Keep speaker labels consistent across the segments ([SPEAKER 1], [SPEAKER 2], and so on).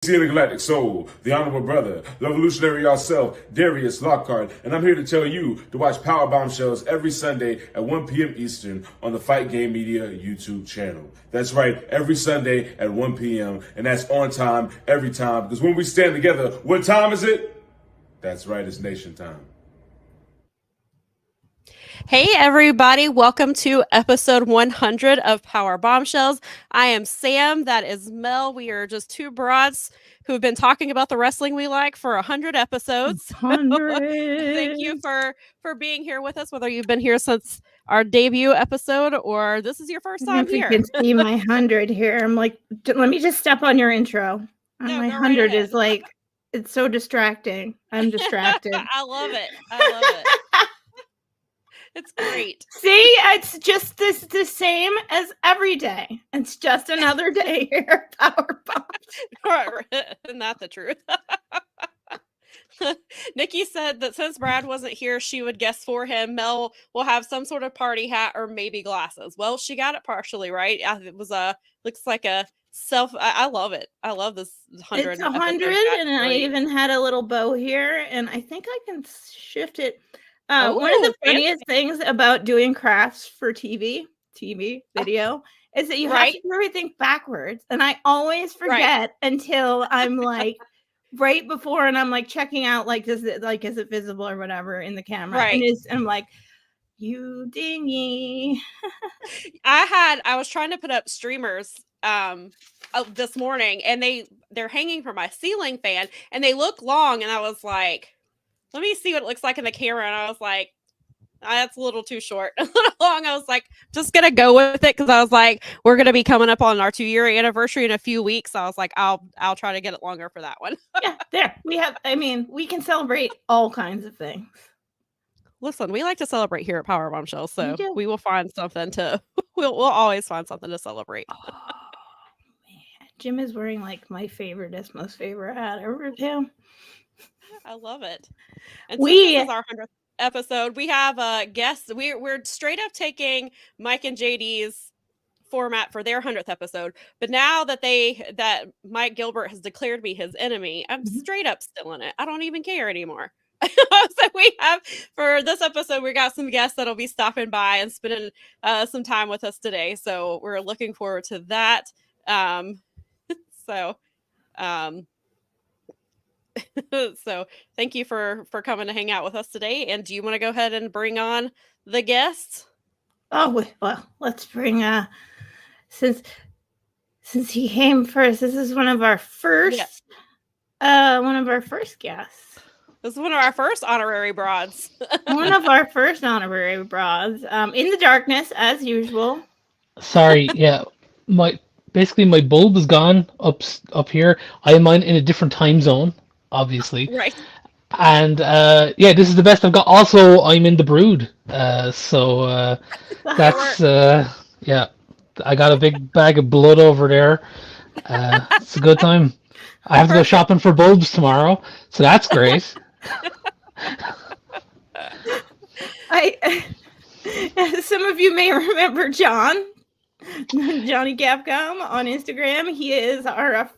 [SPEAKER 1] The Galactic Soul, the Honorable Brother, the Revolutionary yourself, Darius Lockhart, and I'm here to tell you to watch Powerbombshells every Sunday at 1 p.m. Eastern on the Fight Game Media YouTube channel. That's right, every Sunday at 1 p.m., and that's on time, every time, because when we stand together, what time is it? That's right, it's nation time.
[SPEAKER 2] Hey everybody, welcome to episode 100 of Powerbombshells. I am Sam, that is Mel. We are just two broads who have been talking about the wrestling we like for 100 episodes.
[SPEAKER 3] 100.
[SPEAKER 2] Thank you for being here with us, whether you've been here since our debut episode or this is your first time here.
[SPEAKER 3] You can see my 100 here. I'm like, let me just step on your intro.
[SPEAKER 2] No,
[SPEAKER 3] my
[SPEAKER 2] go right
[SPEAKER 3] 100
[SPEAKER 2] ahead.
[SPEAKER 3] is like, it's so distracting. I'm distracted.
[SPEAKER 2] I love it. It's great.
[SPEAKER 3] See, it's just the same as every day. It's just another day here at Powerbombs.
[SPEAKER 2] Isn't that the truth? Nikki said that since Brad wasn't here, she would guess for him. Mel will have some sort of party hat or maybe glasses. Well, she got it partially right. It was looks like a self. I love it. I love this 100.
[SPEAKER 3] It's 100, and I even had a little bow here, and I think I can shift it. One of the funniest things about doing crafts for TV video is that you have to do everything backwards, and I always forget until I'm like right before, and I'm like checking out is it visible or whatever in the camera, and I'm like, you dingy.
[SPEAKER 2] I was trying to put up streamers this morning, and they're hanging from my ceiling fan, and they look long, and I was like, let me see what it looks like in the camera. And I was like, that's a little too short, a little long. I was like, just going to go with it. Cause I was like, we're going to be coming up on our 2-year anniversary in a few weeks. So I was like, I'll try to get it longer for that one.
[SPEAKER 3] Yeah, there we can celebrate all kinds of things.
[SPEAKER 2] Listen, we like to celebrate here at Powerbombshells. So we will find something we'll always find something to celebrate.
[SPEAKER 3] Oh, man. Jim is wearing like my most favorite hat ever too.
[SPEAKER 2] I love it. And this is our 100th episode. We have guests. We're straight up taking Mike and JD's format for their 100th episode. But now that Mike Gilbert has declared me his enemy, I'm straight up still in it. I don't even care anymore. So we have, for this episode, we got some guests that'll be stopping by and spending some time with us today. So we're looking forward to that. So thank you for coming to hang out with us today. And do you want to go ahead and bring on the guests?
[SPEAKER 3] Oh, well, let's bring since he came first, this is one of our first guests.
[SPEAKER 2] This is one of our first honorary broads.
[SPEAKER 3] One of our first honorary broads. In the darkness, as usual.
[SPEAKER 4] Sorry, yeah. My bulb is gone up here. I am in a different time zone, obviously.
[SPEAKER 2] Right.
[SPEAKER 4] And this is the best I've got. Also, I'm in the Brood. So that's I got a big bag of blood over there. It's a good time. I have to go shopping for bulbs tomorrow, so that's great.
[SPEAKER 3] Some of you may remember Johnny Capcom on Instagram. He is our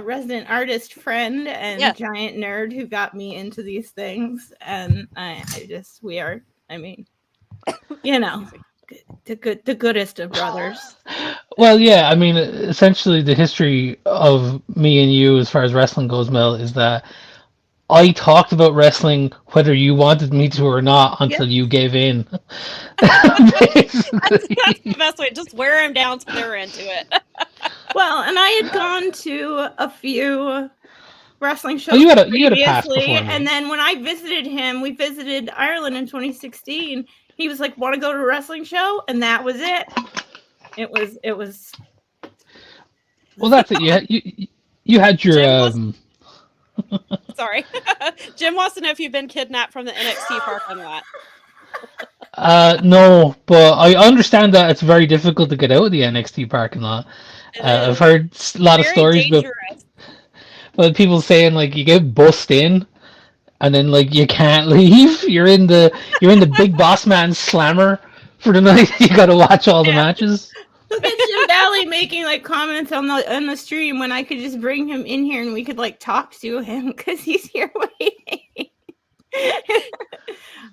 [SPEAKER 3] resident artist friend and giant nerd who got me into these things. And the goodest of brothers.
[SPEAKER 4] Well, yeah, I mean, essentially the history of me and you as far as wrestling goes, Mel, is that I talked about wrestling whether you wanted me to or not until you gave in.
[SPEAKER 2] That's the best way. Just wear him down till they're into it.
[SPEAKER 3] Well, and I had gone to a few wrestling shows
[SPEAKER 4] you had a pass before me.
[SPEAKER 3] And then when I visited him, we visited Ireland in 2016. He was like, "Want to go to a wrestling show?" And that was it. It was.
[SPEAKER 4] Well, that's it. You had your.
[SPEAKER 2] Sorry. Jim wants to know if you've been kidnapped from the NXT parking lot.
[SPEAKER 4] No, but I understand that it's very difficult to get out of the NXT parking lot. I've heard a lot of stories about people saying like you get bussed in and then like you can't leave. You're in the Big Boss Man Slammer for the night. You got to watch all the matches.
[SPEAKER 3] Look at Jim Valley literally making like comments on the stream when I could just bring him in here and we could like talk to him because he's here waiting.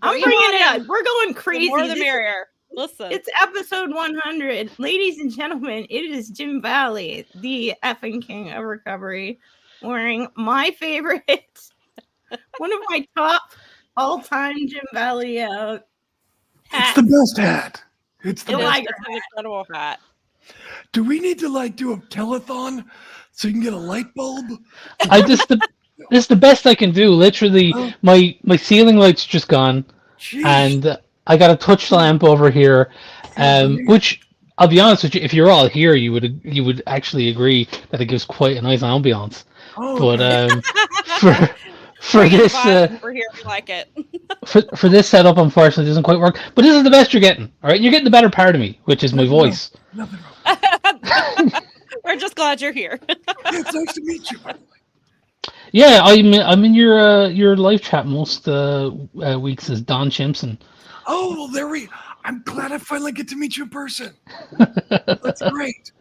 [SPEAKER 3] I'm bringing it up. We're going crazy.
[SPEAKER 2] The more the merrier. Listen,
[SPEAKER 3] it's episode 100, ladies and gentlemen. It is Jim Valley, the effing king of recovery, wearing my favorite, one of my top all-time Jim Valley hats.
[SPEAKER 5] It's the best hat. It's the best.
[SPEAKER 2] It's an incredible hat.
[SPEAKER 5] Do we need to like do a telethon so you can get a light bulb?
[SPEAKER 4] This is the best I can do. Literally, my ceiling light's just gone, and I got a touch lamp over here, which I'll be honest with you, if you're all here, you would actually agree that it gives quite a nice ambiance. But for this,
[SPEAKER 2] we're here. We like it.
[SPEAKER 4] for this setup, unfortunately, it doesn't quite work. But this is the best you're getting. All right, you're getting the better part of me, which is my voice.
[SPEAKER 5] Nothing wrong.
[SPEAKER 2] We're just glad you're here.
[SPEAKER 5] It's nice to meet you. By the way.
[SPEAKER 4] Yeah, I'm in your live chat most weeks as Don Chimpson.
[SPEAKER 5] Oh, well, I'm glad I finally get to meet you in person. That's great.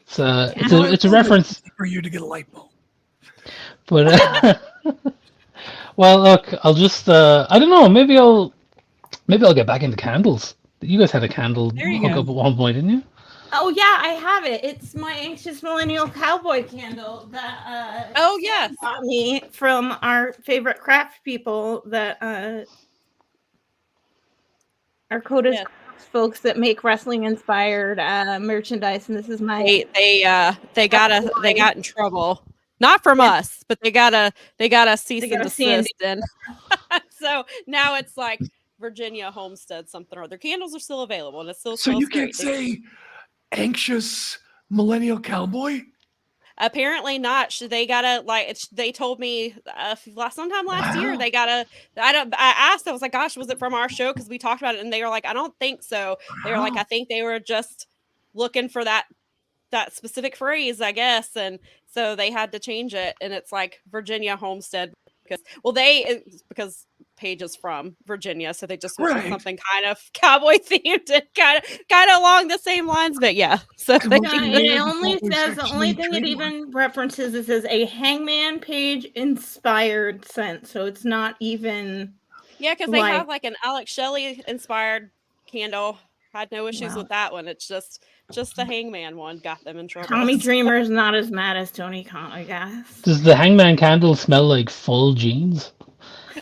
[SPEAKER 4] It's a reference
[SPEAKER 5] for you to get a light bulb.
[SPEAKER 4] But well, look, I'll just I don't know, maybe I'll get back into candles. You guys had a candle hookup at one point, didn't you?
[SPEAKER 3] Oh yeah, I have it. It's my Anxious Millennial Cowboy candle that got me from our favorite craft people that are coded folks that make wrestling inspired merchandise, and this is my
[SPEAKER 2] they got in trouble. Not from us, but they got a cease and desist. And so now it's like Virginia Homestead something or other. Candles are still available and it still
[SPEAKER 5] so
[SPEAKER 2] smells
[SPEAKER 5] you
[SPEAKER 2] great.
[SPEAKER 5] Can't say Anxious Millennial Cowboy?
[SPEAKER 2] Apparently not. They gotta they told me sometime last year they gotta. I asked. I was like, "Gosh, was it from our show?" Because we talked about it, and they were like, "I don't think so." They were like, "I think they were just looking for that specific phrase, I guess," and so they had to change it. And it's like Virginia Homestead because Paige is from Virginia, so they just went with something kind of cowboy themed and kind of along the same lines. But yeah, so
[SPEAKER 3] it only says the only thing it even references is as a Hangman Page inspired scent, so it's not even
[SPEAKER 2] because they have like an Alex Shelley inspired candle. Had no issues with that one. It's just the Hangman one got them in trouble.
[SPEAKER 3] Tommy Dreamer is not as mad as Tony Khan, I guess.
[SPEAKER 4] Does the Hangman candle smell like full jeans?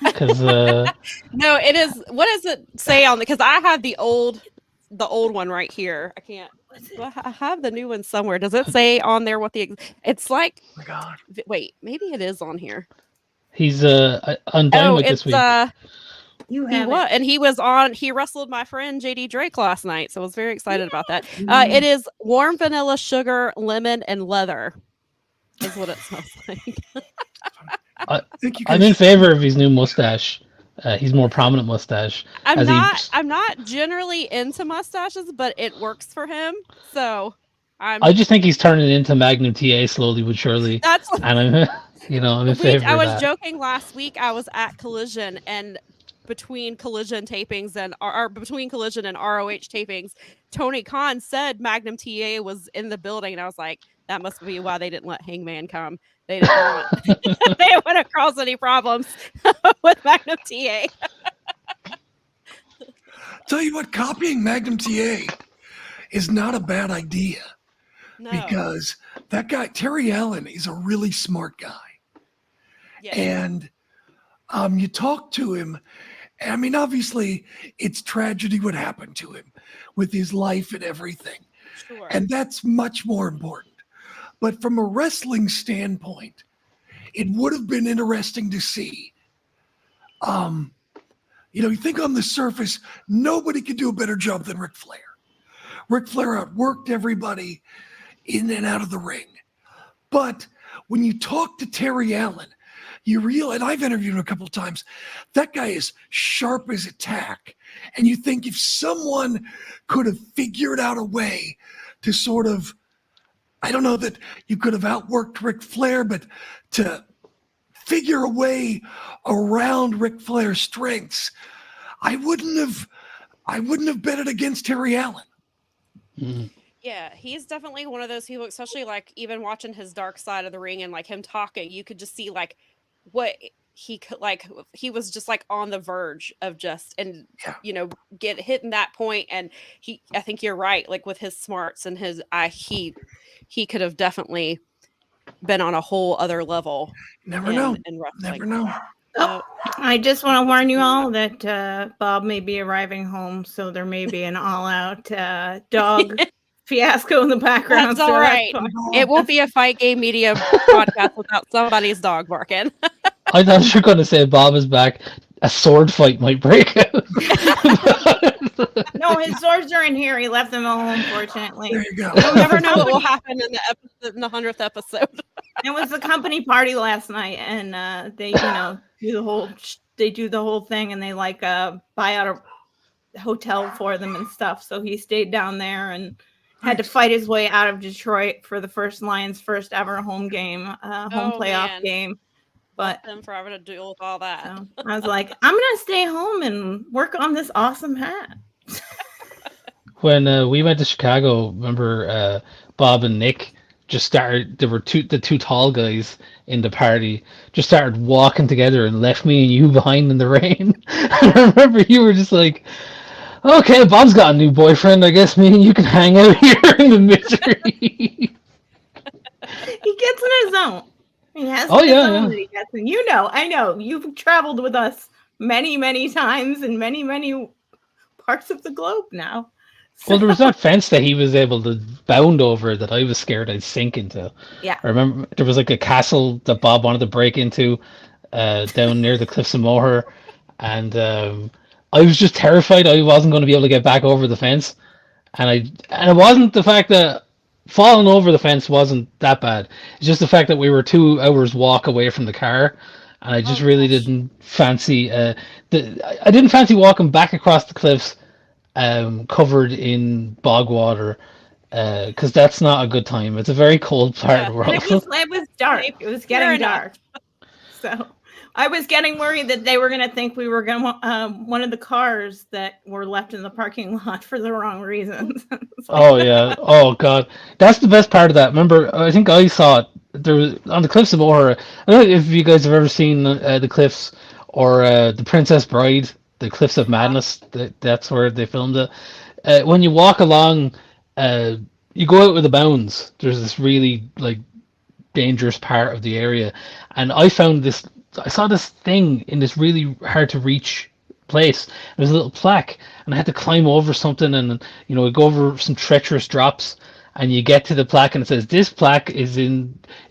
[SPEAKER 4] Because
[SPEAKER 2] no, it is. What does it say on? Because I have the old one right here. I can't. I have the new one somewhere. Does it say on there what the? It's like.
[SPEAKER 5] Oh my God.
[SPEAKER 2] Wait, maybe it is on here.
[SPEAKER 4] He's on Dynamite this week.
[SPEAKER 2] He wrestled my friend JD Drake last night, so I was very excited about that. It is warm vanilla, sugar, lemon, and leather is what it smells like.
[SPEAKER 4] I'm in favor of his new mustache. He's more prominent mustache.
[SPEAKER 2] I'm not generally into mustaches, but it works for him. So
[SPEAKER 4] I just think he's turning into Magnum TA slowly but surely. And I'm in favor.
[SPEAKER 2] I was joking last week. I was at Collision, and between Collision tapings and between Collision and ROH tapings, Tony Khan said Magnum TA was in the building, and I was like, that must be why they didn't let Hangman come. They didn't want to cause any problems with Magnum TA.
[SPEAKER 5] Tell you what, copying Magnum TA is not a bad idea.
[SPEAKER 2] No.
[SPEAKER 5] Because that guy, Terry Allen, is a really smart guy.
[SPEAKER 2] Yes.
[SPEAKER 5] And you talk to him, I mean, obviously, it's tragedy what happened to him with his life and everything.
[SPEAKER 2] Sure.
[SPEAKER 5] And that's much more important. But from a wrestling standpoint, it would have been interesting to see. You think on the surface, nobody could do a better job than Ric Flair. Ric Flair outworked everybody in and out of the ring. But when you talk to Terry Allen, and I've interviewed him a couple of times, that guy is sharp as a tack. And you think if someone could have figured out a way to sort of, I don't know that you could have outworked Ric Flair, but to figure a way around Ric Flair's strengths, I wouldn't have betted against Terry Allen.
[SPEAKER 4] Mm-hmm.
[SPEAKER 2] Yeah, he's definitely one of those people, especially like even watching his dark side of the ring and like him talking, you could just see like what he could like he was just like on the verge of just and get hitting that point. And I think you're right, like with his smarts and his he could have definitely been on a whole other level.
[SPEAKER 5] Never know.
[SPEAKER 2] In wrestling.
[SPEAKER 5] Never know.
[SPEAKER 3] Oh, I just want to warn you all that Bob may be arriving home, so there may be an all-out dog fiasco in the background.
[SPEAKER 2] That's all right. It won't be a Fight Game Media podcast without somebody's dog barking.
[SPEAKER 4] I thought you were going to say Bob is back. A sword fight might break out.
[SPEAKER 3] No, his swords are in here. He left them at home, fortunately.
[SPEAKER 5] There you go.
[SPEAKER 2] You'll never know what will happen in the 100th episode.
[SPEAKER 3] It was a company party last night, and they, do the whole thing, and they like buy out a hotel for them and stuff. So he stayed down there and had to fight his way out of Detroit for the first Lions' first ever home game, playoff game. But
[SPEAKER 2] them forever to deal with all that.
[SPEAKER 3] So I was like, I'm gonna stay home and work on this awesome hat.
[SPEAKER 4] When we went to Chicago, remember Bob and Nick just started. There were the two tall guys in the party just started walking together and left me and you behind in the rain. I remember you were just like, "Okay, Bob's got a new boyfriend. I guess me and you can hang out here in the misery."
[SPEAKER 3] He gets in his zone. He has
[SPEAKER 4] yeah.
[SPEAKER 3] He gets in. I know. You've traveled with us many, many times in many, many parts of the globe now.
[SPEAKER 4] Well, there was that fence that he was able to bound over that I was scared I'd sink into.
[SPEAKER 3] Yeah.
[SPEAKER 4] I remember there was like a castle that Bob wanted to break into down near the Cliffs of Moher, and I was just terrified I wasn't going to be able to get back over the fence. And it wasn't the fact that falling over the fence wasn't that bad. It's just the fact that we were 2 hours walk away from the car, and I just really didn't fancy I didn't fancy walking back across the cliffs covered in bog water, because that's not a good time. It's a very cold part of the world.
[SPEAKER 3] It was dark. It was getting dark. So I was getting worried that they were going to think we were going to one of the cars that were left in the parking lot for the wrong reasons.
[SPEAKER 4] Oh yeah. Oh god, that's the best part of that. Remember, I think I saw it. There was on the Cliffs of Moher. I don't know if you guys have ever seen the Cliffs or the Princess Bride. The Cliffs of Madness, that's where they filmed it. When you walk along, you go out with the bounds. There's this really like dangerous part of the area, and I saw this thing in this really hard to reach place. There's a little plaque, and I had to climb over something, and go over some treacherous drops. And you get to the plaque, and it says, "This plaque is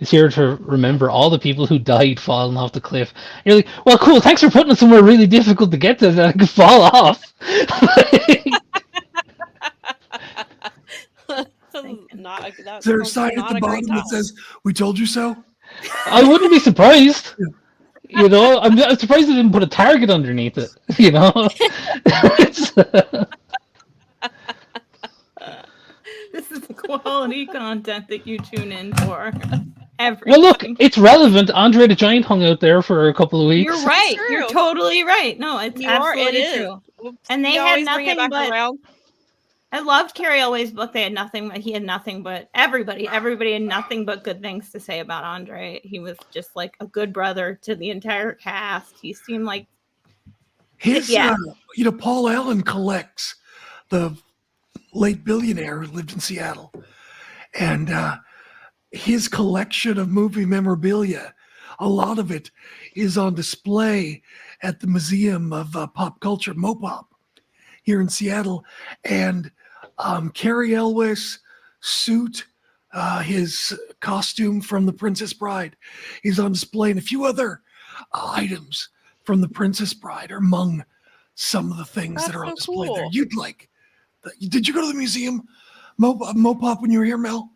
[SPEAKER 4] here to remember all the people who died falling off the cliff." And you're like, "Well, cool. Thanks for putting it somewhere really difficult to get to that I could fall off."
[SPEAKER 5] Is there a sign at the bottom that says, "We told you so"?
[SPEAKER 4] I wouldn't be surprised. I'm surprised they didn't put a target underneath it.
[SPEAKER 3] This is the quality content that you tune in for.
[SPEAKER 4] Well, look, it's relevant. Andre the Giant hung out there for a couple of weeks.
[SPEAKER 3] You're right. You're totally right. No, it's absolutely true. And they had nothing but. I loved Carrie Elway's book. They had nothing, but he had nothing but everybody had nothing but good things to say about Andre. He was just like a good brother to the entire cast. He seemed like
[SPEAKER 5] Paul Allen collects the late billionaire who lived in Seattle, and his collection of movie memorabilia, a lot of it is on display at the Museum of Pop Culture, Mopop, here in Seattle. And Carrie Elwes' suit, his costume from The Princess Bride is on display, and a few other items from The Princess Bride are among some of the things that are on display there. You'd like. Did you go to the museum, Mopop, when you were here, Mel?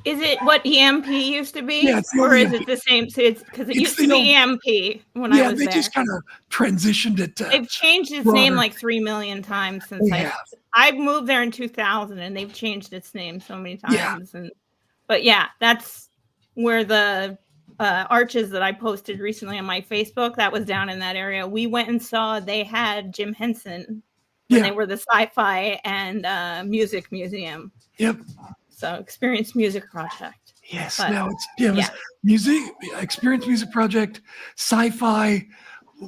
[SPEAKER 3] Is it what EMP used to be?
[SPEAKER 5] Yeah,
[SPEAKER 3] or is it the same? So it's because it used to be EMP when I was there. Yeah,
[SPEAKER 5] they just kind of transitioned it.
[SPEAKER 3] They've changed its name like 3 million times since I moved there in 2000, and they've changed its name so many times. Yeah. But that's where the arches that I posted recently on my Facebook, that was down in that area. We went and saw, they had Jim Henson when they were the Sci-Fi and Music Museum.
[SPEAKER 5] Yep.
[SPEAKER 3] So Experience Music Project.
[SPEAKER 5] Yes.
[SPEAKER 3] But,
[SPEAKER 5] Now it's music, Experience Music Project, Sci-Fi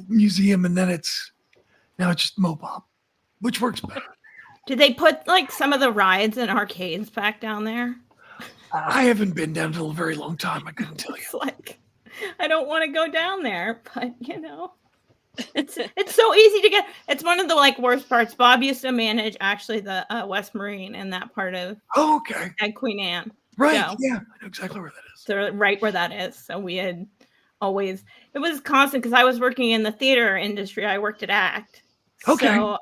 [SPEAKER 5] Museum, and then it's just Mopop, which works better.
[SPEAKER 3] Did they put like some of the rides and arcades back down there?
[SPEAKER 5] I haven't been down to a very long time. I couldn't tell you.
[SPEAKER 3] It's like, I don't want to go down there, but it's so easy to get. It's one of the like worst parts. Bob used to manage actually the West Marine and that part of at Queen Anne.
[SPEAKER 5] Right.
[SPEAKER 3] So,
[SPEAKER 5] yeah, I know exactly where that is.
[SPEAKER 3] So right where that is. So we had always, it was constant because I was working in the theater industry. I worked at ACT.
[SPEAKER 5] Okay.
[SPEAKER 3] So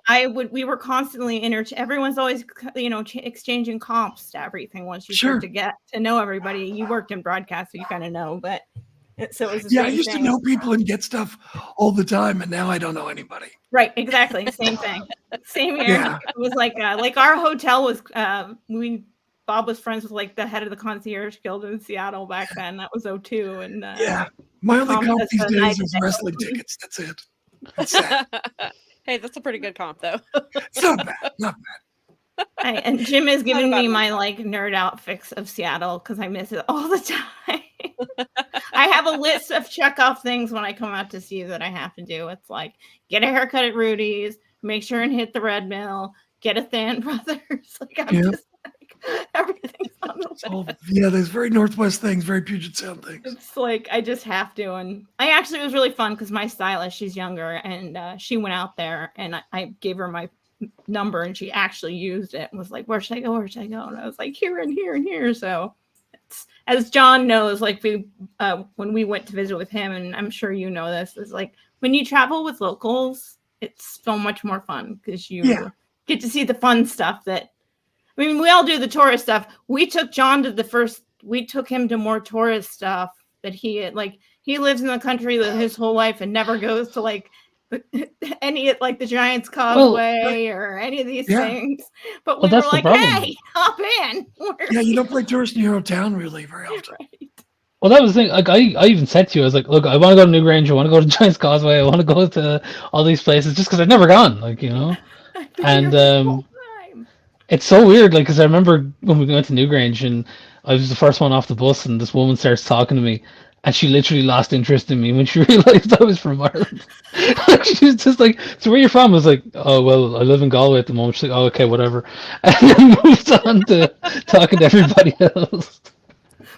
[SPEAKER 3] we were constantly everyone's always, exchanging comps to everything once you start to get to know everybody. You worked in broadcast, so you kind of know, but so it was the same
[SPEAKER 5] I used to know people and get stuff all the time, and now I don't know anybody.
[SPEAKER 3] Right, exactly. Same thing. Same here.
[SPEAKER 5] Yeah.
[SPEAKER 3] It was like our hotel was, Bob was friends with like the head of the Concierge Guild in Seattle back then. That was 2002. And
[SPEAKER 5] my only comp these days is wrestling tickets. That's it. That's sad.
[SPEAKER 2] Hey, that's a pretty good comp, though.
[SPEAKER 5] It's not bad.
[SPEAKER 3] And Jim is giving me my like nerd out fix of Seattle because I miss it all the time. I have a list of check off things when I come out to see you that I have to do. It's like get a haircut at Rudy's, make sure and hit the Red Mill, get a Than Brothers. Like I'm just like everything's on the list.
[SPEAKER 5] There's very Northwest things, very Puget Sound things.
[SPEAKER 3] It's like I just have to. And I actually, it was really fun because my stylist, she's younger, and she went out there and I gave her my number and she actually used it and was like, where should I go? Where should I go? And I was like, here and here and here. So it's, as John knows, like when we went to visit with him, and I'm sure you know this, is like when you travel with locals, it's so much more fun because you get to see the fun stuff that, I mean, we all do the tourist stuff. We took John to we took him to more tourist stuff that he lives in the country his whole life and never goes to like any like the Giants Causeway or any of these things. But we were like, hey, hop in.
[SPEAKER 5] You don't play tourist in your own town really very often.
[SPEAKER 3] Right.
[SPEAKER 4] Well, that was the thing. Like I even said to you, I was like, look, I want to go to Newgrange, I want to go to Giants Causeway, I want to go to all these places just because I've never gone, and it's so weird, like, because I remember when we went to Newgrange and I was the first one off the bus and this woman starts talking to me and she literally lost interest in me when she realized I was from Ireland. She was just like, so where are you from? I was like, oh, well, I live in Galway at the moment. She's like, oh, okay, whatever. And then moved on to talking to everybody else.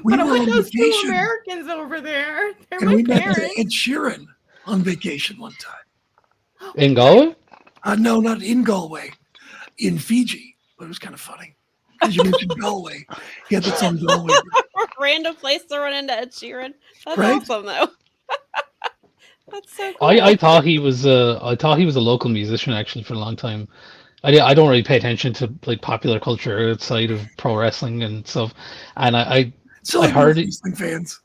[SPEAKER 5] We
[SPEAKER 3] were
[SPEAKER 5] on
[SPEAKER 3] those
[SPEAKER 5] vacation.
[SPEAKER 3] two Americans over there. They're
[SPEAKER 5] and
[SPEAKER 3] my
[SPEAKER 5] we
[SPEAKER 3] parents.
[SPEAKER 5] met Ed Sheeran on vacation one time.
[SPEAKER 4] In Galway?
[SPEAKER 5] No, not in Galway. In Fiji. But it was kind of funny. Because you mentioned Galway. He had that song Galway.
[SPEAKER 2] Random place to run into Ed Sheeran. That's
[SPEAKER 5] Right?
[SPEAKER 2] awesome, though. That's so cool.
[SPEAKER 4] I thought he was a local musician actually for a long time. I don't really pay attention to like popular culture outside of pro wrestling and stuff. And I heard it.
[SPEAKER 5] Wrestling fans.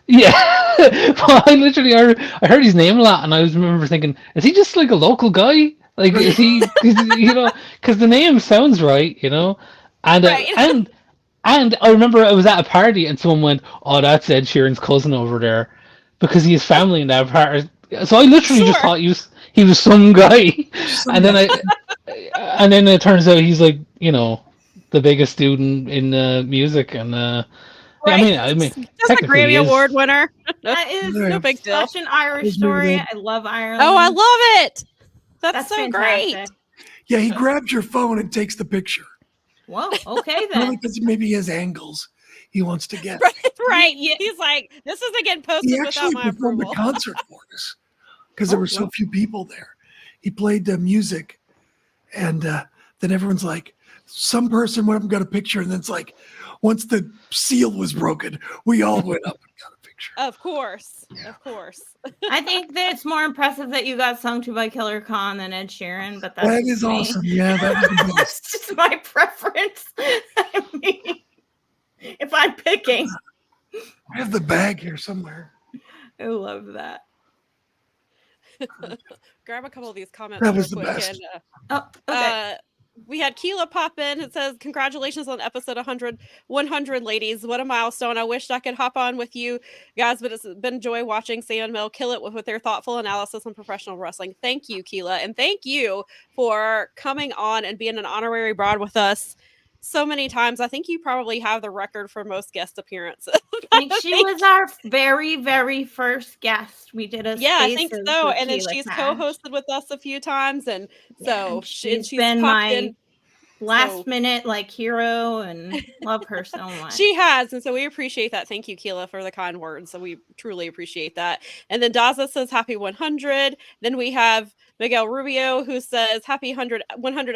[SPEAKER 4] Yeah, well, I heard his name a lot, and I remember thinking, is he just like a local guy? Like, is he, because the name sounds right, and and I remember I was at a party and someone went, "Oh, that's Ed Sheeran's cousin over there," because he has family in that part. So I literally just thought he was some guy, and then it turns out he's like the biggest dude in music and.
[SPEAKER 2] Right.
[SPEAKER 4] I mean,
[SPEAKER 2] just a Grammy Award winner.
[SPEAKER 3] That is
[SPEAKER 2] no big deal.
[SPEAKER 3] Such an Irish story. I love Ireland.
[SPEAKER 2] Oh, I love it. That's so
[SPEAKER 3] fantastic.
[SPEAKER 2] great.
[SPEAKER 5] Yeah, he grabs your phone and takes the picture.
[SPEAKER 3] Well, okay then.
[SPEAKER 5] Because maybe he has angles he wants to get.
[SPEAKER 2] Right. He's like, this isn't getting posted
[SPEAKER 5] He
[SPEAKER 2] without
[SPEAKER 5] actually
[SPEAKER 2] my
[SPEAKER 5] performed
[SPEAKER 2] approval.
[SPEAKER 5] a concert for us because there were so few people there. He played the music, and then everyone's like, some person went up and got a picture, and then it's like, once the seal was broken, we all went up and got a picture.
[SPEAKER 2] Of course.
[SPEAKER 3] I think that it's more impressive that you got sung to by Killer Khan than Ed Sheeran, but that
[SPEAKER 5] is awesome. Yeah, that was the best.
[SPEAKER 3] That's just my preference. I mean, if I'm picking.
[SPEAKER 5] I have the bag here somewhere.
[SPEAKER 3] I love that.
[SPEAKER 2] Grab a couple of these comments.
[SPEAKER 5] That was the
[SPEAKER 2] real quick
[SPEAKER 5] best.
[SPEAKER 3] Okay.
[SPEAKER 2] We had Keela pop in. It says, congratulations on episode 100, ladies. What a milestone. I wished I could hop on with you guys, but it's been joy watching Sam and Mel kill it with their thoughtful analysis on professional wrestling. Thank you, Keela. And thank you for coming on and being an honorary broad with us so many times. I think you probably have the record for most guest appearances.
[SPEAKER 3] I think she was our very, very first guest. We did a
[SPEAKER 2] I think so. And then
[SPEAKER 3] Keela
[SPEAKER 2] she's
[SPEAKER 3] Cash.
[SPEAKER 2] co-hosted with us a few times, and so
[SPEAKER 3] and she's
[SPEAKER 2] she's
[SPEAKER 3] been
[SPEAKER 2] popped
[SPEAKER 3] my
[SPEAKER 2] in.
[SPEAKER 3] last minute hero, and love her so much.
[SPEAKER 2] She has, and so we appreciate that. Thank you, Keela, for the kind words. So we truly appreciate that. And then Daza says happy 100. Then we have Miguel Rubio, who says happy 100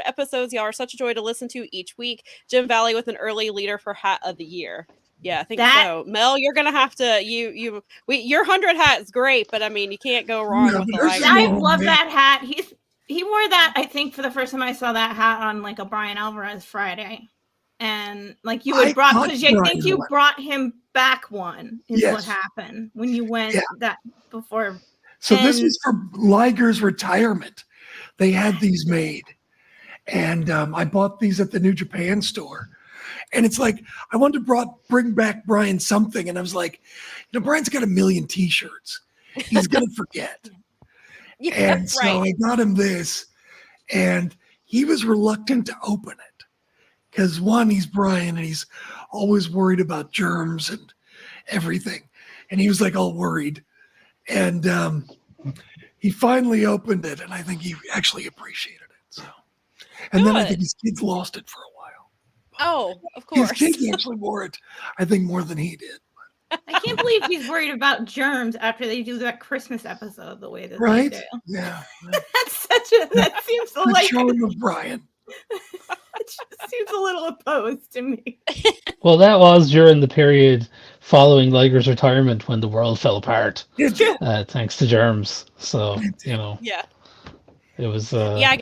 [SPEAKER 2] episodes. Y'all are such a joy to listen to each week. Jim Valley with an early leader for hat of the year. Yeah, I think so. Mel, you're gonna have to your 100 hat is great, but I mean you can't go wrong with the like.
[SPEAKER 3] I love that hat. He wore that, I think, for the first time I saw that hat on like a Brian Alvarez Friday. And like you had brought, because I think you brought him back one, is what happened when you went that before.
[SPEAKER 5] So this was for Liger's retirement. They had these made. And I bought these at the New Japan store. And it's like, I wanted to bring back Brian something. And I was like, Brian's got 1 million t-shirts. He's going to forget. And so I got him this, and he was reluctant to open it because, one, he's Brian and he's always worried about germs and everything. And he was like all worried. And he finally opened it, and I think he actually appreciated it. So, and then I think his kids lost it for a while.
[SPEAKER 2] Oh, of course.
[SPEAKER 5] His kids actually wore it, I think, more than he did.
[SPEAKER 3] I can't believe he's worried about germs after they do that Christmas episode the way that
[SPEAKER 5] they
[SPEAKER 3] do.
[SPEAKER 5] Yeah.
[SPEAKER 3] That seems
[SPEAKER 5] the
[SPEAKER 3] like
[SPEAKER 5] showing of Brian.
[SPEAKER 3] It just seems a little opposed to me.
[SPEAKER 4] Well, that was during the period following Liger's retirement when the world fell apart, thanks to germs. So,
[SPEAKER 2] Yeah.
[SPEAKER 4] It was.
[SPEAKER 2] I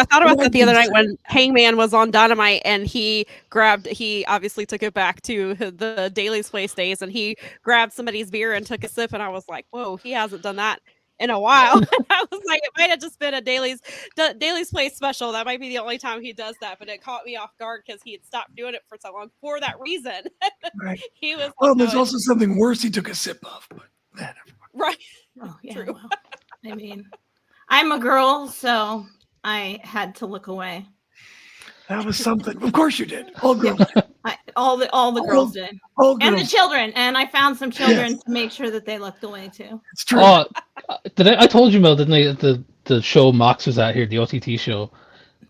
[SPEAKER 2] thought about that the other night when Hangman was on Dynamite, and he obviously took it back to the Daily's Place days, and he grabbed somebody's beer and took a sip, and I was like, whoa, he hasn't done that in a while. I was like, it might have just been a Daily's Place special. That might be the only time he does that, but it caught me off guard because he had stopped doing it for so long for that reason.
[SPEAKER 5] Right.
[SPEAKER 2] He was.
[SPEAKER 5] Well, there's also something worse he took a sip of, but
[SPEAKER 2] right.
[SPEAKER 3] Oh yeah.
[SPEAKER 2] True.
[SPEAKER 3] Well, I mean, I'm a girl, so I had to look away.
[SPEAKER 5] That was something. Of course you did. All girls.
[SPEAKER 3] All the girls did.
[SPEAKER 5] All girls.
[SPEAKER 3] And the children. And I found some children to make sure that they looked away too.
[SPEAKER 5] It's true.
[SPEAKER 4] I told you, Mel, didn't I, the show Mox was at here, the OTT show.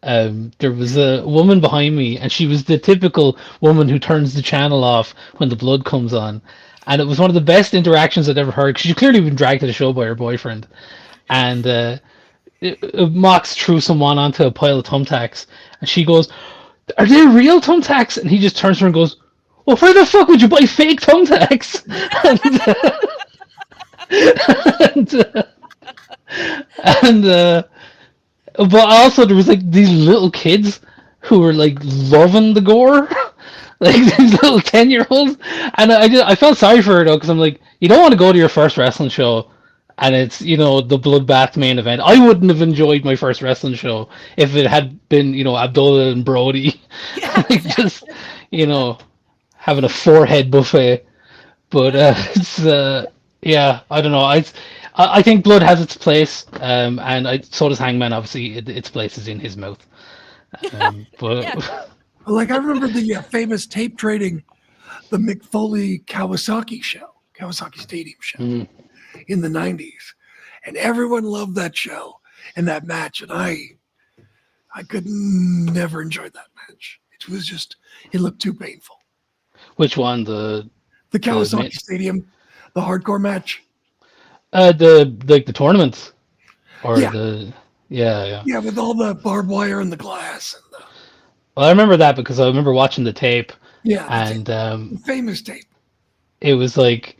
[SPEAKER 4] There was a woman behind me, and she was the typical woman who turns the channel off when the blood comes on. And it was one of the best interactions I'd ever heard, because she'd clearly been dragged to the show by her boyfriend. And Mox threw someone onto a pile of thumbtacks, and she goes, "Are they real thumbtacks?" And he just turns to her and goes, "Well, where the fuck would you buy fake thumbtacks?" But also there was like these little kids who were like loving the gore. Like these little 10-year-olds, and I felt sorry for her though, because I'm like, you don't want to go to your first wrestling show and it's the bloodbath main event. I wouldn't have enjoyed my first wrestling show if it had been Abdullah and Brody, like just having a 4-head buffet. But it's I don't know. I think blood has its place, and so does Hangman. Obviously, its place is in his mouth. But.
[SPEAKER 5] Like I remember the famous tape trading, the Mick Foley Kawasaki Stadium show in the 90s. And everyone loved that show and that match. And I could never enjoy that match. It was just, it looked too painful.
[SPEAKER 4] Which one? The
[SPEAKER 5] Kawasaki Stadium, the hardcore match?
[SPEAKER 4] The tournament? Or
[SPEAKER 5] Yeah, with all the barbed wire and the glass and the...
[SPEAKER 4] Well, I remember that because I remember watching the tape.
[SPEAKER 5] Yeah,
[SPEAKER 4] and
[SPEAKER 5] the famous tape.
[SPEAKER 4] It was like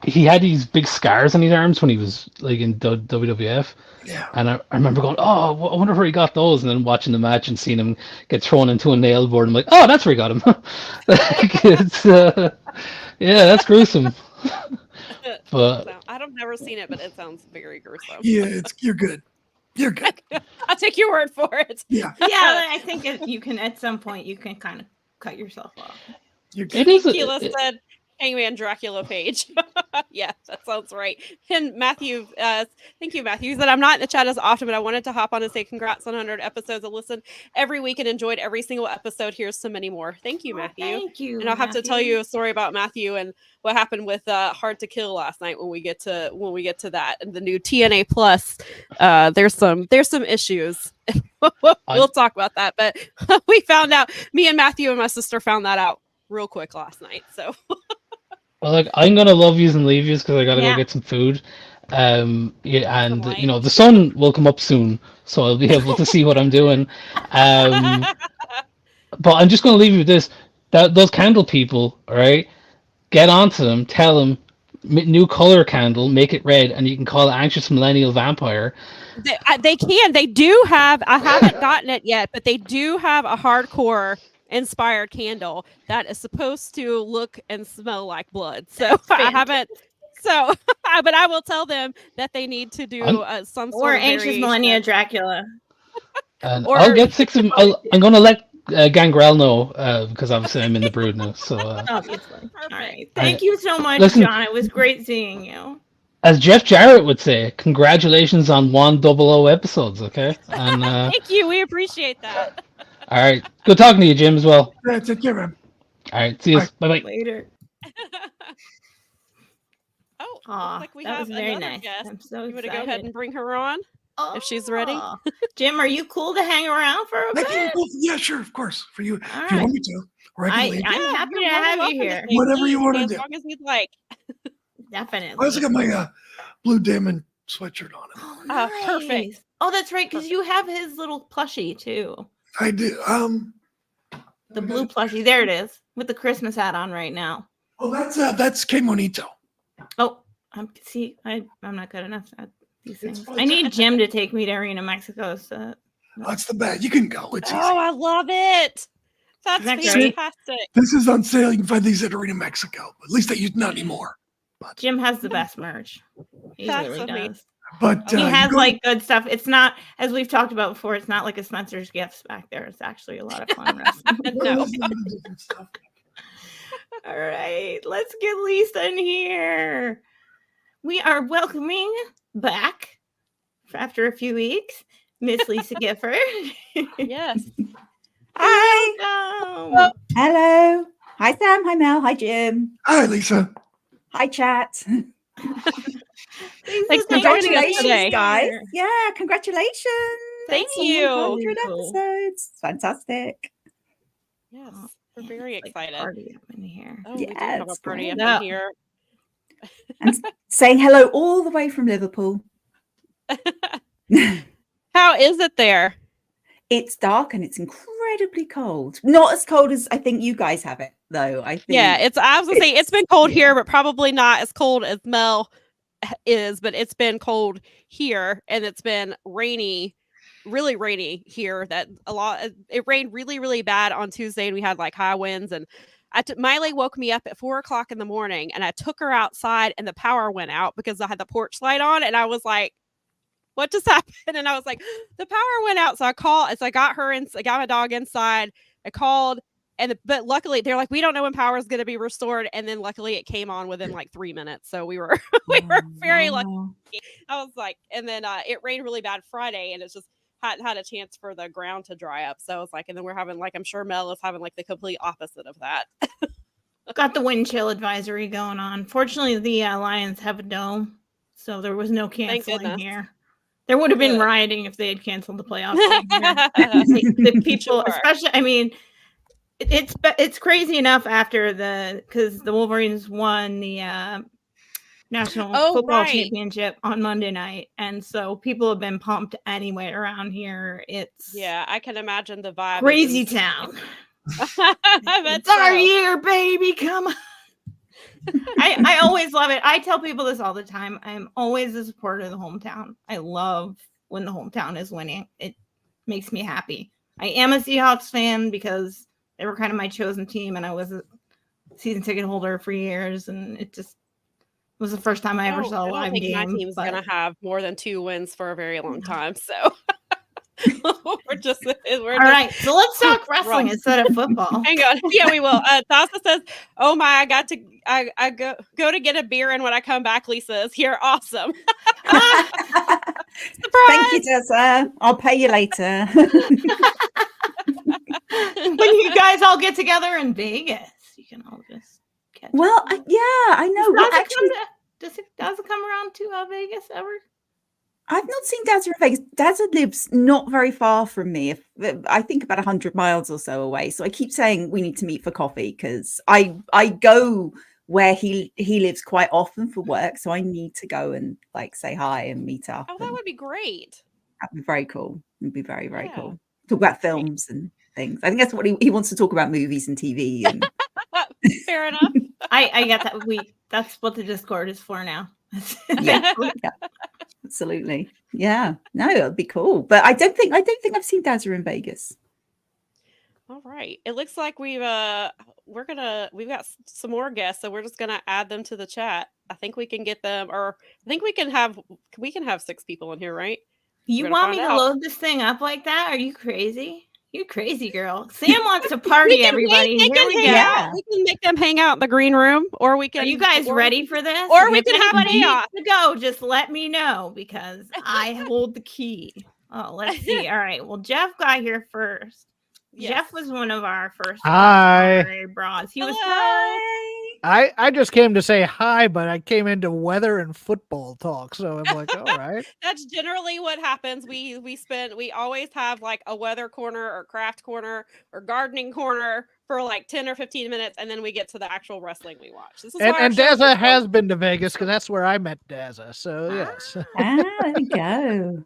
[SPEAKER 4] he had these big scars on his arms when he was like in WWF.
[SPEAKER 5] Yeah.
[SPEAKER 4] And I remember going, "Oh, I wonder where he got those." And then watching the match and seeing him get thrown into a nail board, I'm like, "Oh, that's where he got them." Like, it's that's gruesome. But
[SPEAKER 2] I've never seen it, but it sounds very gruesome.
[SPEAKER 5] Yeah, you're good. You're good.
[SPEAKER 2] I'll take your word for it.
[SPEAKER 5] Yeah.
[SPEAKER 3] Yeah, I think you can at some point you can kind of cut yourself off.
[SPEAKER 2] Keela said Hangman Dracula page. Yeah, that sounds right. And Matthew, thank you, Matthew. He said, I'm not in the chat as often, but I wanted to hop on and say congrats on 100 episodes. I listened every week and enjoyed every single episode. Here's so many more. Thank you, Matthew.
[SPEAKER 3] Thank you.
[SPEAKER 2] And I'll have to tell you a story about Matthew and what happened with Hard to Kill last night when we get to that and the new TNA Plus. There's some issues. We'll talk about that, but we found out. Me and Matthew and my sister found that out real quick last night. So.
[SPEAKER 4] Well, like I'm gonna love yous and leave yous because I gotta go get some food. And you know the sun will come up soon, so I'll be able to see what I'm doing. But I'm just gonna leave you with this: those candle people, all right? Get onto them, tell them new color candle, make it red, and you can call it Anxious Millennial Vampire.
[SPEAKER 2] They can. They do have. I haven't gotten it yet, but they do have a hardcore inspired candle that is supposed to look and smell like blood. So I haven't. So, but I will tell them that they need to do some sort of
[SPEAKER 3] Anxious Millennia Dracula.
[SPEAKER 4] And I'll get 6 of them. I'm going to let Gangrel know because obviously I'm in the brood now. So
[SPEAKER 3] obviously. All right. Thank you so much, John. It was great seeing you.
[SPEAKER 4] As Jeff Jarrett would say, congratulations on 100 episodes. Okay. And
[SPEAKER 2] thank you. We appreciate that.
[SPEAKER 4] All right. Good talking to you, Jim, as well.
[SPEAKER 5] Yeah, take care, man.
[SPEAKER 4] All right. See you. Bye-bye.
[SPEAKER 3] Later.
[SPEAKER 2] Like we have
[SPEAKER 3] very
[SPEAKER 2] another
[SPEAKER 3] nice.
[SPEAKER 2] guest.
[SPEAKER 3] I'm so
[SPEAKER 2] you want to
[SPEAKER 3] excited.
[SPEAKER 2] go ahead and bring her on if she's ready?
[SPEAKER 3] Jim, are you cool to hang around for a bit?
[SPEAKER 5] Yeah, sure, of course. For you, if you want me to. Or I can
[SPEAKER 3] I'm happy to have you here.
[SPEAKER 5] Whatever you want to do.
[SPEAKER 2] As long as you'd like.
[SPEAKER 3] Definitely.
[SPEAKER 5] I also got my Blue Demon sweatshirt on it.
[SPEAKER 3] Oh, nice. Perfect. Oh, that's right, because you have his little plushie too.
[SPEAKER 5] I do.
[SPEAKER 3] The blue plushie. There it is, with the Christmas hat on right now.
[SPEAKER 5] Oh, that's K Monito.
[SPEAKER 3] Oh, I'm not good enough at these things. I need Jim to take me to Arena Mexico. So
[SPEAKER 5] that's the best. You can go. It's easy.
[SPEAKER 2] I love it. That's fantastic.
[SPEAKER 5] This is on sale. You can find these at Arena Mexico. At least not anymore. But
[SPEAKER 3] Jim has the best merch. He really does.
[SPEAKER 5] But
[SPEAKER 3] he has like good stuff. It's not, as we've talked about before, it's not like a Spencer's Gifts back there. It's actually a lot of fun wrestling. No. All right, let's get Lisa in here. We are welcoming back after a few weeks, Miss Lisa Gifford.
[SPEAKER 2] Yes.
[SPEAKER 6] Hi. Welcome. Hello. Hi, Sam. Hi, Mel. Hi, Jim.
[SPEAKER 5] Hi, Lisa.
[SPEAKER 6] Hi, chat.
[SPEAKER 2] Thanks for joining us today,
[SPEAKER 6] guys. Yeah, congratulations.
[SPEAKER 2] Thank you.
[SPEAKER 6] 100 episodes. It's fantastic.
[SPEAKER 2] Yes, we're very excited.
[SPEAKER 3] Party up in here.
[SPEAKER 2] Oh, yeah, we do have a party up in here.
[SPEAKER 6] And saying hello all the way from Liverpool.
[SPEAKER 2] How is it there?
[SPEAKER 6] It's dark and it's incredibly cold. Not as cold as I think you guys have it, though. I think.
[SPEAKER 2] Yeah, I was gonna say it's been cold here, but probably not as cold as Mel is. But it's been cold here, and it's been rainy, really rainy here. It rained really, really bad on Tuesday, and we had like high winds. And Miley woke me up at 4:00 in the morning, and I took her outside, and the power went out because I had the porch light on, and I was like, what just happened? And I was like, the power went out. So I called, as I got my dog inside, I called, but luckily they're like, we don't know when power is going to be restored. And then luckily it came on within like 3 minutes. So we were very lucky. I was like, and then it rained really bad Friday, and it's just hadn't had a chance for the ground to dry up. So I was like, and then we're having like, I'm sure Mel is having like the complete opposite of that.
[SPEAKER 3] Got the wind chill advisory going on. Fortunately, the Lions have a dome, so there was no canceling here. There would have been rioting if they had canceled the playoffs. The people, especially, I mean, it's crazy enough because the Wolverines won the National Football Championship on Monday night, and so people have been pumped anyway around here.
[SPEAKER 2] I can imagine the vibe.
[SPEAKER 3] Crazy town. It's our year, baby. Come on. I always love it. I tell people this all the time. I'm always a supporter of the hometown. I love when the hometown is winning. It makes me happy. I am a Seahawks fan because they were kind of my chosen team, and I was a season ticket holder for years, and it just was the first time I ever saw a live game.
[SPEAKER 2] My team's going to have more than 2 wins for a very long time. So
[SPEAKER 3] All right, so let's talk wrestling instead of football.
[SPEAKER 2] Hang on. Yeah, we will. Tasa says, "Oh my, I go to get a beer, and when I come back, Lisa is here. Awesome. Surprise!
[SPEAKER 6] Thank you, Tessa. I'll pay you later.
[SPEAKER 3] When you guys all get together in Vegas, you can all just catch
[SPEAKER 6] Well,
[SPEAKER 3] up.
[SPEAKER 6] I know. Well, actually,
[SPEAKER 3] does it come around to Vegas ever?
[SPEAKER 6] I've not seen Dazza in Vegas. Dazza lives not very far from me. I think about 100 miles or so away. So I keep saying we need to meet for coffee because I go where he lives quite often for work. So I need to go and like say hi and meet up.
[SPEAKER 2] Oh, that would be great.
[SPEAKER 6] That'd be very cool. It'd be very, very cool. Talk about films and things. I think that's what he wants to talk about, movies and TV. And
[SPEAKER 2] fair enough.
[SPEAKER 3] I get that. That's what the Discord is for now.
[SPEAKER 6] yeah. Absolutely. Yeah. No, it'd be cool. But I don't think I've seen Dazza in Vegas.
[SPEAKER 2] All right. It looks like we've got some more guests, so we're just gonna add them to the chat. I think we can get them, or I think we can have 6 people in here, right?
[SPEAKER 3] You want me to load this thing up like that? Are you crazy? You crazy girl. Sam wants to party, everybody. Here we go.
[SPEAKER 2] We can make them hang out in the green room, or we can.
[SPEAKER 3] Are you guys ready for this?
[SPEAKER 2] Or we can have chaos.
[SPEAKER 3] To go. Just let me know because I hold the key. Oh, let's see. All right. Well, Jeff got here first. Yes. Jeff was one of our first.
[SPEAKER 7] Hi.
[SPEAKER 3] Bras. He was.
[SPEAKER 7] I just came to say hi, but I came into weather and football talk, so I'm like, all right.
[SPEAKER 2] That's generally what happens. We always have like a weather corner or craft corner or gardening corner for like 10 or 15 minutes, and then we get to the actual wrestling we watch. This is
[SPEAKER 7] and Dazza has been to Vegas because that's where I met Dazza. So yes.
[SPEAKER 6] There we go.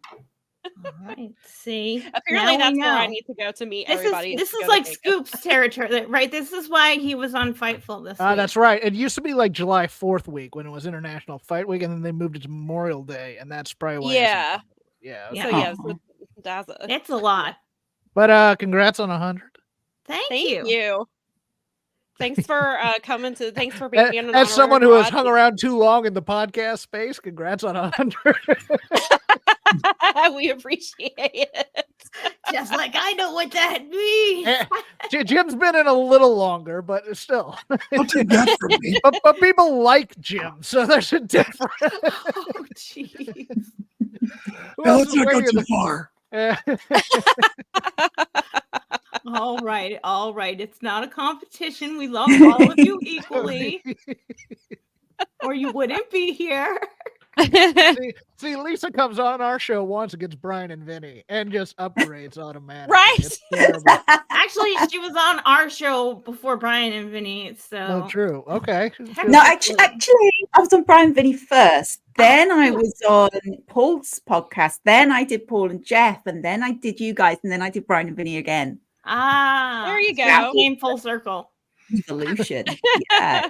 [SPEAKER 3] All right. See,
[SPEAKER 2] apparently that's where I need to go to meet everybody.
[SPEAKER 3] This is like Scoop's territory, right? This is why he was on Fightful this week.
[SPEAKER 7] That's right. It used to be like July 4th week when it was International Fight Week, and then they moved it to Memorial Day, and that's probably why.
[SPEAKER 2] Yeah.
[SPEAKER 7] Okay.
[SPEAKER 2] So Dazza.
[SPEAKER 3] It's a lot.
[SPEAKER 7] But congrats on 100.
[SPEAKER 3] Thank
[SPEAKER 2] you. Thanks for coming to. Thanks for being an
[SPEAKER 7] as someone who has hung around too long in the podcast space. Congrats on 100.
[SPEAKER 2] We appreciate it.
[SPEAKER 3] Just like I know what that means.
[SPEAKER 7] Jim's been in a little longer, but still.
[SPEAKER 5] Don't take that from me.
[SPEAKER 7] But people like Jim, so there's a difference.
[SPEAKER 3] Oh, jeez.
[SPEAKER 5] Now let's not go too far.
[SPEAKER 3] All right. It's not a competition. We love all of you equally, or you wouldn't be here.
[SPEAKER 7] see, Lisa comes on our show once and gets Brian and Vinny and just upgrades automatically.
[SPEAKER 2] Right?
[SPEAKER 3] Actually, she was on our show before Brian and Vinny. So
[SPEAKER 7] oh, true. Okay.
[SPEAKER 6] No, actually, I was on Brian and Vinny first. Then I was on Paul's podcast. Then I did Paul and Jeff, and then I did you guys, and then I did Brian and Vinny again.
[SPEAKER 2] There you go.
[SPEAKER 3] That came full circle.
[SPEAKER 6] Evolution. Yeah.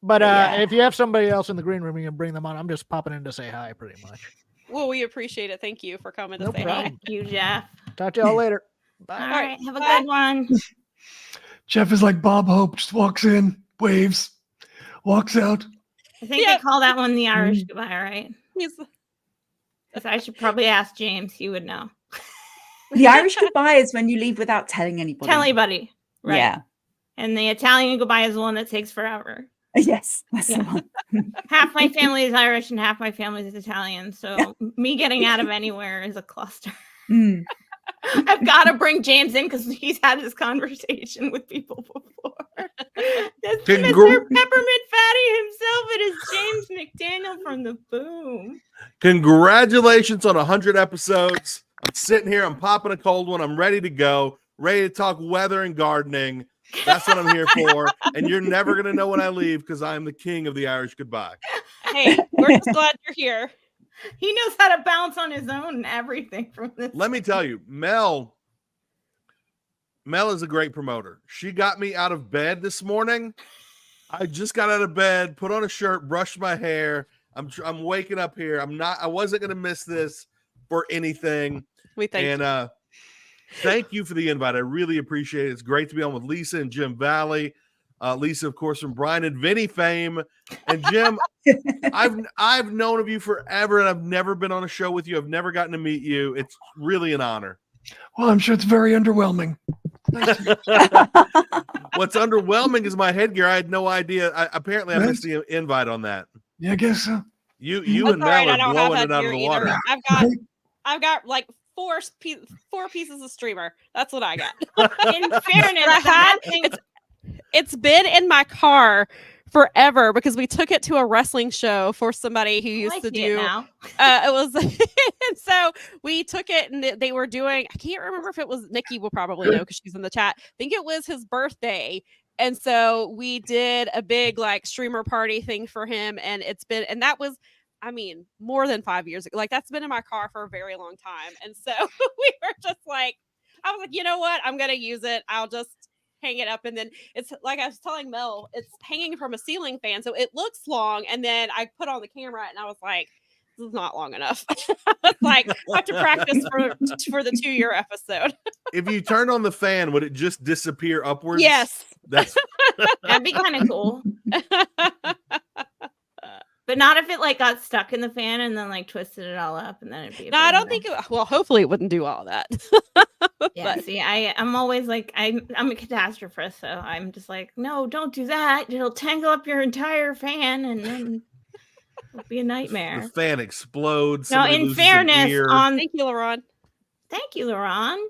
[SPEAKER 7] But if you have somebody else in the green room, you can bring them on. I'm just popping in to say hi, pretty much.
[SPEAKER 2] Well, we appreciate it. Thank you for coming to say
[SPEAKER 7] problem.
[SPEAKER 2] hi.
[SPEAKER 3] Thank you, Jeff.
[SPEAKER 7] Talk to y'all later. Bye.
[SPEAKER 3] All right. Have a good one.
[SPEAKER 5] Jeff is like Bob Hope, just walks in, waves, walks out.
[SPEAKER 3] I think they call that one the Irish goodbye, right? I should probably ask James. He would know.
[SPEAKER 6] The Irish goodbye is when you leave without telling anybody.
[SPEAKER 3] Tell anybody. Right.
[SPEAKER 6] Yeah.
[SPEAKER 3] And the Italian goodbye is the one that takes forever.
[SPEAKER 6] Yes, that's the one.
[SPEAKER 3] Half my family is Irish and half my family is Italian. So me getting out of anywhere is a cluster. I've got to bring James in because he's had this conversation with people before. That's Mr. Peppermint Fatty himself. It is James McDaniel from the Boom.
[SPEAKER 8] Congratulations on 100 episodes. I'm sitting here. I'm popping a cold one. I'm ready to go. Ready to talk weather and gardening. That's what I'm here for. And you're never going to know when I leave because I'm the king of the Irish goodbye.
[SPEAKER 2] Hey, we're just glad you're here.
[SPEAKER 3] He knows how to bounce on his own and everything from this.
[SPEAKER 8] Let me tell you, Mel is a great promoter. She got me out of bed this morning. I just got out of bed, put on a shirt, brushed my hair. I'm waking up here. I wasn't going to miss this for anything.
[SPEAKER 2] We thank you.
[SPEAKER 8] Thank you for the invite. I really appreciate it. It's great to be on with Lisa and Jim Valley. Lisa, of course, from Brian and Vinny fame. And Jim, I've known of you forever, and I've never been on a show with you. I've never gotten to meet you. It's really an honor.
[SPEAKER 5] Well, I'm sure it's very underwhelming.
[SPEAKER 8] What's underwhelming is my headgear. I had no idea. Apparently, I missed the invite on that.
[SPEAKER 5] Yeah, I guess so.
[SPEAKER 8] You and Mel are blowing it out of the water.
[SPEAKER 2] I've got like four pieces of streamer. That's what I got.
[SPEAKER 3] In fairness,
[SPEAKER 2] it's been in my car forever because we took it to a wrestling show for somebody who used to do it was and so we took it and they were doing, I can't remember if it was, Nikki will probably know because she's in the chat. I think it was his birthday. And so we did a big like streamer party thing for him. And that was, I mean, more than 5 years ago. Like that's been in my car for a very long time. And so we were just like, I was like, you know what? I'm going to use it. I'll just hang it up. And then it's like I was telling Mel, it's hanging from a ceiling fan. So it looks long. And then I put on the camera and I was like, this is not long enough. It's like I have to practice for the 2-year episode.
[SPEAKER 8] If you turn on the fan, would it just disappear upwards?
[SPEAKER 2] Yes.
[SPEAKER 8] That'd
[SPEAKER 3] be kind of cool. But not if it like got stuck in the fan and then like twisted it all up and then it'd be.
[SPEAKER 2] No, I don't think it. Well, hopefully it wouldn't do all that.
[SPEAKER 3] Yeah. See, I'm always like I'm a catastrophist, so I'm just like, no, don't do that. It'll tangle up your entire fan and then it'll be a nightmare.
[SPEAKER 8] The fan explodes.
[SPEAKER 3] No, in fairness,
[SPEAKER 2] thank you, Lauren.
[SPEAKER 3] Thank you, Lauren.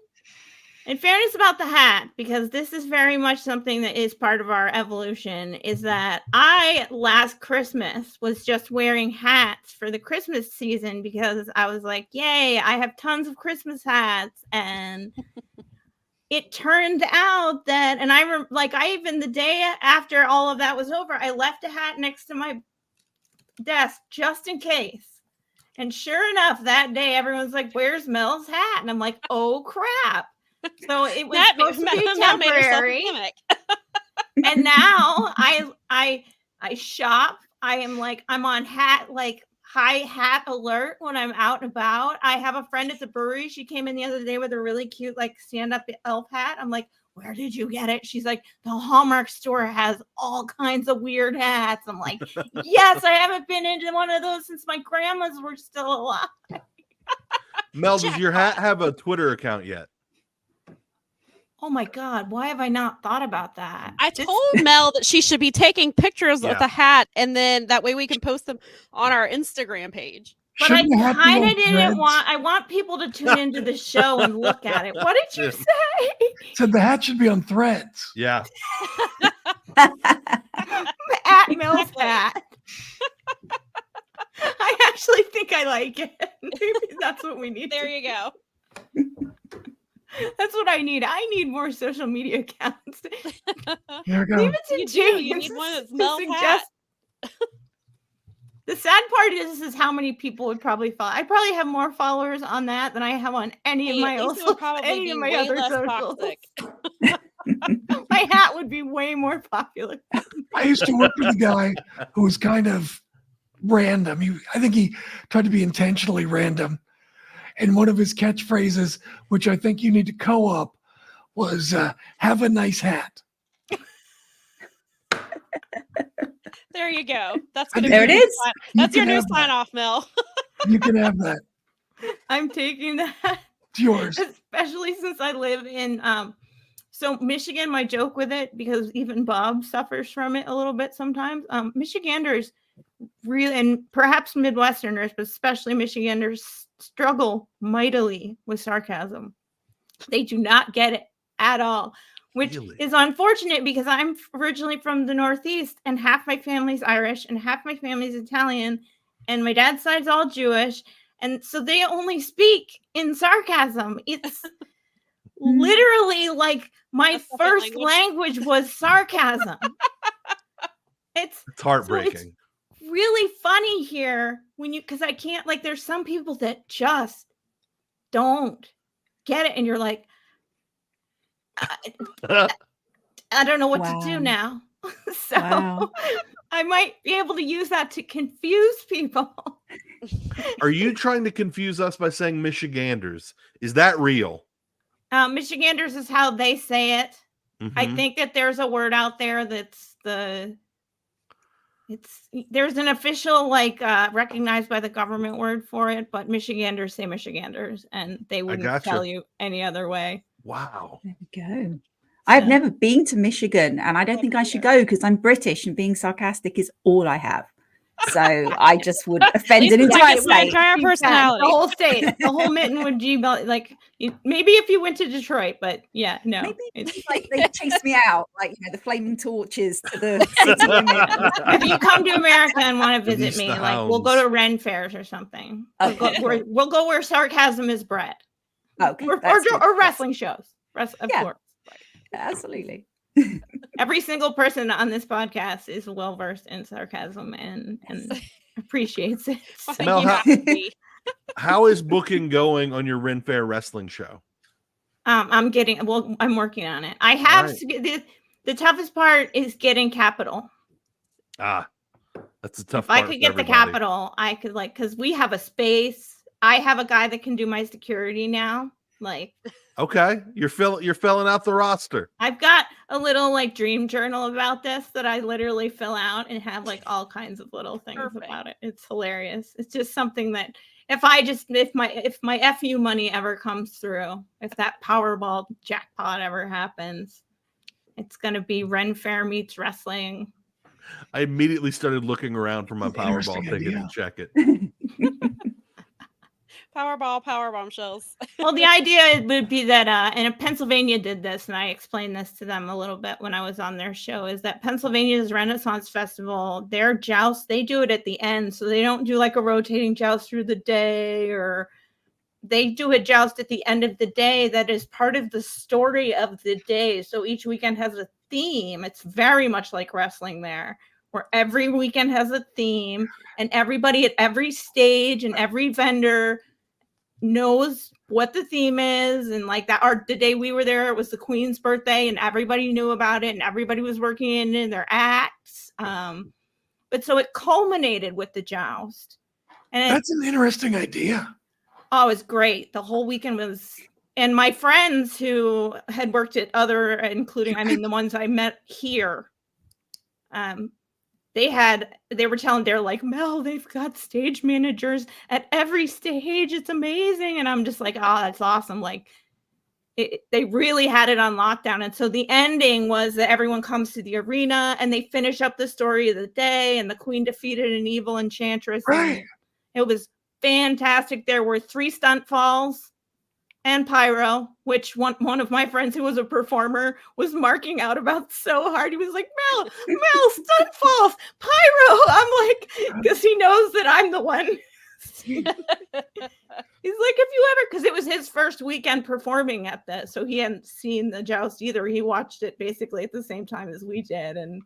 [SPEAKER 3] In fairness about the hat, because this is very much something that is part of our evolution, is that I last Christmas was just wearing hats for the Christmas season because I was like, yay, I have tons of Christmas hats. And it turned out that, and I even the day after all of that was over, I left a hat next to my desk just in case. And sure enough, that day, everyone's like, where's Mel's hat? And I'm like, oh, crap. So it was supposed to be temporary. And now I shop. I'm on high hat alert when I'm out and about. I have a friend at the brewery. She came in the other day with a really cute stand-up elf hat. I'm like, where did you get it? She's like, the Hallmark store has all kinds of weird hats. I'm like, yes, I haven't been into one of those since my grandmas were still alive.
[SPEAKER 8] Mel, does your hat have a Twitter account yet?
[SPEAKER 3] Oh my God, why have I not thought about that?
[SPEAKER 2] I told Mel that she should be taking pictures of the hat and then that way we can post them on our Instagram page.
[SPEAKER 3] But I kind of didn't want people to tune into the show and look at it. What did you say?
[SPEAKER 5] Said the hat should be on Threads.
[SPEAKER 8] Yeah.
[SPEAKER 3] At Mel's hat. I actually think I like it. Maybe that's what we need.
[SPEAKER 2] There you go.
[SPEAKER 3] That's what I need. I need more social media accounts.
[SPEAKER 5] Here we go.
[SPEAKER 3] Leave it to James.
[SPEAKER 2] You need one that's Mel's hat.
[SPEAKER 3] The sad part is how many people would probably follow. I probably have more followers on that than I have on any of my other socials. My hat would be way more popular.
[SPEAKER 5] I used to work with a guy who was kind of random. I think he tried to be intentionally random. And one of his catchphrases, which I think you need to co-op, was have a nice hat.
[SPEAKER 2] There you go. That's gonna
[SPEAKER 6] there
[SPEAKER 2] be
[SPEAKER 6] it is.
[SPEAKER 2] That's your new sign off, Mel.
[SPEAKER 5] You can have that.
[SPEAKER 3] I'm taking that.
[SPEAKER 5] It's yours.
[SPEAKER 3] Especially since I live in so Michigan, my joke with it, because even Bob suffers from it a little bit sometimes. Michiganders really, and perhaps Midwesterners, but especially Michiganders, struggle mightily with sarcasm. They do not get it at all, which is unfortunate because I'm originally from the Northeast and half my family's Irish and half my family's Italian and my dad's side's all Jewish. And so they only speak in sarcasm. It's literally like my first language was sarcasm. It's
[SPEAKER 8] heartbreaking.
[SPEAKER 3] So it's really funny here because I can't, there's some people that just don't get it. And you're like, I don't know what to do now. So I might be able to use that to confuse people.
[SPEAKER 8] Are you trying to confuse us by saying Michiganders? Is that real?
[SPEAKER 3] Michiganders is how they say it. I think that there's a word out there that's there's an official recognized by the government word for it, but Michiganders say Michiganders, and they wouldn't tell you any other way.
[SPEAKER 8] Wow.
[SPEAKER 6] There we go. I've never been to Michigan, and I don't think I should go because I'm British, and being sarcastic is all I have. So I just would offend an entire state.
[SPEAKER 2] Entire personality.
[SPEAKER 3] The whole state. The whole mitten would be like, maybe if you went to Detroit, but yeah, no.
[SPEAKER 6] Maybe it's like they chased me out, like the flaming torches to the city limit.
[SPEAKER 3] If you come to America and want to visit me, we'll go to Ren fairs or something.
[SPEAKER 6] Okay.
[SPEAKER 3] We'll go where sarcasm is bred.
[SPEAKER 6] Okay.
[SPEAKER 3] Or wrestling shows. Of course.
[SPEAKER 6] Absolutely.
[SPEAKER 3] Every single person on this podcast is well versed in sarcasm and appreciates it. So
[SPEAKER 8] Mel, how is booking going on your Ren Fair wrestling show?
[SPEAKER 3] I'm working on it. I have the toughest part is getting capital.
[SPEAKER 8] That's a tough
[SPEAKER 3] if
[SPEAKER 8] part.
[SPEAKER 3] I could get the capital, I could because we have a space. I have a guy that can do my security now.
[SPEAKER 8] Okay, you're filling out the roster.
[SPEAKER 3] I've got a little dream journal about this that I literally fill out and have all kinds of little things about it. It's hilarious. It's just something that if my FU money ever comes through, if that Powerball jackpot ever happens, it's gonna be Ren Fair meets wrestling.
[SPEAKER 8] I immediately started looking around for my Powerball ticket to check it.
[SPEAKER 2] Powerbombshells.
[SPEAKER 3] Well, the idea would be that, and Pennsylvania did this, and I explained this to them a little bit when I was on their show, is that Pennsylvania's Renaissance Festival, their joust, they do it at the end. So they don't do a rotating joust through the day, or they do a joust at the end of the day that is part of the story of the day. So each weekend has a theme. It's very much like wrestling there, where every weekend has a theme, and everybody at every stage and every vendor knows what the theme is. And the day we were there, it was the Queen's birthday, and everybody knew about it, and everybody was working in their acts. But so it culminated with the joust. And
[SPEAKER 5] that's an interesting idea.
[SPEAKER 3] Oh, it's great. The whole weekend was, and my friends who had worked at including, the ones I met here, they were telling, they're like, Mel, they've got stage managers at every stage. It's amazing. And I'm just like, oh, that's awesome. They really had it on lockdown. And so the ending was that everyone comes to the arena and they finish up the story of the day, and the Queen defeated an evil enchantress.
[SPEAKER 5] Right.
[SPEAKER 3] It was fantastic. There were 3 stunt falls and pyro, which one of my friends who was a performer was marking out about so hard. He was like, Mel, stunt falls, pyro. I'm like, because he knows that I'm the one. He's like, if you ever, because it was his first weekend performing at this, so he hadn't seen the joust either. He watched it basically at the same time as we did, and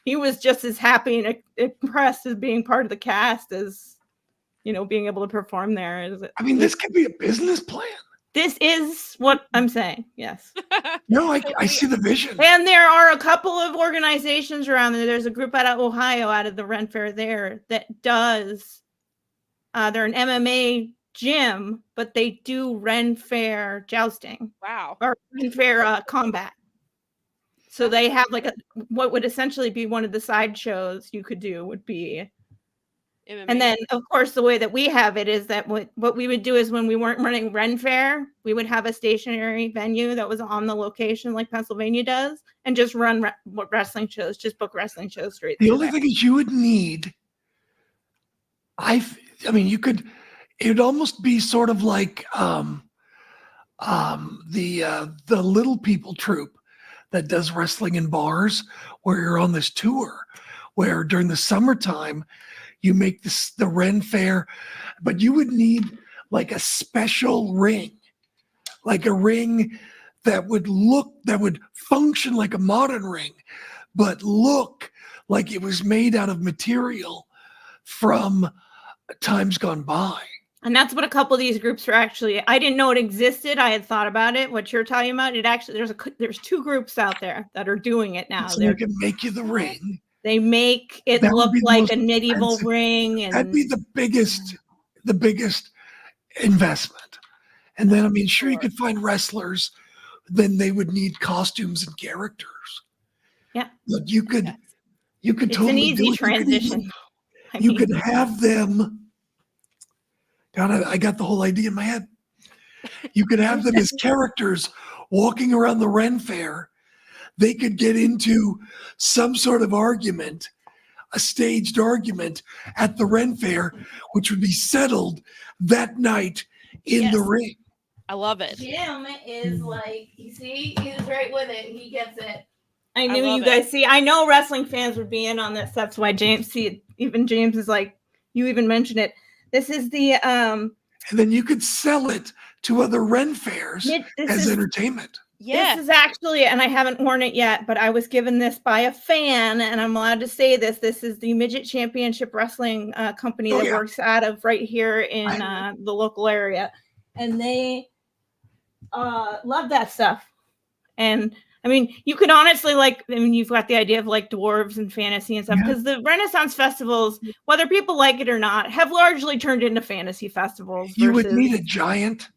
[SPEAKER 3] he was just as happy and impressed as being part of the cast as, being able to perform there.
[SPEAKER 5] This could be a business plan.
[SPEAKER 3] This is what I'm saying. Yes.
[SPEAKER 5] No, I see the vision.
[SPEAKER 3] And there are a couple of organizations around there. There's a group out of Ohio, out of the Ren Fair there, that does, they're an MMA gym, but they do Ren Fair jousting.
[SPEAKER 2] Wow.
[SPEAKER 3] Or Ren Fair combat. So they have what would essentially be one of the side shows you could do would be MMA. And then, of course, the way that we have it is that what we would do is when we weren't running Ren Fair, we would have a stationary venue that was on the location like Pennsylvania does, and just run wrestling shows, just book wrestling shows straight.
[SPEAKER 5] The only thing is you would need, it would almost be sort of like the Little People troupe that does wrestling in bars, where you're on this tour, where during the summertime, you make the Ren Fair, but you would need a special ring, a ring that would function like a modern ring, but look like it was made out of material from times gone by.
[SPEAKER 3] And that's what a couple of these groups are actually. I didn't know it existed. I had thought about it. What you're talking about, it actually there's 2 groups out there that are doing it now.
[SPEAKER 5] So they can make you the ring.
[SPEAKER 3] They make it look like a medieval ring, and
[SPEAKER 5] that'd be the biggest investment. And then, sure, you could find wrestlers then they would need costumes and characters.
[SPEAKER 3] Yeah.
[SPEAKER 5] But you could
[SPEAKER 3] It's
[SPEAKER 5] totally
[SPEAKER 3] an
[SPEAKER 5] do
[SPEAKER 3] easy
[SPEAKER 5] it.
[SPEAKER 3] transition.
[SPEAKER 5] You could have them. God, I got the whole idea in my head. You could have them as characters walking around the Ren Fair. They could get into some sort of argument, a staged argument at the Ren Fair, which would be settled that night in the ring.
[SPEAKER 2] I love it.
[SPEAKER 3] Jim is like, you see, he's right with it. He gets it. I knew
[SPEAKER 2] love
[SPEAKER 3] you guys see. I know wrestling fans would be in on this. That's why James even James is like, you even mentioned it. This is the
[SPEAKER 5] and then you could sell it to other Ren Fairs as entertainment.
[SPEAKER 2] Yeah.
[SPEAKER 3] This is actually, and I haven't worn it yet, but I was given this by a fan, and I'm allowed to say this. This is the Midget Championship Wrestling company that works out of right here in the local area. And they love that stuff. And I mean, you could honestly you've got the idea of like dwarves and fantasy and stuff, because the Renaissance festivals, whether people like it or not, have largely turned into fantasy festivals.
[SPEAKER 5] You would need a giant.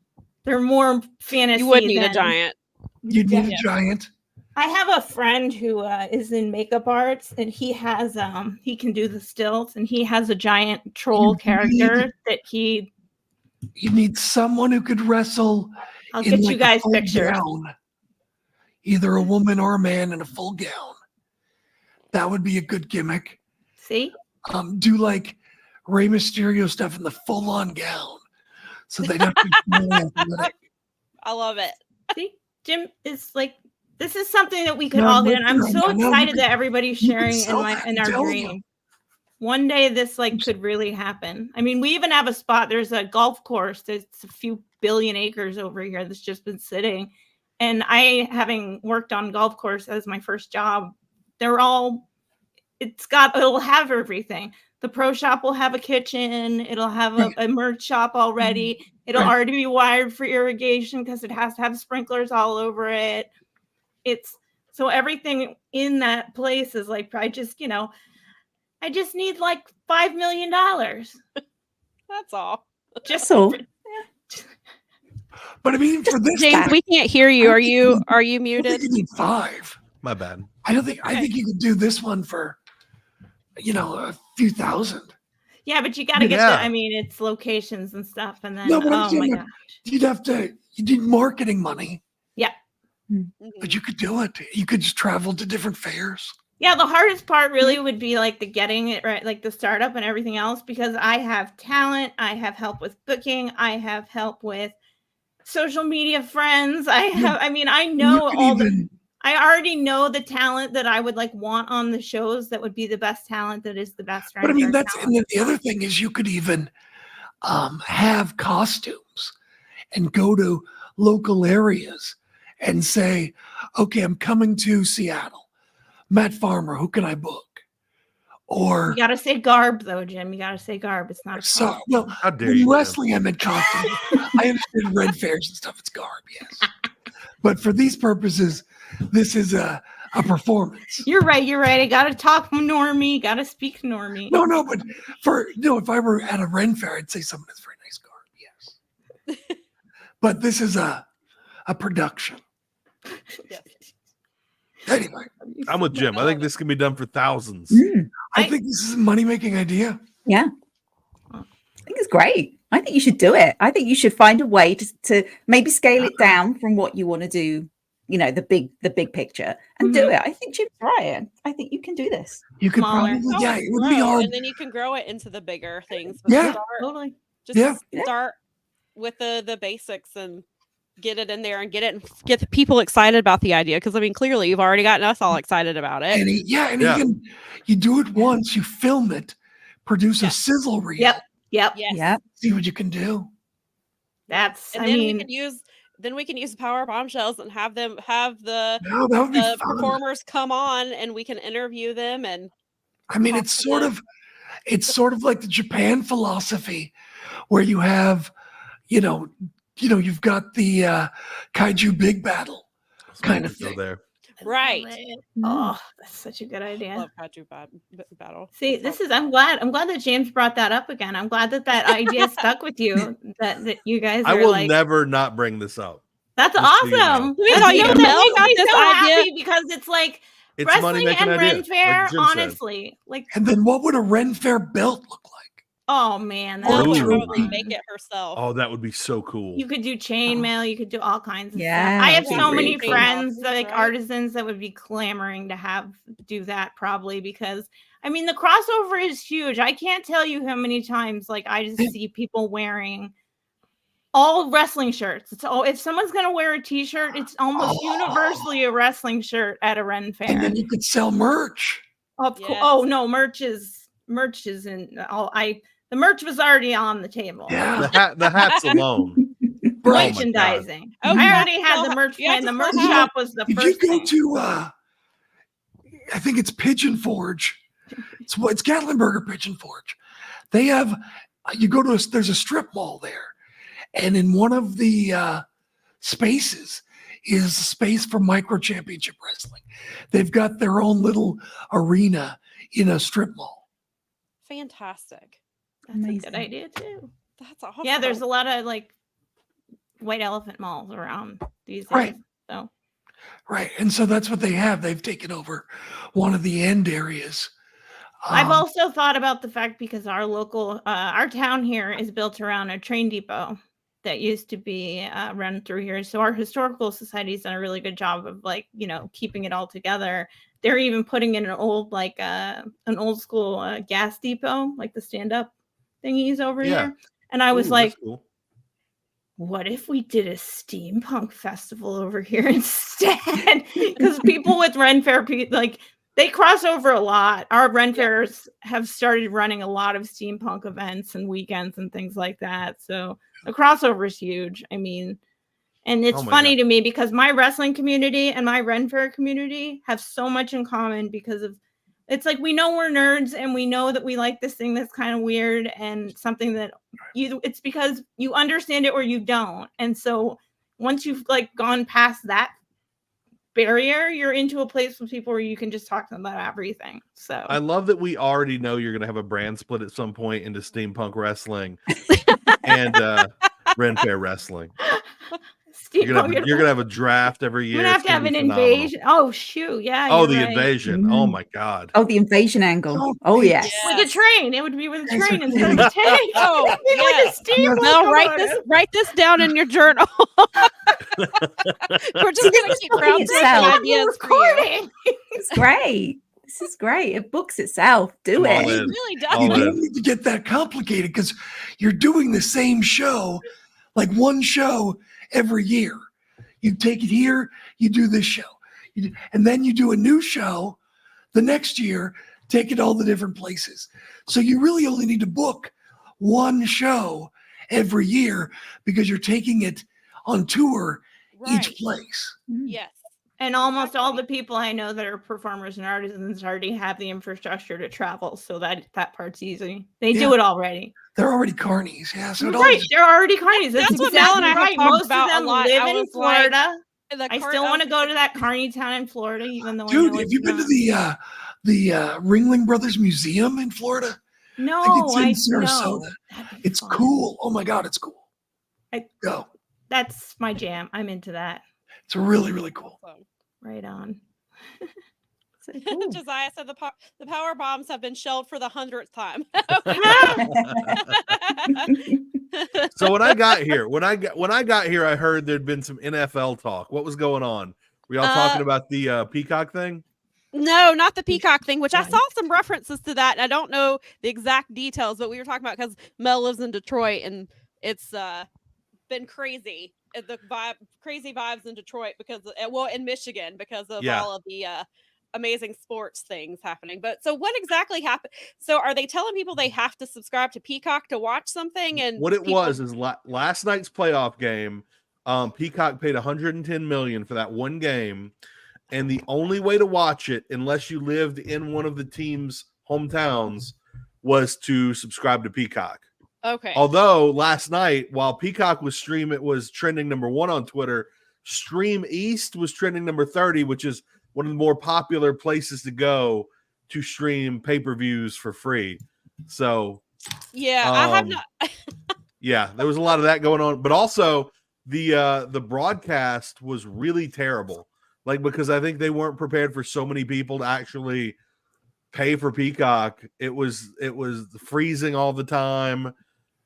[SPEAKER 3] They're more fantasy.
[SPEAKER 2] You would need a giant.
[SPEAKER 5] You'd need a giant.
[SPEAKER 3] I have a friend who is in makeup arts, and he has he can do the stills, and he has a giant troll character that he.
[SPEAKER 5] You need someone who could wrestle.
[SPEAKER 3] I'll get you guys pictures.
[SPEAKER 5] Gown. Either a woman or a man in a full gown. That would be a good gimmick.
[SPEAKER 3] See?
[SPEAKER 5] Do like Rey Mysterio stuff in the full-on gown, so they'd have to be athletic.
[SPEAKER 2] I love it.
[SPEAKER 3] See, Jim is like, this is something that we could all get, and I'm so excited that everybody's sharing in our dream. One day this could really happen. I mean, we even have a spot. There's a golf course that's a few billion acres over here that's just been sitting. And I, having worked on golf course as my first job, it'll have everything. The pro shop will have a kitchen. It'll have a merch shop already. It'll already be wired for irrigation because it has to have sprinklers all over it. So everything in that place is like, I just need like $5 million.
[SPEAKER 2] That's all.
[SPEAKER 3] Just so.
[SPEAKER 5] But I mean, for this,
[SPEAKER 2] James, we can't hear you. Are you muted?
[SPEAKER 5] I think you need 5.
[SPEAKER 8] My bad.
[SPEAKER 5] I think you could do this one for, a few thousand.
[SPEAKER 3] Yeah, but you got to get it's locations and stuff, and then
[SPEAKER 5] but my gosh, you need marketing money.
[SPEAKER 3] Yeah,
[SPEAKER 5] but you could do it. You could just travel to different fairs.
[SPEAKER 3] Yeah, the hardest part really would be like the getting it right, like the startup and everything else, because I have talent, I have help with booking, I have help with social media friends. I already know the talent that I would want on the shows that would be the best talent that is the best.
[SPEAKER 5] But I mean, and then the other thing is you could even have costumes and go to local areas and say, okay, I'm coming to Seattle. Matt Farmer, who can I book? Or
[SPEAKER 3] you gotta say garb though, Jim. You gotta say garb. It's not
[SPEAKER 5] how dare you? Wrestling, I meant costume. I understand red fairs and stuff, it's garb, yes. But for these purposes, this is a performance.
[SPEAKER 3] You're right. I gotta talk normie, gotta speak normie.
[SPEAKER 5] No, but if I were at a Ren Fair, I'd say something that's very nice garb, yes. But this is a production.
[SPEAKER 2] Yes.
[SPEAKER 5] Anyway,
[SPEAKER 8] I'm with Jim. I think this can be done for thousands.
[SPEAKER 5] I think this is a money-making idea.
[SPEAKER 6] Yeah. I think it's great. I think you should do it. I think you should find a way to maybe scale it down from what you want to do, the big picture, and do it. I think Jim's right. I think you can do this.
[SPEAKER 5] You could probably, it would be hard.
[SPEAKER 2] And then you can grow it into the bigger things.
[SPEAKER 3] Totally.
[SPEAKER 2] Start with the basics and get it in there and get the people excited about the idea, because clearly you've already gotten us all excited about it.
[SPEAKER 5] And you do it once, you film it, produce a sizzle reel.
[SPEAKER 3] Yep.
[SPEAKER 2] Yes.
[SPEAKER 5] See what you can do.
[SPEAKER 2] We can use the Powerbombshells and have the performers come on, and we can interview them. And
[SPEAKER 5] it's sort of like the Japan philosophy, where you have, you've got the kaiju big battle kind of thing.
[SPEAKER 8] There.
[SPEAKER 2] Right.
[SPEAKER 3] Oh, that's such a good idea.
[SPEAKER 2] I love kaiju battle.
[SPEAKER 3] See, I'm glad that James brought that up again. I'm glad that idea stuck with you. That you guys.
[SPEAKER 8] I will never not bring this up.
[SPEAKER 3] That's
[SPEAKER 8] Just so you know.
[SPEAKER 3] awesome.
[SPEAKER 2] Let me
[SPEAKER 3] That's
[SPEAKER 2] tell you,
[SPEAKER 3] that
[SPEAKER 2] Mel
[SPEAKER 3] makes
[SPEAKER 2] got
[SPEAKER 3] me
[SPEAKER 2] this
[SPEAKER 3] so
[SPEAKER 2] idea.
[SPEAKER 3] happy because it's like
[SPEAKER 8] It's
[SPEAKER 3] wrestling
[SPEAKER 8] money-making
[SPEAKER 3] and
[SPEAKER 8] idea,
[SPEAKER 3] Ren Fair,
[SPEAKER 8] like Jim said.
[SPEAKER 3] honestly. Like,
[SPEAKER 5] And then what would a Ren Fair belt look like?
[SPEAKER 3] oh man, that
[SPEAKER 2] Mel
[SPEAKER 3] would
[SPEAKER 2] would
[SPEAKER 3] be
[SPEAKER 2] probably
[SPEAKER 3] fun.
[SPEAKER 2] make it herself.
[SPEAKER 8] Oh, that would be so cool.
[SPEAKER 3] You could do chainmail. You could do all kinds of
[SPEAKER 6] Yeah,
[SPEAKER 3] stuff. I have
[SPEAKER 6] that'd be
[SPEAKER 3] so
[SPEAKER 6] really
[SPEAKER 3] many
[SPEAKER 6] cool.
[SPEAKER 3] friends,
[SPEAKER 2] Right?
[SPEAKER 3] like artisans, that would be clamoring to have do that probably because I mean the crossover is huge. I can't tell you how many times like I just see people wearing all wrestling shirts. It's all if someone's gonna wear a t-shirt, it's almost universally a wrestling shirt at a Ren Fair.
[SPEAKER 5] And then you could sell merch.
[SPEAKER 3] Of course.
[SPEAKER 2] Yes.
[SPEAKER 3] Oh no, merch is in all. The merch was already on the table.
[SPEAKER 5] Yeah.
[SPEAKER 8] The hats alone.
[SPEAKER 5] Right.
[SPEAKER 3] Merchandising.
[SPEAKER 2] Oh,
[SPEAKER 3] I
[SPEAKER 2] you
[SPEAKER 3] already
[SPEAKER 2] have to
[SPEAKER 3] had
[SPEAKER 2] sell
[SPEAKER 3] the
[SPEAKER 2] ha-
[SPEAKER 3] merch
[SPEAKER 2] you have
[SPEAKER 3] plan.
[SPEAKER 2] to
[SPEAKER 3] The
[SPEAKER 2] sell
[SPEAKER 3] merch
[SPEAKER 2] hats.
[SPEAKER 3] shop was the
[SPEAKER 5] If
[SPEAKER 3] first
[SPEAKER 5] you go
[SPEAKER 3] thing.
[SPEAKER 5] to I think it's Pigeon Forge. It's Gatlinburger Pigeon Forge. They have you go to there's a strip mall there, and in one of the spaces is a space for micro championship wrestling. They've got their own little arena in a strip mall.
[SPEAKER 2] Fantastic.
[SPEAKER 3] That's a good idea too.
[SPEAKER 2] That's awesome.
[SPEAKER 3] Yeah, there's a lot of like white elephant malls around these days.
[SPEAKER 5] Right.
[SPEAKER 3] So
[SPEAKER 5] Right. And so that's what they have. They've taken over one of the end areas.
[SPEAKER 3] I've also thought about the fact because our local, our town here is built around a train depot that used to be run through here. So our historical society's done a really good job of like, you know, keeping it all together. They're even putting in an old, like an old school gas depot, like the stand-up thingies over here. And I was like,
[SPEAKER 8] cool.
[SPEAKER 3] what if we did a steampunk festival over here instead? Because people with Ren Fair, like, they cross over a lot. Our Ren Fairs have started running a lot of steampunk events and weekends and things like that. So the crossover is huge. I mean, and it's funny to me because my wrestling community and my Ren Fair community have so much in common because of it's like we know we're nerds and we know that we like this thing that's kind of weird and something that it's because you understand it or you don't. And so once you've like gone past that barrier, you're into a place with people where you can just talk to them about everything. So
[SPEAKER 8] I love that we already know you're gonna have a brand split at some point into steampunk wrestling and Ren Fair wrestling. You're gonna have a draft every year.
[SPEAKER 3] We're gonna have to have an invasion. Oh shoot, yeah.
[SPEAKER 8] Oh, the invasion. Oh my god.
[SPEAKER 6] Oh, the invasion angle. Oh yes.
[SPEAKER 3] With a train. It would be with a train instead of a tank.
[SPEAKER 2] Oh,
[SPEAKER 3] yes. Like a steamboat.
[SPEAKER 2] Mel, write this down in your journal. We're just gonna keep crowdsourcing ideas for you.
[SPEAKER 6] It's great. This is great. It books itself. Do it.
[SPEAKER 2] It really does.
[SPEAKER 5] You don't need to get that complicated because you're doing the same show, like one show every year. You take it here, you do this show, and then you do a new show the next year, take it all the different places. So you really only need to book one show every year because you're taking it on tour each place.
[SPEAKER 2] Yes.
[SPEAKER 3] And almost all the people I know that are performers and artisans already have the infrastructure to travel, so that part's easy. They do it already.
[SPEAKER 5] They're already carnies, yeah. So
[SPEAKER 3] They're already carnies. That's
[SPEAKER 2] what
[SPEAKER 3] exactly
[SPEAKER 2] Mel and I have
[SPEAKER 3] right.
[SPEAKER 2] talked
[SPEAKER 3] Most
[SPEAKER 2] about
[SPEAKER 3] of
[SPEAKER 2] a
[SPEAKER 3] them
[SPEAKER 2] lot.
[SPEAKER 3] live
[SPEAKER 2] I
[SPEAKER 3] in
[SPEAKER 2] was like,
[SPEAKER 3] Florida. I still want to go to that carny town in Florida, even though
[SPEAKER 5] dude, have you been to the Ringling Brothers Museum in Florida?
[SPEAKER 3] No,
[SPEAKER 5] like it's in Sarasota. It's cool. Oh my god, it's cool. Go.
[SPEAKER 3] That's my jam. I'm into that.
[SPEAKER 5] It's really, really cool.
[SPEAKER 3] Right on.
[SPEAKER 2] Josiah said the power bombs have been shelled for the 100th time.
[SPEAKER 8] So when I got here, I heard there'd been some NFL talk. What was going on? Were y'all talking about the Peacock thing?
[SPEAKER 2] No, not the Peacock thing, which I saw some references to that. And I don't know the exact details, but we were talking about because Mel lives in Detroit and it's been crazy. Crazy vibes in Detroit because in Michigan because of all of the amazing sports things happening. But so what exactly happened? So are they telling people they have to subscribe to Peacock to watch something? And
[SPEAKER 8] what it was is last night's playoff game, Peacock paid $110 million for that one game, and the only way to watch it, unless you lived in one of the team's hometowns, was to subscribe to Peacock.
[SPEAKER 2] Okay.
[SPEAKER 8] Although last night, while Peacock was it was trending number 1 on Twitter. Stream East was trending number 30, which is one of the more popular places to go to stream pay-per-views for free. So
[SPEAKER 2] yeah, I have not.
[SPEAKER 8] yeah, there was a lot of that going on, but also the broadcast was really terrible. Like, because I think they weren't prepared for so many people to actually pay for Peacock. It was freezing all the time.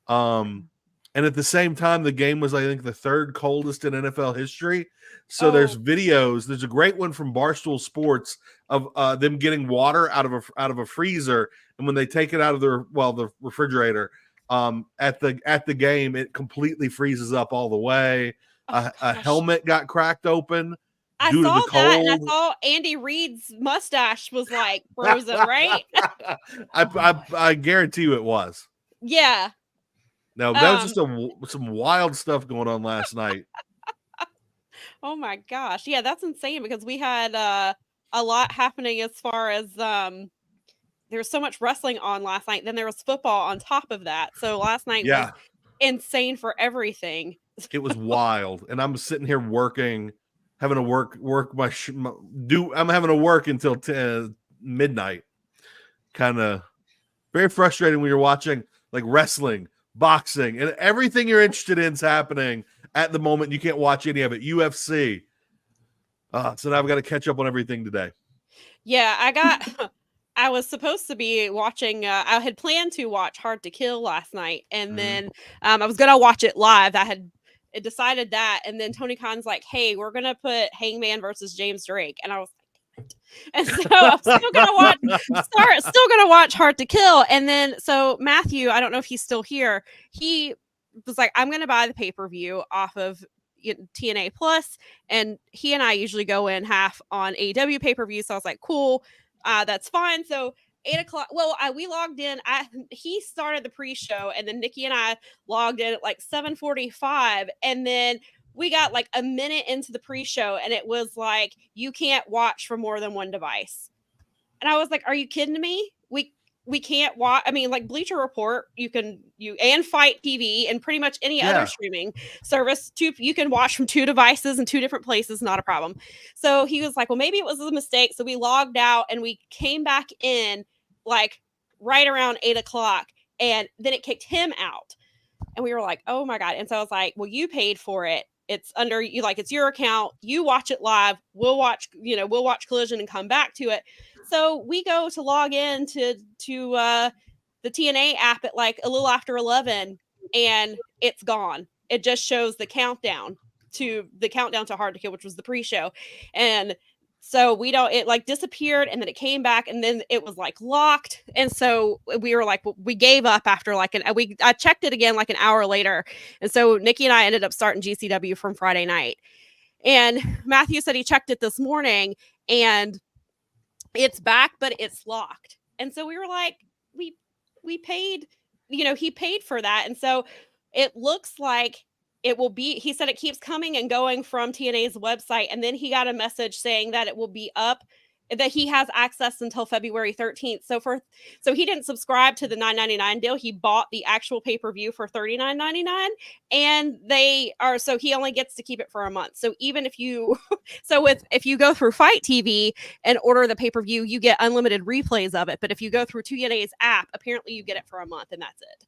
[SPEAKER 8] And at the same time, the game was, I think, the third coldest in NFL history. So there's videos. There's a great one from Barstool Sports of them getting water out of a freezer, and when they take it out of the refrigerator, at the game, it completely freezes up all the way. A helmet got cracked open.
[SPEAKER 2] I
[SPEAKER 8] due
[SPEAKER 2] saw
[SPEAKER 8] to the
[SPEAKER 2] that, and I
[SPEAKER 8] cold.
[SPEAKER 2] saw Andy Reid's mustache was like frozen, right?
[SPEAKER 8] I guarantee you it was.
[SPEAKER 2] Yeah.
[SPEAKER 8] No, that was just some wild stuff going on last night.
[SPEAKER 2] Oh my gosh. Yeah, that's insane because we had a lot happening as far as there was so much wrestling on last night. Then there was football on top of that. So last night was insane for everything.
[SPEAKER 8] It was wild. And I'm sitting here working, having to work I'm having to work until midnight. Kind of very frustrating when you're watching like wrestling, boxing, and everything you're interested in is happening at the moment. You can't watch any of it. UFC. So now I've got to catch up on everything today.
[SPEAKER 2] Yeah, I was supposed to be watching, I had planned to watch Hard to Kill last night, and then I was going to watch it live. I had decided that, and then Tony Khan's like, hey, we're going to put Hangman versus James Drake, and I was like, and so I'm still gonna watch Hard to Kill. And then so Matthew, I don't know if he's still here, he was like, I'm gonna buy the pay-per-view off of TNA Plus, and he and I usually go in half on AEW pay-per-view. So I was like, cool, that's fine. So 8:00, well, we logged in. He started the pre-show, and then Nikki and I logged in at like 7:45, and then we got like a minute into the pre-show, and it was like, you can't watch from more than one device. And I was like, are you kidding me? We can't watch. I mean, like Bleacher Report, you and Fight TV and pretty much any other streaming service, you can watch from two devices in two different places, not a problem. So he was like, well, maybe it was a mistake. So we logged out and we came back in like right around 8:00, and then it kicked him out. And we were like, oh my God. And so I was like, well, you paid for it. It's under you, like it's your account. You watch it live. We'll watch Collision and come back to it. So we go to log in to the TNA app at like a little after 11, and it's gone. It just shows the countdown to Hard to Kill, which was the pre-show. And so it like disappeared, and then it came back, and then it was like locked. And so we were like, we gave up after like I checked it again like an hour later. And so Nikki and I ended up starting GCW from Friday night. And Matthew said he checked it this morning and it's back, but it's locked. And so we were like, we paid, he paid for that. And so it looks like it will be, he said it keeps coming and going from TNA's website. And then he got a message saying that it will be up, that he has access until February 13th. So he didn't subscribe to the $9.99 deal. He bought the actual pay-per-view for $39.99, and so he only gets to keep it for a month. So even if you go through Fight TV and order the pay-per-view, you get unlimited replays of it. But if you go through TNA's app, apparently you get it for a month, and that's it.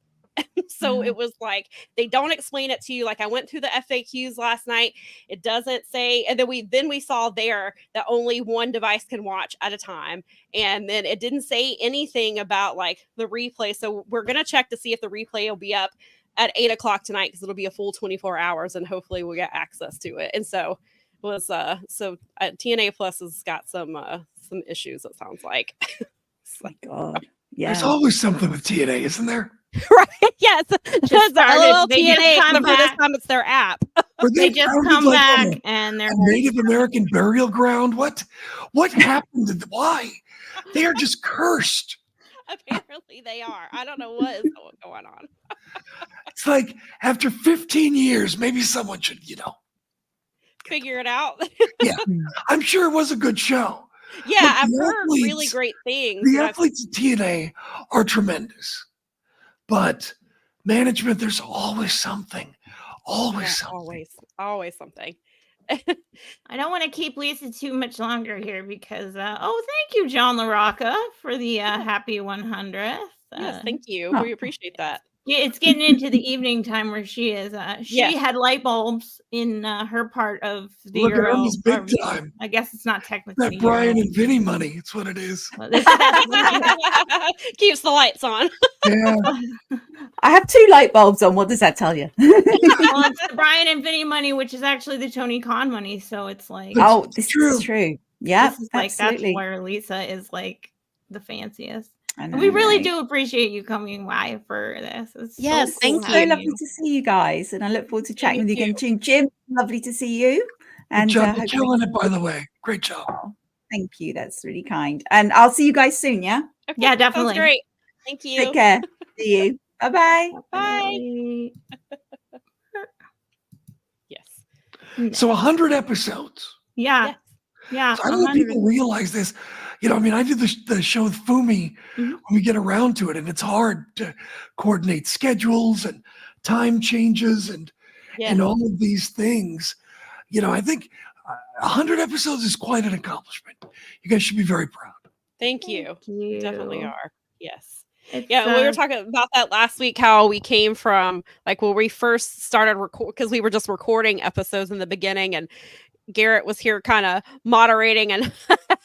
[SPEAKER 2] So it was like, they don't explain it to you. Like I went through the FAQs last night. It doesn't say, and then we saw there that only one device can watch at a time. And then it didn't say anything about like the replay. So we're going to check to see if the replay will be up at 8:00 tonight, because it'll be a full 24 hours and hopefully we'll get access to it. And so TNA Plus has got some issues, it sounds like.
[SPEAKER 6] My God. Yeah.
[SPEAKER 5] There's always something with TNA, isn't there?
[SPEAKER 2] Right. Yes. Just
[SPEAKER 3] started.
[SPEAKER 2] They TNA, except for this time it's their app.
[SPEAKER 3] They just come back and they're
[SPEAKER 5] a Native American burial ground. What happened? Why? They are just cursed.
[SPEAKER 2] Apparently they are. I don't know what is going on.
[SPEAKER 5] It's like after 15 years, maybe someone should,
[SPEAKER 2] figure it out.
[SPEAKER 5] Yeah, I'm sure it was a good show.
[SPEAKER 2] Yeah, I've heard really great things.
[SPEAKER 5] The athletes at TNA are tremendous. But management, there's always something. Always something.
[SPEAKER 2] Always something.
[SPEAKER 3] I don't want to keep Lisa too much longer here because, thank you, John LaRocca, for the happy 100th.
[SPEAKER 2] Yes, thank you. We appreciate that.
[SPEAKER 3] Yeah, it's getting into the evening time where she is. She
[SPEAKER 2] Yes.
[SPEAKER 3] had light bulbs in her part of the
[SPEAKER 5] Look at
[SPEAKER 3] Euro.
[SPEAKER 5] Emma's big time.
[SPEAKER 3] I guess it's not technically
[SPEAKER 5] That Brian
[SPEAKER 3] Euro.
[SPEAKER 5] and Vinny money. It's what it is.
[SPEAKER 3] Well, that's right.
[SPEAKER 2] Keeps the lights on.
[SPEAKER 5] Yeah.
[SPEAKER 6] I have 2 light bulbs on. What does that tell you?
[SPEAKER 3] Well, it's the Brian and Vinny money, which is actually the Tony Khan money. So it's like,
[SPEAKER 6] Oh, this is true. Yeah,
[SPEAKER 3] this is like
[SPEAKER 6] absolutely.
[SPEAKER 3] that's where Lisa is like the fanciest.
[SPEAKER 6] I
[SPEAKER 3] And
[SPEAKER 6] know,
[SPEAKER 3] we really
[SPEAKER 6] right?
[SPEAKER 3] do appreciate you coming by for this. It's
[SPEAKER 2] Yes,
[SPEAKER 3] so cool
[SPEAKER 2] thank
[SPEAKER 6] So
[SPEAKER 3] having
[SPEAKER 6] lovely
[SPEAKER 3] you.
[SPEAKER 6] to see you guys, and I look forward to
[SPEAKER 2] See
[SPEAKER 6] chatting
[SPEAKER 2] you
[SPEAKER 6] with you again.
[SPEAKER 2] too.
[SPEAKER 6] Jim, lovely to see you. And
[SPEAKER 5] Good job. You're
[SPEAKER 6] hopefully-
[SPEAKER 5] killing it, by the way. Great job.
[SPEAKER 6] Thank you. That's really kind. And I'll see you guys soon. Yeah.
[SPEAKER 2] Okay,
[SPEAKER 3] Yeah, definitely.
[SPEAKER 2] Sounds great. Thank you.
[SPEAKER 6] Take care. See you. Bye-bye.
[SPEAKER 2] Bye. Yes.
[SPEAKER 5] So 100 episodes.
[SPEAKER 3] Yeah.
[SPEAKER 2] Yes.
[SPEAKER 3] Yeah.
[SPEAKER 5] So I don't know if
[SPEAKER 3] 100.
[SPEAKER 5] people realize this. I mean, I do the show with Fumi
[SPEAKER 3] Mhm.
[SPEAKER 5] when we get around to it, and it's hard to coordinate schedules and time changes and
[SPEAKER 2] Yes.
[SPEAKER 5] all of these things. I think 100 episodes is quite an accomplishment. You guys should be very proud.
[SPEAKER 2] Thank you.
[SPEAKER 3] Thank you.
[SPEAKER 2] Definitely are. Yes.
[SPEAKER 3] It's,
[SPEAKER 2] Yeah, we were talking about that last week, how we came from like when we first started because we were just recording episodes in the beginning, and Garrett was here kind of moderating and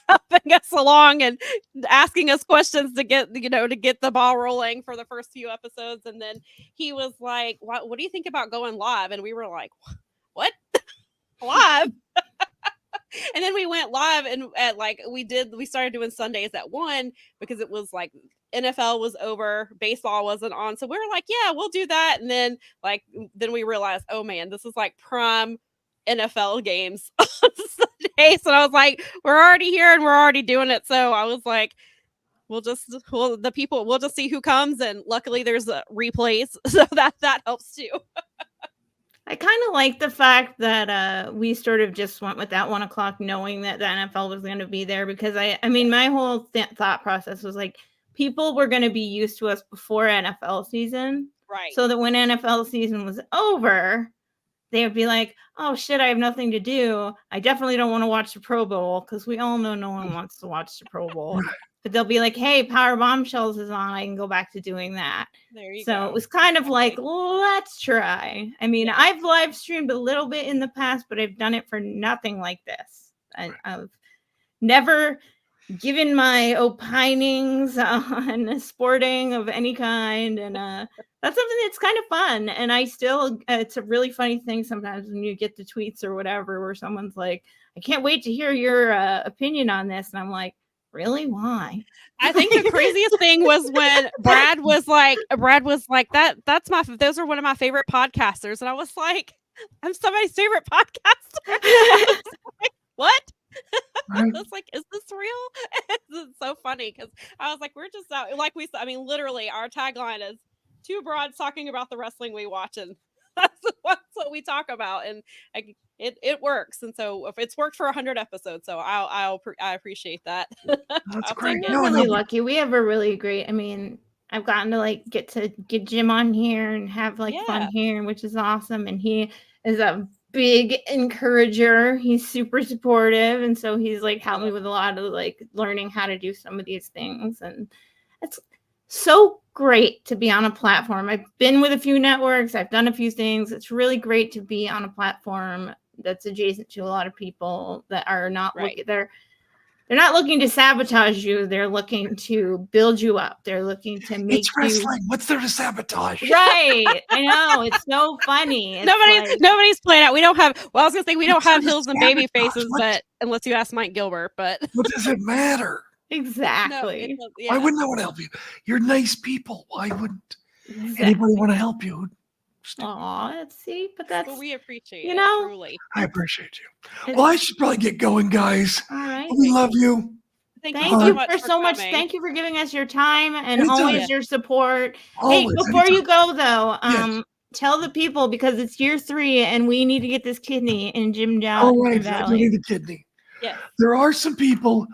[SPEAKER 2] helping us along and asking us questions to get the ball rolling for the first few episodes. And then he was like, what do you think about going live? And we were like, what? Live? And then we went live, and we started doing Sundays at 1 because it was like NFL was over, baseball wasn't on. So we were like, yeah, we'll do that. And then we realized, oh man, this is like prime NFL games on Sunday. So I was like, we're already here and we're already doing it. So I was like, we'll just see who comes. And luckily there's replays. So that helps too.
[SPEAKER 3] I kind of like the fact that we sort of just went with that 1 o'clock, knowing that the NFL was going to be there, because I mean, my whole thought process was like, people were going to be used to us before NFL season,
[SPEAKER 2] Right.
[SPEAKER 3] so that when NFL season was over, they would be like, oh shit, I have nothing to do. I definitely don't want to watch the Pro Bowl, because we all know no one wants to watch the Pro Bowl. But they'll be like, hey, Powerbombshells is on. I can go back to doing that.
[SPEAKER 2] There you
[SPEAKER 3] So
[SPEAKER 2] go.
[SPEAKER 3] it was kind of like, let's try. I mean, I've live streamed a little bit in the past, but I've done it for nothing like this. I've never given my opinings on sporting of any kind. And that's something that's kind of fun. And I still, it's a really funny thing sometimes when you get the tweets or whatever, where someone's like, I can't wait to hear your opinion on this. And I'm like, really? Why?
[SPEAKER 2] I think the craziest thing was when Brad was like those are one of my favorite podcasters. And I was like, I'm somebody's favorite podcaster. Like, what? I was like, is this real? It's so funny because I was like, we're just out, literally our tagline is 2 broads talking about the wrestling we watch, and that's what we talk about, and it works. And so if it's worked for 100 episodes, so I appreciate that.
[SPEAKER 5] That's great.
[SPEAKER 3] We're really lucky. We have a really great, I mean, I've gotten to get Jim on here and have fun here, which is awesome. And he is a big encourager. He's super supportive, and so he's helped me with a lot of learning how to do some of these things. And it's so great to be on a platform. I've been with a few networks, I've done a few things. It's really great to be on a platform that's adjacent to a lot of people that are not they're not looking to sabotage you. They're looking to build you up. They're looking to make
[SPEAKER 5] it's wrestling. What's there to sabotage?
[SPEAKER 3] Right. I know. It's so funny. It's
[SPEAKER 2] nobody's playing out. We don't have. Well, I was gonna say we don't have heels and baby faces, but unless you ask Mike Gilbert, but
[SPEAKER 5] what does it matter?
[SPEAKER 3] Exactly.
[SPEAKER 2] No,
[SPEAKER 5] Why wouldn't I want to help you? You're nice people. Why wouldn't anybody want to help you?
[SPEAKER 3] Aw, let's see. But that's
[SPEAKER 2] we appreciate
[SPEAKER 3] it,
[SPEAKER 2] truly.
[SPEAKER 5] I appreciate you. Well, I should probably get going, guys.
[SPEAKER 3] All right.
[SPEAKER 5] We love you.
[SPEAKER 2] Thank
[SPEAKER 3] you so much.
[SPEAKER 2] Coming.
[SPEAKER 3] Thank you for giving us your time and
[SPEAKER 5] Anytime.
[SPEAKER 3] always your support.
[SPEAKER 5] Always,
[SPEAKER 3] hey, before you
[SPEAKER 5] anytime.
[SPEAKER 3] go though,
[SPEAKER 5] Yes.
[SPEAKER 3] tell the people, because it's year 3 and we need to get this kidney in Jim down.
[SPEAKER 5] Oh, right. I do need a kidney.
[SPEAKER 2] Yes.
[SPEAKER 5] There are some people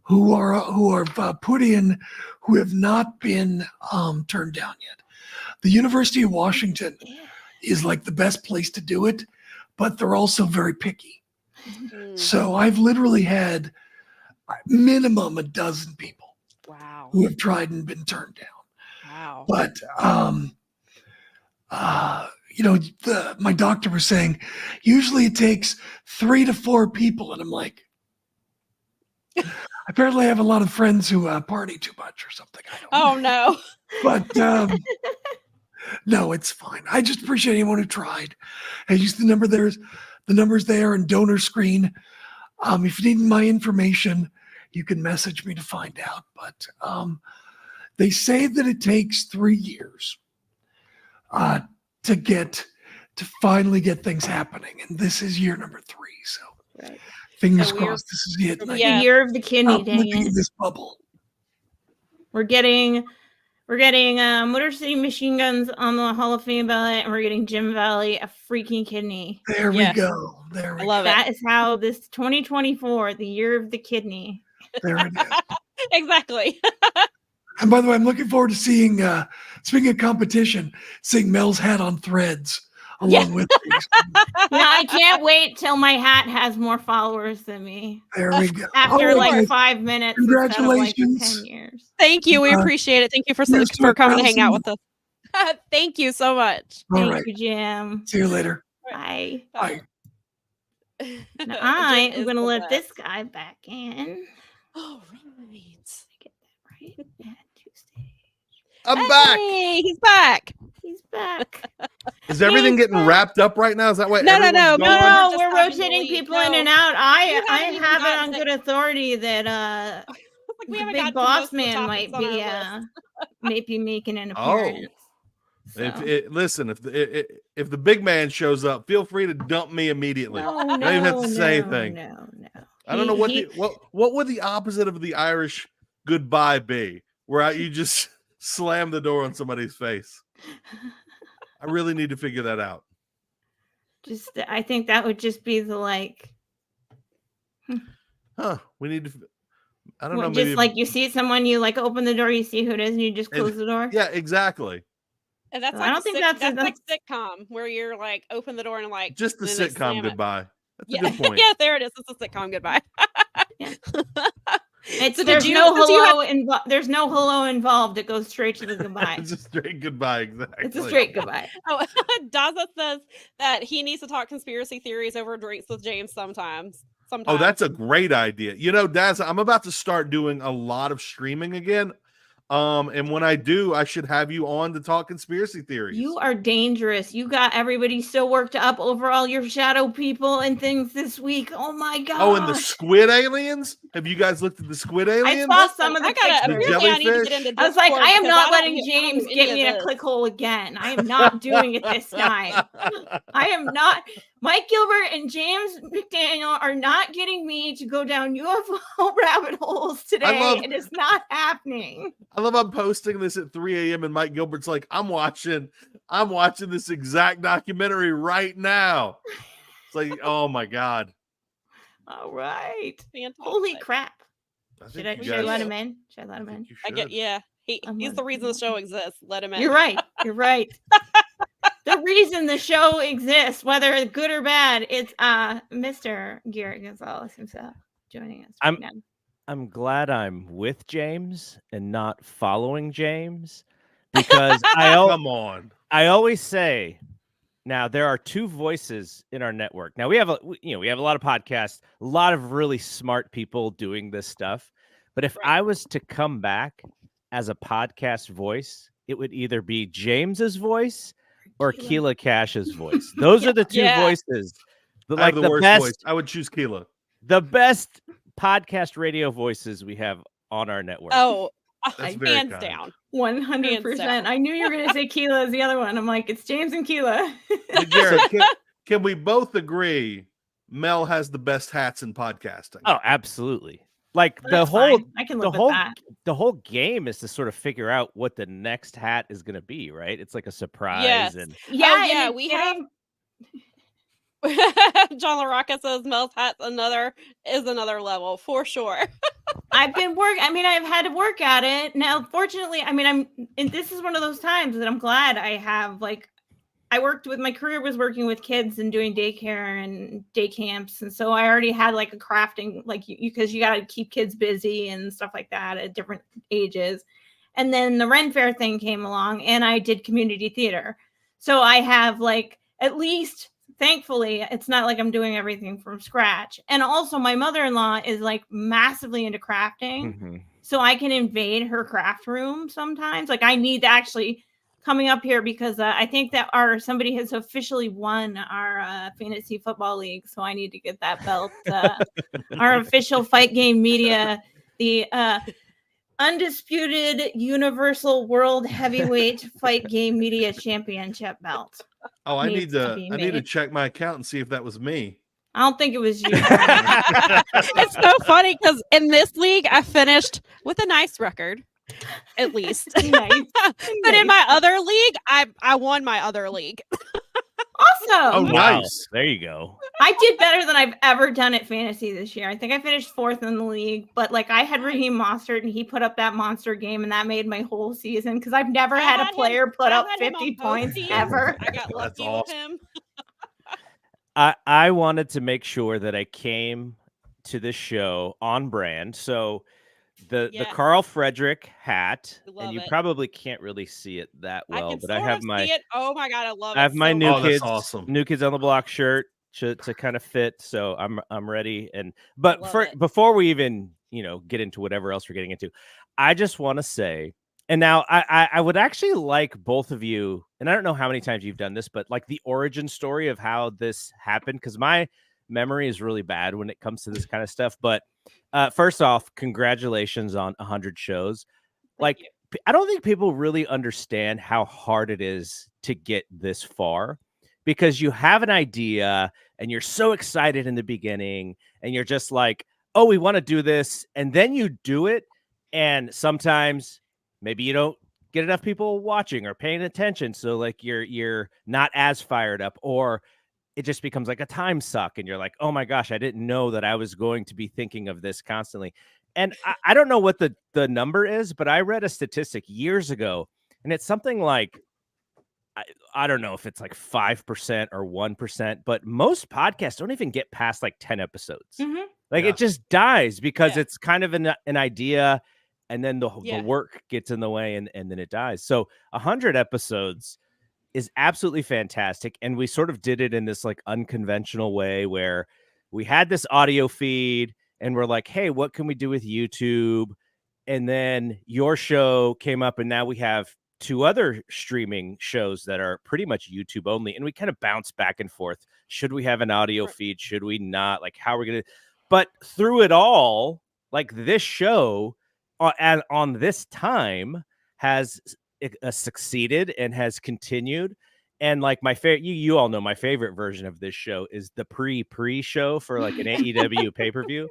[SPEAKER 5] who are put in who have not been turned down yet. The University of Washington is the best place to do it, but they're also very picky. So I've literally had minimum a dozen people
[SPEAKER 2] Wow.
[SPEAKER 5] who have tried and been turned down.
[SPEAKER 2] Wow.
[SPEAKER 5] But my doctor was saying, usually it takes 3 to 4 people. And I'm like, apparently I have a lot of friends who party too much or something. I don't know.
[SPEAKER 2] Oh no.
[SPEAKER 5] But no, it's fine. I just appreciate anyone who tried. I use the numbers there and donor screen. If you need my information, you can message me to find out. But they say that it takes 3 years to finally get things happening, and this is year number 3. So
[SPEAKER 3] Right.
[SPEAKER 5] fingers
[SPEAKER 2] So we're-
[SPEAKER 5] crossed, this is it. And I
[SPEAKER 2] Yeah.
[SPEAKER 3] The year of the kidney.
[SPEAKER 5] stop
[SPEAKER 3] Dang
[SPEAKER 5] living in
[SPEAKER 3] it.
[SPEAKER 5] this bubble.
[SPEAKER 3] We're getting Motor City Machine Guns on the Hall of Fame ballot, and we're getting Jim Valley a freaking kidney.
[SPEAKER 5] There
[SPEAKER 2] Yes.
[SPEAKER 5] we go. There we
[SPEAKER 2] I love
[SPEAKER 5] go.
[SPEAKER 2] it.
[SPEAKER 3] That is how this 2024, the year of the kidney.
[SPEAKER 5] There we go.
[SPEAKER 2] Exactly.
[SPEAKER 5] And by the way, I'm looking forward to seeing, speaking of competition, seeing Mel's hat on threads along with me.
[SPEAKER 3] I can't wait till my hat has more followers than me.
[SPEAKER 5] There we go.
[SPEAKER 3] After
[SPEAKER 5] All
[SPEAKER 3] like
[SPEAKER 5] right.
[SPEAKER 3] 5 minutes instead of like
[SPEAKER 5] Congratulations.
[SPEAKER 3] 10 years.
[SPEAKER 2] Thank you. We appreciate it. Thank you for
[SPEAKER 5] here's to
[SPEAKER 2] coming to hang out with
[SPEAKER 5] 1,000.
[SPEAKER 2] us. Thank you so much.
[SPEAKER 5] All
[SPEAKER 3] Thank
[SPEAKER 5] right.
[SPEAKER 3] you, Jim.
[SPEAKER 5] See you later.
[SPEAKER 3] Bye.
[SPEAKER 5] Bye.
[SPEAKER 3] Now I
[SPEAKER 2] Jen
[SPEAKER 3] am
[SPEAKER 2] is
[SPEAKER 3] going to
[SPEAKER 2] the
[SPEAKER 3] let
[SPEAKER 2] best.
[SPEAKER 3] this guy back in.
[SPEAKER 2] All right.
[SPEAKER 3] Get that right. And Tuesday.
[SPEAKER 8] I'm back.
[SPEAKER 2] Hey, he's back.
[SPEAKER 3] He's back.
[SPEAKER 8] Is everything
[SPEAKER 3] He's
[SPEAKER 8] getting
[SPEAKER 3] back.
[SPEAKER 8] wwepped up right now? Is that why?
[SPEAKER 2] No, no,
[SPEAKER 8] everyone's
[SPEAKER 2] no,
[SPEAKER 8] going?
[SPEAKER 2] no.
[SPEAKER 3] No,
[SPEAKER 2] just
[SPEAKER 3] we're
[SPEAKER 2] having to
[SPEAKER 3] rotating
[SPEAKER 2] leave.
[SPEAKER 3] people
[SPEAKER 2] No.
[SPEAKER 3] in and out.
[SPEAKER 2] You
[SPEAKER 3] I
[SPEAKER 2] haven't even
[SPEAKER 3] have it
[SPEAKER 2] gotten
[SPEAKER 3] on
[SPEAKER 2] to-
[SPEAKER 3] good authority that
[SPEAKER 2] Like, we
[SPEAKER 3] the
[SPEAKER 2] haven't
[SPEAKER 3] big
[SPEAKER 2] gotten to
[SPEAKER 3] boss
[SPEAKER 2] most of the
[SPEAKER 3] man
[SPEAKER 2] topics
[SPEAKER 3] might
[SPEAKER 2] on
[SPEAKER 3] be
[SPEAKER 2] our list.
[SPEAKER 3] might be making an
[SPEAKER 8] Oh.
[SPEAKER 3] appearance.
[SPEAKER 8] Listen, if the big man shows up, feel free to dump me immediately.
[SPEAKER 3] No,
[SPEAKER 8] don't even have to say
[SPEAKER 3] no,
[SPEAKER 8] anything.
[SPEAKER 3] No.
[SPEAKER 8] I don't know what would the opposite of the Irish goodbye be, where you just slam the door on somebody's face. I really need to figure that out.
[SPEAKER 3] I think that would just be the like.
[SPEAKER 8] We need to. I don't know.
[SPEAKER 3] Just
[SPEAKER 8] Maybe
[SPEAKER 3] like you see someone, you like open the door, you see who it is, and you just close the door.
[SPEAKER 8] Yeah, exactly.
[SPEAKER 2] And that's
[SPEAKER 3] I
[SPEAKER 2] like
[SPEAKER 3] don't think that's
[SPEAKER 2] like sitcom where you're like open the door and like
[SPEAKER 8] Just the
[SPEAKER 2] then they
[SPEAKER 8] sitcom
[SPEAKER 2] slam it.
[SPEAKER 8] goodbye. That's
[SPEAKER 2] Yeah.
[SPEAKER 8] a good point.
[SPEAKER 2] Yeah, there it is. It's a sitcom goodbye.
[SPEAKER 3] Yeah.
[SPEAKER 2] So
[SPEAKER 3] There's
[SPEAKER 2] since
[SPEAKER 3] no
[SPEAKER 2] you had-
[SPEAKER 3] hello there's no hello involved. It goes straight to the goodbye.
[SPEAKER 8] It's a straight goodbye. Exactly.
[SPEAKER 3] It's a straight goodbye.
[SPEAKER 2] Oh, Daza says that he needs to talk conspiracy theories over drinks with James sometimes.
[SPEAKER 8] Oh, that's a great idea. You know, Daz, I'm about to start doing a lot of streaming again. And when I do, I should have you on to talk conspiracy theories.
[SPEAKER 3] You are dangerous. You got everybody so worked up over all your shadow people and things this week. Oh my god.
[SPEAKER 8] Oh, and the squid aliens? Have you guys looked at the squid aliens?
[SPEAKER 3] I saw some of the
[SPEAKER 2] apparently I need to get
[SPEAKER 8] jellyfish?
[SPEAKER 2] into
[SPEAKER 3] I was like,
[SPEAKER 2] Discord
[SPEAKER 3] I am
[SPEAKER 2] because
[SPEAKER 3] not
[SPEAKER 2] don't
[SPEAKER 3] letting
[SPEAKER 2] I don't
[SPEAKER 3] James
[SPEAKER 2] do
[SPEAKER 3] get
[SPEAKER 2] any
[SPEAKER 3] me
[SPEAKER 2] of
[SPEAKER 3] a
[SPEAKER 2] this.
[SPEAKER 3] click hole again. I am not doing it this time. I am not. Mike Gilbert and James McDaniel are not getting me to go down UFO rabbit holes today. It is not happening.
[SPEAKER 8] I love I'm posting this at 3 a.m. and Mike Gilbert's like, I'm watching this exact documentary right now. It's like, oh my God.
[SPEAKER 3] All right.
[SPEAKER 2] Fantastic.
[SPEAKER 3] Holy crap.
[SPEAKER 8] Should
[SPEAKER 3] Should I let him in? Should I let him in?
[SPEAKER 2] I get he's the reason the show exists. Let him in.
[SPEAKER 3] You're right. You're right. The reason the show exists, whether good or bad, it's Mr. Garrett Gonzalez himself joining us right now.
[SPEAKER 9] I'm glad I'm with James and not following James because
[SPEAKER 8] come on.
[SPEAKER 9] I always say now there are two voices in our network. Now we have a lot of podcasts, a lot of really smart people doing this stuff. But if I was to come back as a podcast voice, it would either be James's voice or Keela Cash's voice. Those are the two voices.
[SPEAKER 8] I have the worst voice. I would choose Keela.
[SPEAKER 9] The best podcast radio voices we have on our network.
[SPEAKER 2] Oh,
[SPEAKER 8] That's very
[SPEAKER 2] hands
[SPEAKER 8] kind.
[SPEAKER 2] down.
[SPEAKER 3] 100%. I knew you were going to say Keela is the other one. I'm like, it's James and Keela.
[SPEAKER 8] Hey, Garrett, can we both agree Mel has the best hats in podcasting?
[SPEAKER 9] Oh, absolutely. Like
[SPEAKER 3] That's fine. I can live with that.
[SPEAKER 9] The whole game is to sort of figure out what the next hat is going to be, right? It's like a surprise.
[SPEAKER 2] Yes.
[SPEAKER 9] And
[SPEAKER 3] Yeah,
[SPEAKER 2] we have. John LaRocca says Mel's hat's another level for sure.
[SPEAKER 3] I've had to work at it. Now, fortunately, this is one of those times that I'm glad I have, like, my career was working with kids and doing daycare and day camps. And so I already had like a crafting, like because you got to keep kids busy and stuff like that at different ages. And then the Ren Fair thing came along and I did community theater. So I have like at least, thankfully, it's not like I'm doing everything from scratch. And also my mother-in-law is like massively into crafting.
[SPEAKER 9] Mm-hmm.
[SPEAKER 3] So I can invade her craft room sometimes. Like I need to actually coming up here because I think that somebody has officially won our fantasy football league. So I need to get that belt. Our official Fight Game Media, the undisputed universal world heavyweight Fight Game Media championship belt.
[SPEAKER 8] Oh, I need to
[SPEAKER 3] made.
[SPEAKER 8] check my account and see if that was me.
[SPEAKER 3] I don't think it was you.
[SPEAKER 2] It's so funny because in this league, I finished with a nice record, at least.
[SPEAKER 3] Nice.
[SPEAKER 2] But in my other league, I won my other league.
[SPEAKER 3] Awesome.
[SPEAKER 8] Oh,
[SPEAKER 9] Wow.
[SPEAKER 8] nice.
[SPEAKER 9] There you go.
[SPEAKER 3] I did better than I've ever done at fantasy this year. I think I finished 4th in the league, but like I had Raheem Mostert and he put up that monster game and that made my whole season because I've never had a player put up 50 points ever.
[SPEAKER 2] I got lucky with him.
[SPEAKER 9] I wanted to make sure that I came to this show on brand. So the Carl Frederick hat, and you probably can't really see it that well, but I have my
[SPEAKER 2] see it. Oh my god, I love it.
[SPEAKER 9] I have my
[SPEAKER 2] so
[SPEAKER 9] new
[SPEAKER 8] awesome.
[SPEAKER 9] New Kids on the Block shirt to kind of fit. So I'm ready. But before we even get into whatever else we're getting into, I just want to say, and now I would actually like both of you, and I don't know how many times you've done this, but like the origin story of how this happened, because my memory is really bad when it comes to this kind of stuff. But first off, congratulations on 100 shows.
[SPEAKER 2] Thank you.
[SPEAKER 9] I don't think people really understand how hard it is to get this far, because you have an idea and you're so excited in the beginning and you're just like, oh, we want to do this. And then you do it. And sometimes maybe you don't get enough people watching or paying attention. So like you're not as fired up, or it just becomes like a time suck. And you're like, oh my gosh, I didn't know that I was going to be thinking of this constantly. And I don't know what the number is, but I read a statistic years ago, and it's something like, I don't know if it's like 5% or 1%, but most podcasts don't even get past like 10 episodes.
[SPEAKER 3] Mm-hmm.
[SPEAKER 9] Like it just dies because it's kind of an idea, and then the work gets in the way, and then it dies. So 100 episodes is absolutely fantastic. And we sort of did it in this like unconventional way where we had this audio feed and we're like, hey, what can we do with YouTube? And then your show came up, and now we have 2 other streaming shows that are pretty much YouTube only. And we kind of bounce back and forth. Should we have an audio feed? Should we not? Like, how are we going to? But through it all, like this show on this time has succeeded and has continued. And like my favorite, you all know my favorite version of this show is the pre show for like an AEW pay-per-view.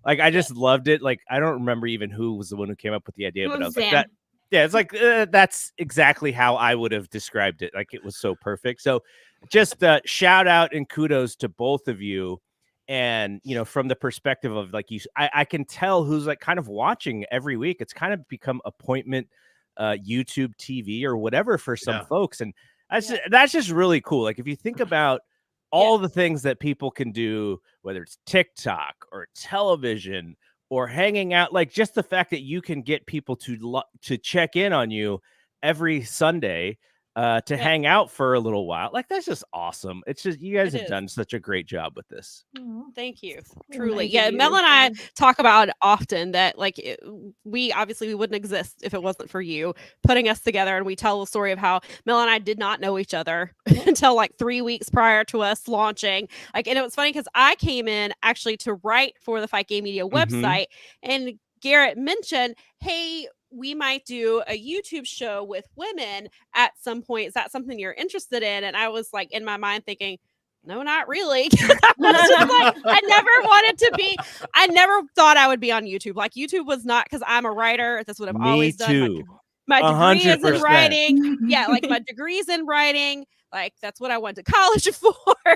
[SPEAKER 9] Like I just loved it. Like I don't remember even who was the one who came up with the idea, but I was like that. Yeah, it's like that's exactly how I would have described it. Like it was so perfect. So just shout out and kudos to both of you. And, from the perspective of like I can tell who's like kind of watching every week. It's kind of become appointment YouTube TV or whatever for some folks. And that's just really cool. Like if you think about all the things that people can do, whether it's TikTok or television or hanging out, like just the fact that you can get people to check in on you every Sunday to hang out for a little while. Like that's just awesome. It's just, you guys have done such a great job with this.
[SPEAKER 2] Thank you. Truly. Yeah. Mel and I talk about often that like we wouldn't exist if it wasn't for you putting us together. And we tell the story of how Mel and I did not know each other until like 3 weeks prior to us launching. Like, and it was funny because I came in actually to write for the Fight Game Media website, and Garrett mentioned, hey, we might do a YouTube show with women at some point. Is that something you're interested in? And I was like in my mind thinking, no, not really. I never thought I would be on YouTube. Like YouTube was not, because I'm a writer. That's what I've always done. My degree is in writing. Yeah, like my degree's in writing. Like that's what I went to college for.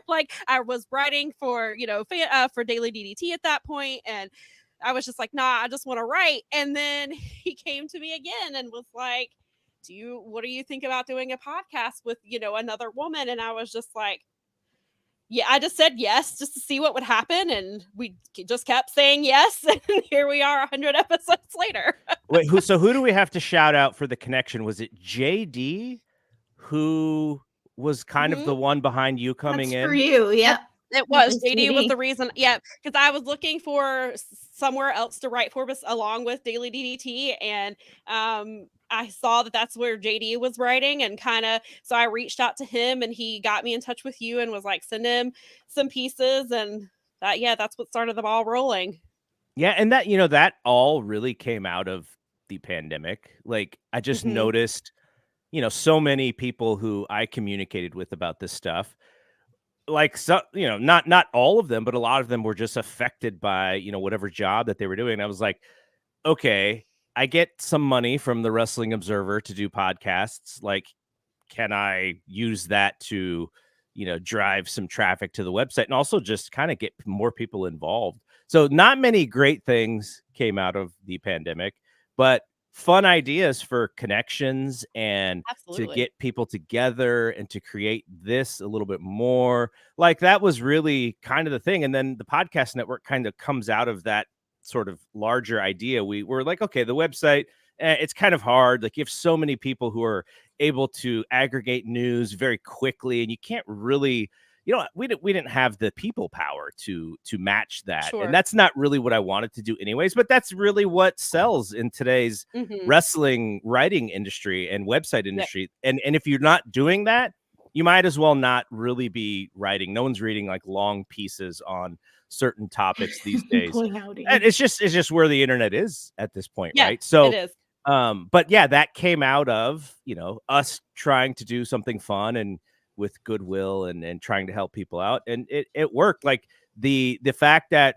[SPEAKER 2] Like I was writing for, for Daily DDT at that point, and I was just like, nah, I just want to write. And then he came to me again and was like, what do you think about doing a podcast with, another woman? And I was just like, yeah, I just said yes, just to see what would happen. And we just kept saying yes. And here we are 100 episodes later.
[SPEAKER 9] Wait, who do we have to shout out for the connection? Was it JD who was kind of the one behind you coming
[SPEAKER 3] That's
[SPEAKER 9] in.
[SPEAKER 3] for you. Yeah.
[SPEAKER 2] It was. JD was the reason. Yeah, because I was looking for somewhere else to write for us along with Daily DDT, and I saw that that's where JD was writing, and so I reached out to him, and he got me in touch with you, and was like, send him some pieces, and that's what started the ball rolling.
[SPEAKER 9] Yeah, and that that all really came out of the pandemic. Like I just noticed, so many people who I communicated with about this stuff. Like, so, not all of them, but a lot of them were just affected by, whatever job that they were doing. I was like, okay, I get some money from the Wrestling Observer to do podcasts. Like, can I use that to, drive some traffic to the website and also just kind of get more people involved? So not many great things came out of the pandemic, but fun ideas for connections and to get people together and to create this a little bit more. Like that was really kind of the thing. And then the podcast network kind of comes out of that sort of larger idea. We were like, okay, the website, it's kind of hard. Like you have so many people who are able to aggregate news very quickly, and you can't really, we didn't have the people power to match that.
[SPEAKER 2] Sure.
[SPEAKER 9] And that's not really what I wanted to do anyways, but that's really what sells in today's wrestling writing industry and website industry. And if you're not doing that, you might as well not really be writing. No one's reading like long pieces on certain topics these days. And it's just where the internet is at this point, right? So
[SPEAKER 2] it is.
[SPEAKER 9] But yeah, that came out of, us trying to do something fun and with goodwill and trying to help people out. And it worked. Like the fact that,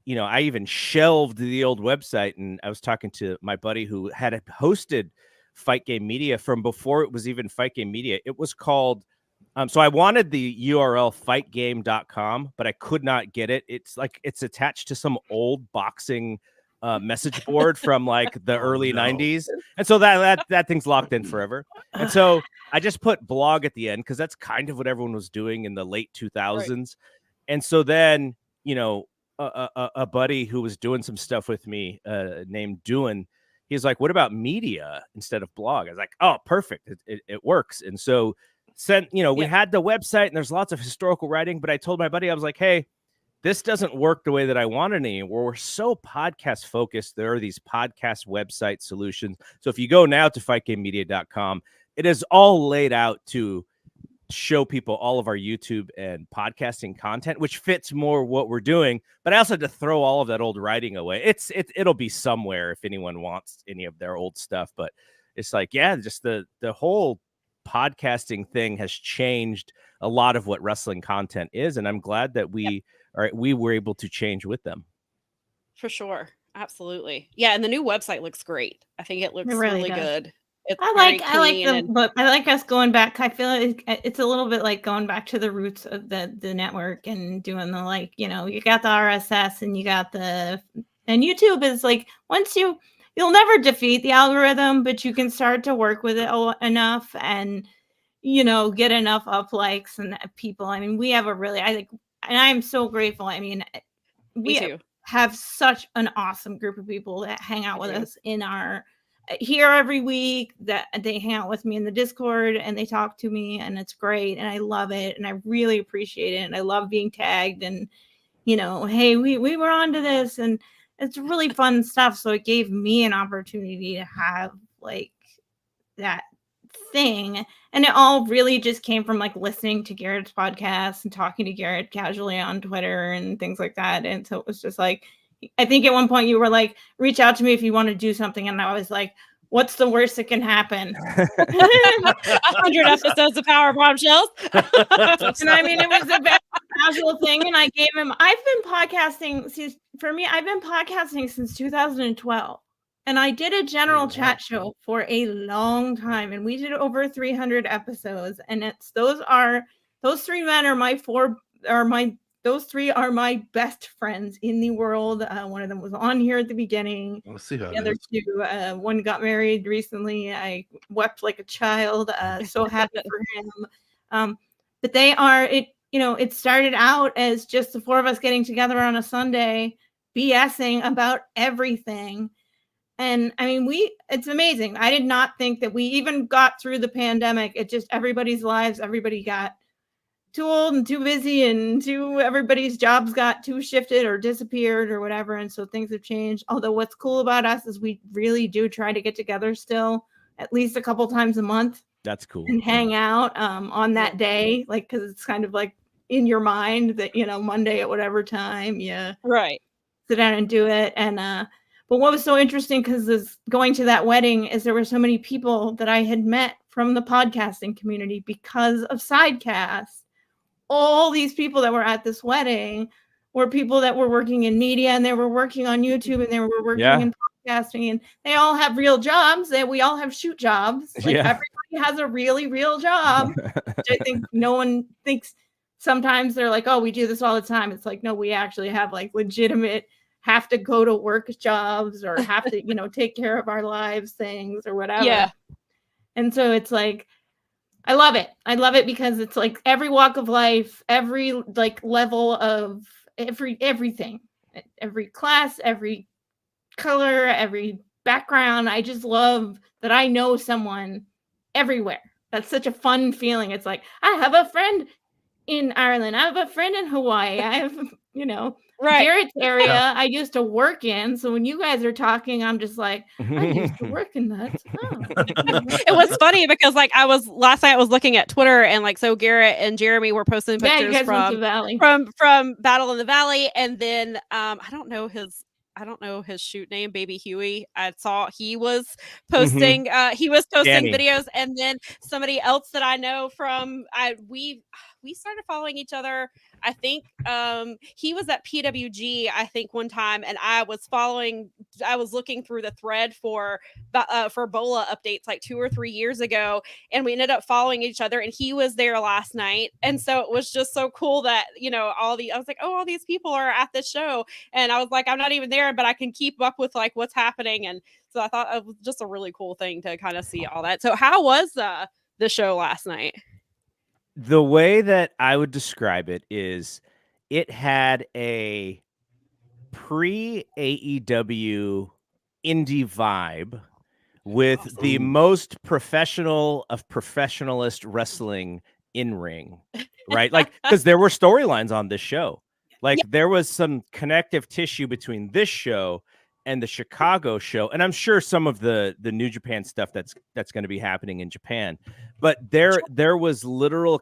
[SPEAKER 9] I even shelved the old website, and I was talking to my buddy who had hosted Fight Game Media from before it was even Fight Game Media. It was called, so I wanted the URL fightgame.com, but I could not get it. It's like, it's attached to some old boxing message board from like the early 90s. And so that thing's locked in forever. And so I just put blog at the end because that's kind of what everyone was doing in the late 2000s. Right. And so then, a buddy who was doing some stuff with me named Doohan, he's like, what about media instead of blog? I was like, oh, perfect. It works. And so we had the website and there's lots of historical writing, but I told my buddy, I was like, hey, this doesn't work the way that I want it anymore. We're so podcast focused. There are these podcast website solutions. So if you go now to fightgamemedia.com, it is all laid out to show people all of our YouTube and podcasting content, which fits more what we're doing. But I also had to throw all of that old writing away. It'll be somewhere if anyone wants any of their old stuff. But it's like, yeah, just the whole podcasting thing has changed a lot of what wrestling content is. And I'm glad that we were able to change with them.
[SPEAKER 2] For sure. Absolutely. Yeah. And the new website looks great. I think it looks really good. I
[SPEAKER 3] like us going back. I feel like it's a little bit like going back to the roots of the network and doing the, you got the RSS and you got and YouTube is like, once you'll never defeat the algorithm, but you can start to work with it enough and, get enough up likes and people. I mean, we have and I'm so grateful. I mean, we have such an awesome group of people that hang out with us here every week, that they hang out with me in the Discord and they talk to me, and it's great. And I love it. And I really appreciate it. And I love being tagged and, hey, we were onto this, and it's really fun stuff. So it gave me an opportunity to have like that thing. And it all really just came from like listening to Garrett's podcast and talking to Garrett casually on Twitter and things like that. And so it was just like, I think at one point you were like, reach out to me if you want to do something. And I was like, what's the worst that can happen?
[SPEAKER 2] 100 episodes of Powerbombshells.
[SPEAKER 3] And I mean, it was a very casual thing. And I gave him, I've been podcasting since 2012. And I did a general chat show for a long time. And we did over 300 episodes. And those three men those three are my best friends in the world. One of them was on here at the beginning.
[SPEAKER 8] Let's see how
[SPEAKER 3] the other two, one got married recently. I wept like a child. So happy for him. But they are it started out as just the four of us getting together on a Sunday, BSing about everything. And I mean, it's amazing. I did not think that we even got through the pandemic. It just everybody's lives, everybody got too old and too busy, and everybody's jobs got too shifted or disappeared or whatever. And so things have changed. Although what's cool about us is we really do try to get together still at least a couple times a month.
[SPEAKER 9] That's cool.
[SPEAKER 3] And hang out on that day, like, because it's kind of like in your mind that, Monday at whatever time,
[SPEAKER 2] right,
[SPEAKER 3] sit down and do it. And but what was so interesting, because going to that wedding, is there were so many people that I had met from the podcasting community because of Sidecast. All these people that were at this wedding were people that were working in media, and they were working on YouTube, and they were working in podcasting, and they all have real jobs, and we all have shoot jobs. Like everybody has a really real job, which I think no one thinks. Sometimes they're like, oh, we do this all the time. It's like, no, we actually have like legitimate have to go to work jobs, or have to, take care of our lives things or whatever.
[SPEAKER 2] Yeah.
[SPEAKER 3] And so it's like, I love it. I love it because it's like every walk of life, every like level of everything, every class, every color, every background. I just love that I know someone everywhere. That's such a fun feeling. It's like, I have a friend in Ireland. I have a friend in Hawaii. I have, Garrett's area I used to work in. So when you guys are talking, I'm just like, I used to work in that. Oh.
[SPEAKER 2] It was funny because like last night I was looking at Twitter, and like, so Garrett and Jeremy were posting pictures from Battle in the Valley. And then I don't know his shoot name, Baby Huey. I saw he was posting
[SPEAKER 9] Danny.
[SPEAKER 2] videos, and then somebody else that I know from we started following each other. I think he was at PWG, I think, one time, and I was looking through the thread for Bola updates like 2 or 3 years ago, and we ended up following each other, and he was there last night. And so it was just so cool that, I was like, oh, all these people are at this show. And I was like, I'm not even there, but I can keep up with like what's happening. And so I thought it was just a really cool thing to kind of see all that. So how was the show last night?
[SPEAKER 9] The way that I would describe it is it had a pre-AEW indie vibe with the most professional of professionalist wrestling in ring, right? Like, because there were storylines on this show. Like, there was some connective tissue between this show and the Chicago show, and I'm sure some of the New Japan stuff that's going to be happening in Japan, but there was literal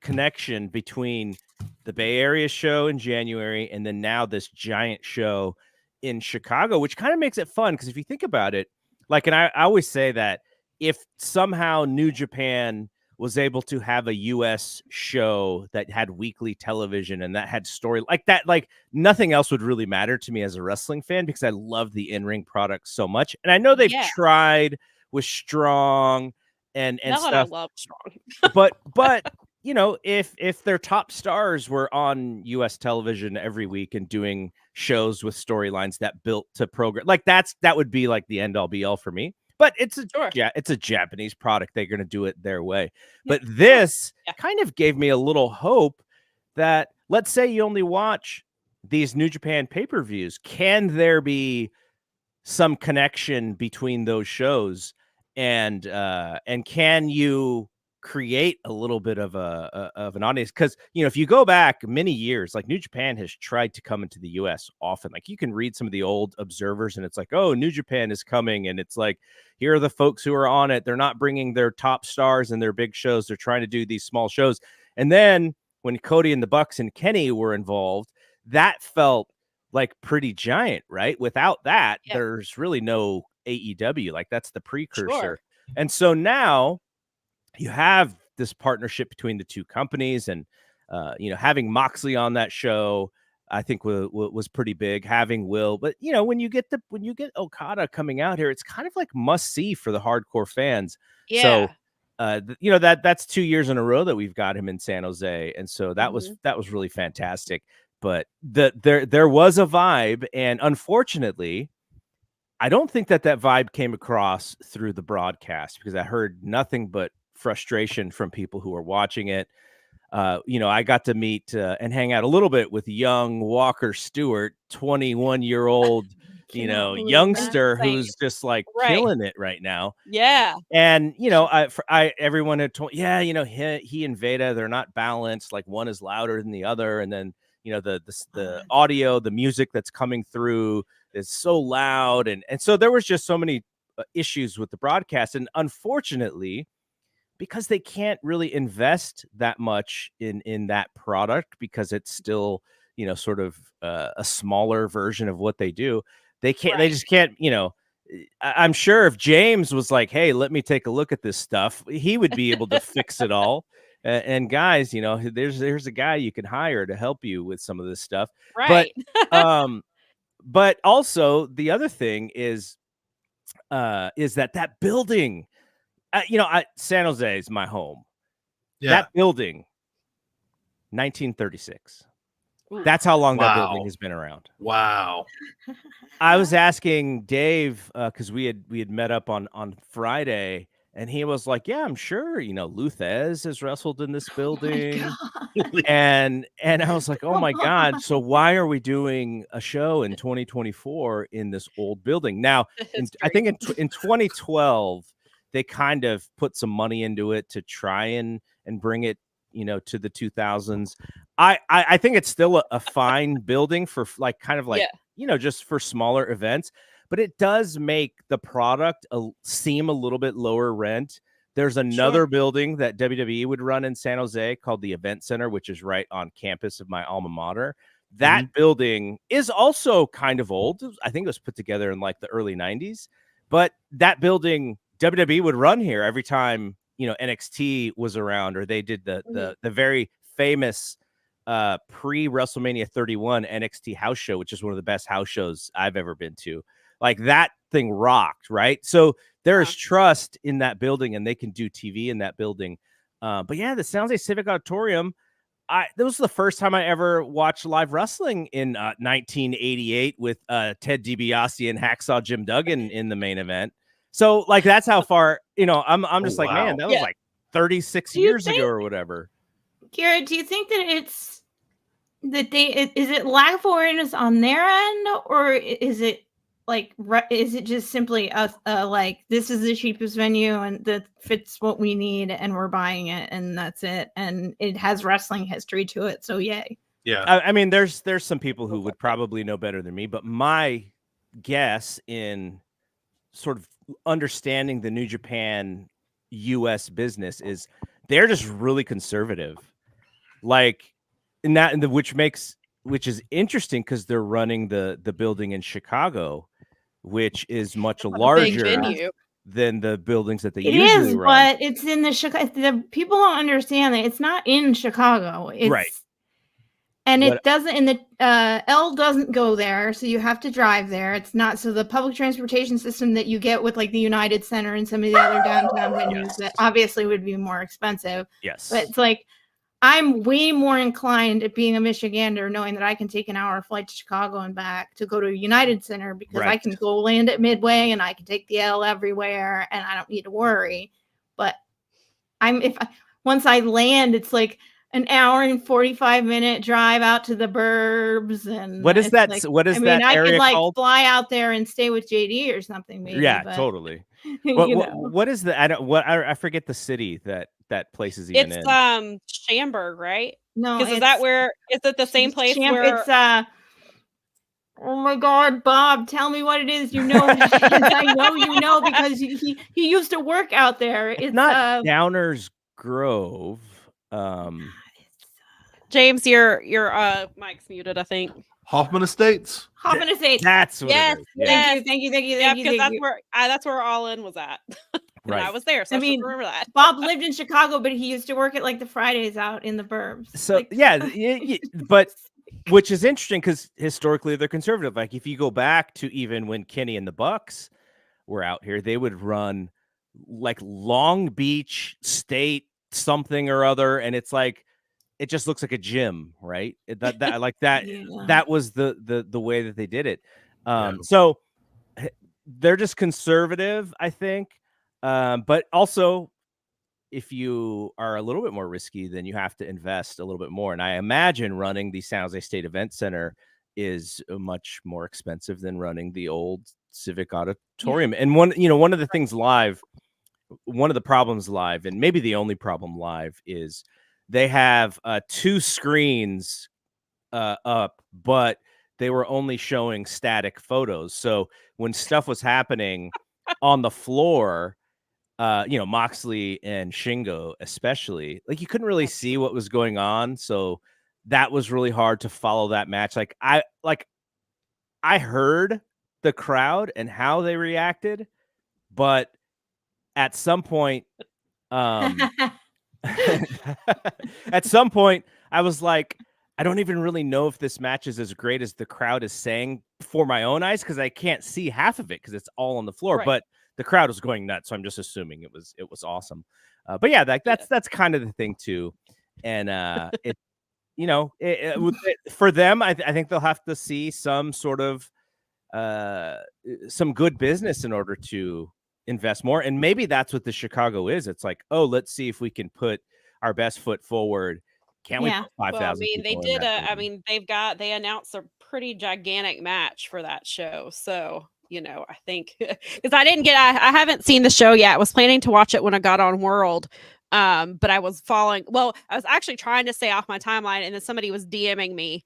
[SPEAKER 9] connection between the Bay Area show in January and then now this giant show in Chicago, which kind of makes it fun, because if you think about it, like, and I always say that if somehow New Japan was able to have a US show that had weekly television and that had story like that, like nothing else would really matter to me as a wrestling fan, because I love the in-ring product so much. And I know they've tried with Strong and stuff.
[SPEAKER 2] I love Strong.
[SPEAKER 9] but if their top stars were on US television every week and doing shows with storylines that built to program, like that would be like the end all be all for me. But it's a Japanese product. They're going to do it their way. But this kind of gave me a little hope that, let's say you only watch these New Japan pay-per-views, can there be some connection between those shows, and can you create a little bit of an audience? Because if you go back many years, like New Japan has tried to come into the US often. Like, you can read some of the old observers and it's like, oh, New Japan is coming, and it's like, here are the folks who are on it. They're not bringing their top stars and their big shows. They're trying to do these small shows. And then when Cody and the Bucks and Kenny were involved, that felt like pretty giant, right? Without that, there's really no AEW. Like, that's the precursor. And so now you have this partnership between the two companies, and having Moxley on that show, I think was pretty big. Having Will, but when you get Okada coming out here, it's kind of like must see for the hardcore fans. So that's 2 years in a row that we've got him in San Jose, and so that was really fantastic. But there was a vibe, and unfortunately, I don't think that vibe came across through the broadcast, because I heard nothing but frustration from people who were watching it. I got to meet and hang out a little bit with young Walker Stewart, 21-year-old youngster who's just like killing it right now.
[SPEAKER 2] Yeah.
[SPEAKER 9] And everyone had told, he and Veda, they're not balanced. Like one is louder than the other, and then the audio, the music that's coming through is so loud, and so there was just so many issues with the broadcast, and unfortunately, because they can't really invest that much in that product because it's still sort of a smaller version of what they do. They just can't. I'm sure if James was like, "Hey, let me take a look at this stuff," he would be able to fix it all. And guys, there's a guy you can hire to help you with some of this stuff.
[SPEAKER 2] Right.
[SPEAKER 9] But also the other thing is that building, San Jose is my home. Yeah. That building, 1936. Ooh. That's how long that building has been around.
[SPEAKER 8] Wow.
[SPEAKER 9] I was asking Dave because we had met up on Friday, and he was like, "Yeah, I'm sure. Luthez has wrestled in this building," and I was like, "Oh my God! So why are we doing a show in 2024 in this old building?" Now, I think in 2012 they kind of put some money into it to try and bring it to the 2000s. I think it's still a fine building for just for smaller events, but it does make the product seem a little bit lower rent. There's another building that WWE would run in San Jose called the Event Center, which is right on campus of my alma mater. That building is also kind of old. I think it was put together in like the early 90s, but that building WWE would run here every time NXT was around, or they did the very famous pre-WrestleMania 31 NXT house show, which is one of the best house shows I've ever been to. Like that thing rocked, right? So there is trust in that building, and they can do TV in that building. But yeah, the San Jose Civic Auditorium, that was the first time I ever watched live wrestling in 1988 with Ted DiBiase and Hacksaw Jim Duggan in the main event. So like that's how far, I'm just like, man, that was like 36 years ago or whatever.
[SPEAKER 3] Garrett, do you think that it's that is it lack of awareness on their end, or is it is it just simply like this is the cheapest venue and that fits what we need and we're buying it and that's it, and it has wrestling history to it, so yay.
[SPEAKER 9] Yeah. I mean, there's some people who would probably know better than me, but my guess in sort of understanding the New Japan US business is they're just really conservative, like in that, which is interesting because they're running the building in Chicago, which is much larger than the buildings that they usually run.
[SPEAKER 3] But it's in the Chicago. The people don't understand that it's not in Chicago. It's, right. And it doesn't, and the L doesn't go there, so you have to drive there. It's not, so the public transportation system that you get with like the United Center and some of the other downtown venues that obviously would be more expensive.
[SPEAKER 9] Yes.
[SPEAKER 3] But it's like, I'm way more inclined at being a Michigander knowing that I can take an hour flight to Chicago and back to go to United Center because I can go land at Midway and I can take the L everywhere and I don't need to worry. But once I land, it's like an hour and 45-minute drive out to the burbs. And
[SPEAKER 9] what is that?
[SPEAKER 3] Like,
[SPEAKER 9] what is
[SPEAKER 3] I mean,
[SPEAKER 9] that
[SPEAKER 3] I
[SPEAKER 9] area
[SPEAKER 3] could like
[SPEAKER 9] called?
[SPEAKER 3] Fly out there and stay with JD or something. Maybe.
[SPEAKER 9] Yeah,
[SPEAKER 3] but,
[SPEAKER 9] totally.
[SPEAKER 3] What
[SPEAKER 9] what is the? I forget the city that place is even in.
[SPEAKER 2] It's Schaumburg, right?
[SPEAKER 3] No,
[SPEAKER 2] is that where? Is it the same place where?
[SPEAKER 3] It's oh my God, Bob! Tell me what it is. You know, I know you know because he used to work out there. It's
[SPEAKER 9] not Downers Grove.
[SPEAKER 2] James, your mic's muted, I think.
[SPEAKER 8] Hoffman Estates.
[SPEAKER 3] Hoffman Estates.
[SPEAKER 9] That's what it is.
[SPEAKER 3] Yes. Thank you.
[SPEAKER 2] Yeah, because that's where All In was at. Right. I was there, so I mean, remember that.
[SPEAKER 3] Bob lived in Chicago, but he used to work at like the Fridays out in the burbs.
[SPEAKER 9] So but which is interesting because historically they're conservative. Like if you go back to even when Kenny and the Bucks were out here, they would run like Long Beach State something or other, and it's like it just looks like a gym, right? That like that. That was the way that they did it. So they're just conservative, I think. But also, if you are a little bit more risky, then you have to invest a little bit more. And I imagine running the San Jose State Event Center is much more expensive than running the old Civic Auditorium. And one of the things live, one of the problems live, and maybe the only problem live, is they have 2 screens up, but they were only showing static photos. So when stuff was happening on the floor, Moxley and Shingo especially, like you couldn't really see what was going on. So that was really hard to follow that match. I heard the crowd and how they reacted, but at some point, at some point, I was like, I don't even really know if this match is as great as the crowd is saying for my own eyes, because I can't see half of it because it's all on the floor.
[SPEAKER 2] Right.
[SPEAKER 9] But the crowd was going nuts, so I'm just assuming it was awesome. But yeah, that's kind of the thing too, and for them, I think they'll have to see some sort of some good business in order to invest more, and maybe that's what the Chicago is. It's like, oh, let's see if we can put our best foot forward. Can't we put 5,000?
[SPEAKER 2] Well, I mean, they
[SPEAKER 9] people in
[SPEAKER 2] did.
[SPEAKER 9] that
[SPEAKER 2] I
[SPEAKER 9] building?
[SPEAKER 2] mean, they announced a pretty gigantic match for that show. So I think because I haven't seen the show yet. I was planning to watch it when I got on World. But I was I was actually trying to stay off my timeline, and then somebody was DMing me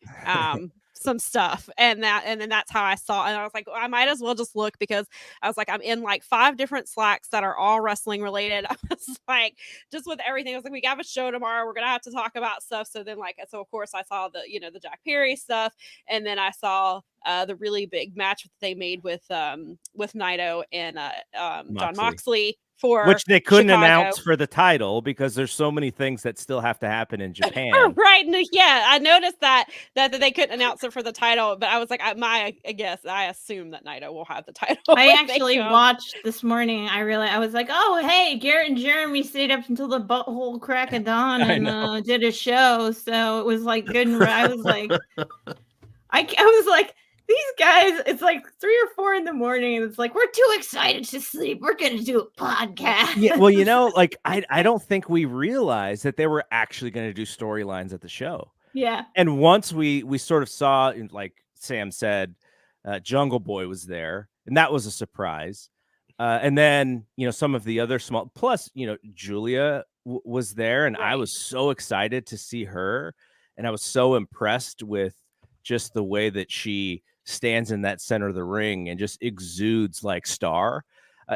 [SPEAKER 2] some stuff, and then that's how I saw it. And I was like, I might as well just look, because I was like, I'm in like 5 different Slacks that are all wrestling related. I was like, just with everything, I was like, we got a show tomorrow, we're gonna have to talk about stuff. So then so of course I saw the Jack Perry stuff, and then I saw the really big match that they made with Naito and John Moxley,
[SPEAKER 9] which they couldn't
[SPEAKER 2] Chicago.
[SPEAKER 9] announce for the title because there's so many things that still have to happen in Japan.
[SPEAKER 2] Right. Yeah, I noticed that they couldn't announce it for the title, but I was like, I guess I assume that Naito will have the title.
[SPEAKER 3] I actually watched this morning. I was like, oh, hey, Garrett and Jeremy stayed up until the butthole crack of dawn and did a show. So it was like good. And I was like, I was like, these guys, it's like 3 or 4 in the morning, and it's like, we're too excited to sleep. We're going to do a podcast.
[SPEAKER 9] Yeah, well, I don't think we realized that they were actually going to do storylines at the show.
[SPEAKER 3] Yeah.
[SPEAKER 9] And once we sort of saw, like Sam said, Jungle Boy was there, and that was a surprise. And then, some of the other small, plus, Julia was there, and I was so excited to see her, and I was so impressed with just the way that she stands in that center of the ring and just exudes like star.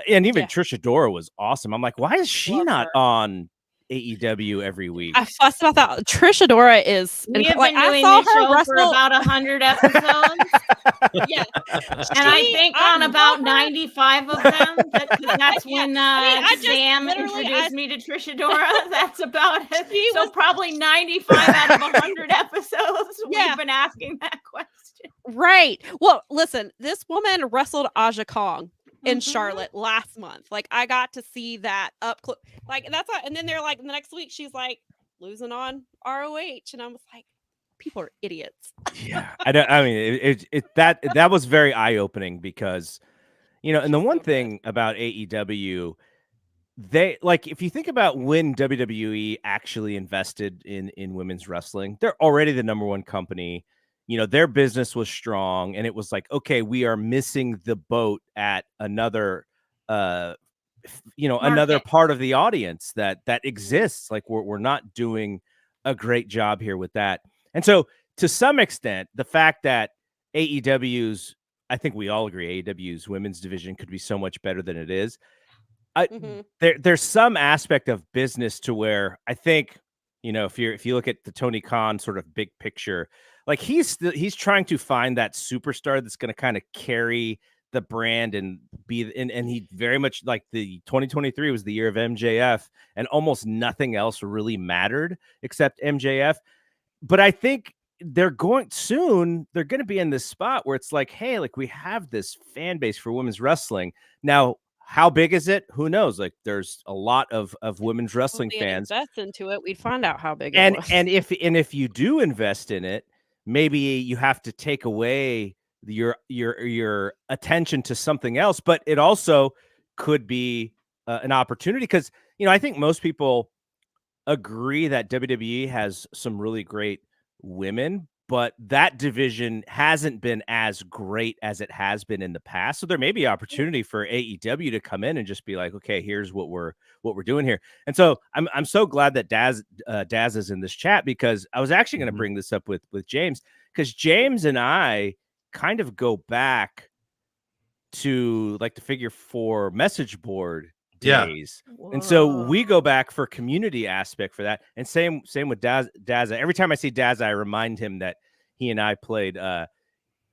[SPEAKER 9] And even Trisha Dora was awesome. I'm like, why is she not on AEW every week?
[SPEAKER 2] I fussed about that. Trisha Dora is.
[SPEAKER 3] We have been doing this show for about 100 episodes.
[SPEAKER 2] Yeah,
[SPEAKER 3] and I think on about 95 of them, that's when Sam introduced me to Trisha Dora. That's about it. So probably 95 out of 100 episodes, we've been asking that question.
[SPEAKER 2] Right. Well, listen, this woman wrestled Aja Kong in Charlotte last month. Like, I got to see that up close. Like, and then they're like, the next week she's like losing on ROH, and I was like, people are idiots.
[SPEAKER 9] Yeah, I mean, that was very eye opening because, and the one thing about AEW, they if you think about when WWE actually invested in women's wrestling, they're already the #1 company. Their business was strong, and it was like, okay, we are missing the boat at another, another part of the audience that exists. Like we're not doing a great job here with that. And so to some extent, the fact that AEW's, I think we all agree, AEW's women's division could be so much better than it is. There's some aspect of business to where I think, if you look at the Tony Khan sort of big picture, like he's trying to find that superstar that's going to kind of carry the brand and and he very much, like, the 2023 was the year of MJF, and almost nothing else really mattered except MJF. But I think they're going to be in this spot where it's like, hey, like, we have this fan base for women's wrestling now. How big is it? Who knows? Like, there's a lot of women's wrestling fans.
[SPEAKER 2] Invest into it, we'd find out how big it was.
[SPEAKER 9] And if you do invest in it, maybe you have to take away your attention to something else. But it also could be an opportunity because I think most people agree that WWE has some really great women, but that division hasn't been as great as it has been in the past. So there may be opportunity for AEW to come in and just be like, okay, here's what we're doing here. And so I'm so glad that Daz is in this chat, because I was actually going to bring this up with James, because James and I kind of go back to like the Figure 4 message board days. And so we go back for community aspect for that. And same with Dazza. Every time I see Dazza, I remind him that he and I played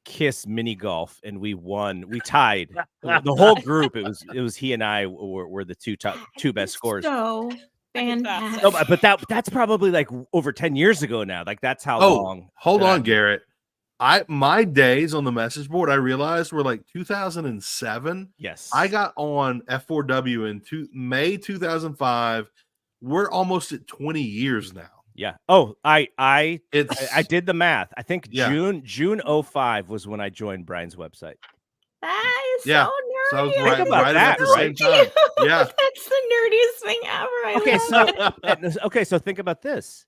[SPEAKER 9] Kiss mini golf, and we won. We tied the whole group. It was he and I were the two best scores.
[SPEAKER 3] So fantastic.
[SPEAKER 9] No, but that's probably like over 10 years ago now. Like that's how long.
[SPEAKER 8] Hold on, Garrett. My days on the message board, I realized, were like 2007.
[SPEAKER 9] Yes.
[SPEAKER 8] I got on F4W in May 2005. We're almost at 20 years now.
[SPEAKER 9] Yeah. Oh, I did the math. I think June 05 was when I joined Brian's website.
[SPEAKER 3] That is so nerdy.
[SPEAKER 8] So I was right at the same time. Yeah.
[SPEAKER 3] That's the nerdiest thing ever.
[SPEAKER 9] Okay, so think about this.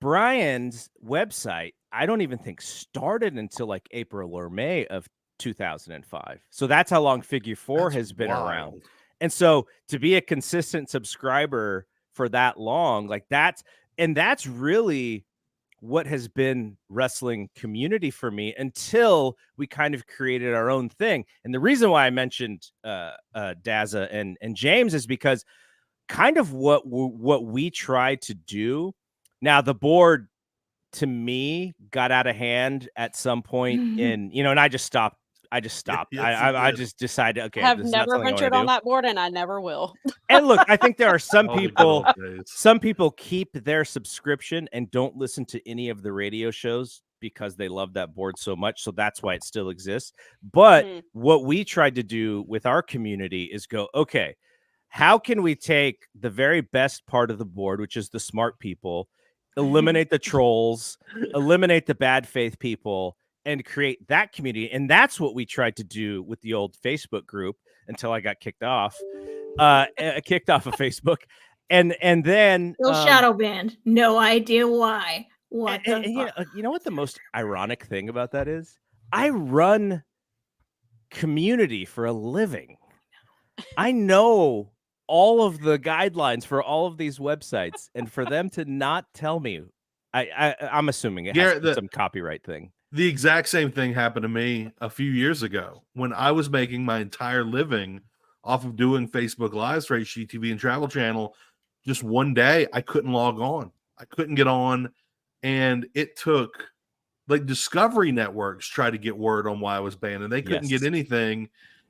[SPEAKER 9] Brian's website, I don't even think started until like April or May of 2005. So that's how long Figure 4 has been around. And so to be a consistent subscriber for that long, like that's really what has been wrestling community for me until we kind of created our own thing. And the reason why I mentioned Dazza and James is because kind of what we tried to do. Now the board, to me, got out of hand at some point and I just stopped. I just decided, okay,
[SPEAKER 2] I've never ventured on that board, and I never will.
[SPEAKER 9] And look, I think there are some people keep their subscription and don't listen to any of the radio shows because they love that board so much. So that's why it still exists. But what we tried to do with our community is go, okay, how can we take the very best part of the board, which is the smart people, eliminate the trolls, eliminate the bad faith people, and create that community? And that's what we tried to do with the old Facebook group until I got kicked off of Facebook. And then
[SPEAKER 3] still shadow banned. No idea why. What the fuck?
[SPEAKER 9] You know what the most ironic thing about that is? I run community for a living. I know all of the guidelines for all of these websites, and for them to not tell me, I'm assuming it has to be some copyright thing.
[SPEAKER 8] The exact same thing happened to me a few years ago when I was making my entire living off of doing Facebook Lives for HGTV and Travel Channel. Just one day, I couldn't log on. I couldn't get on, and it took like Discovery Networks tried to get word on why I was banned, and they couldn't get anything.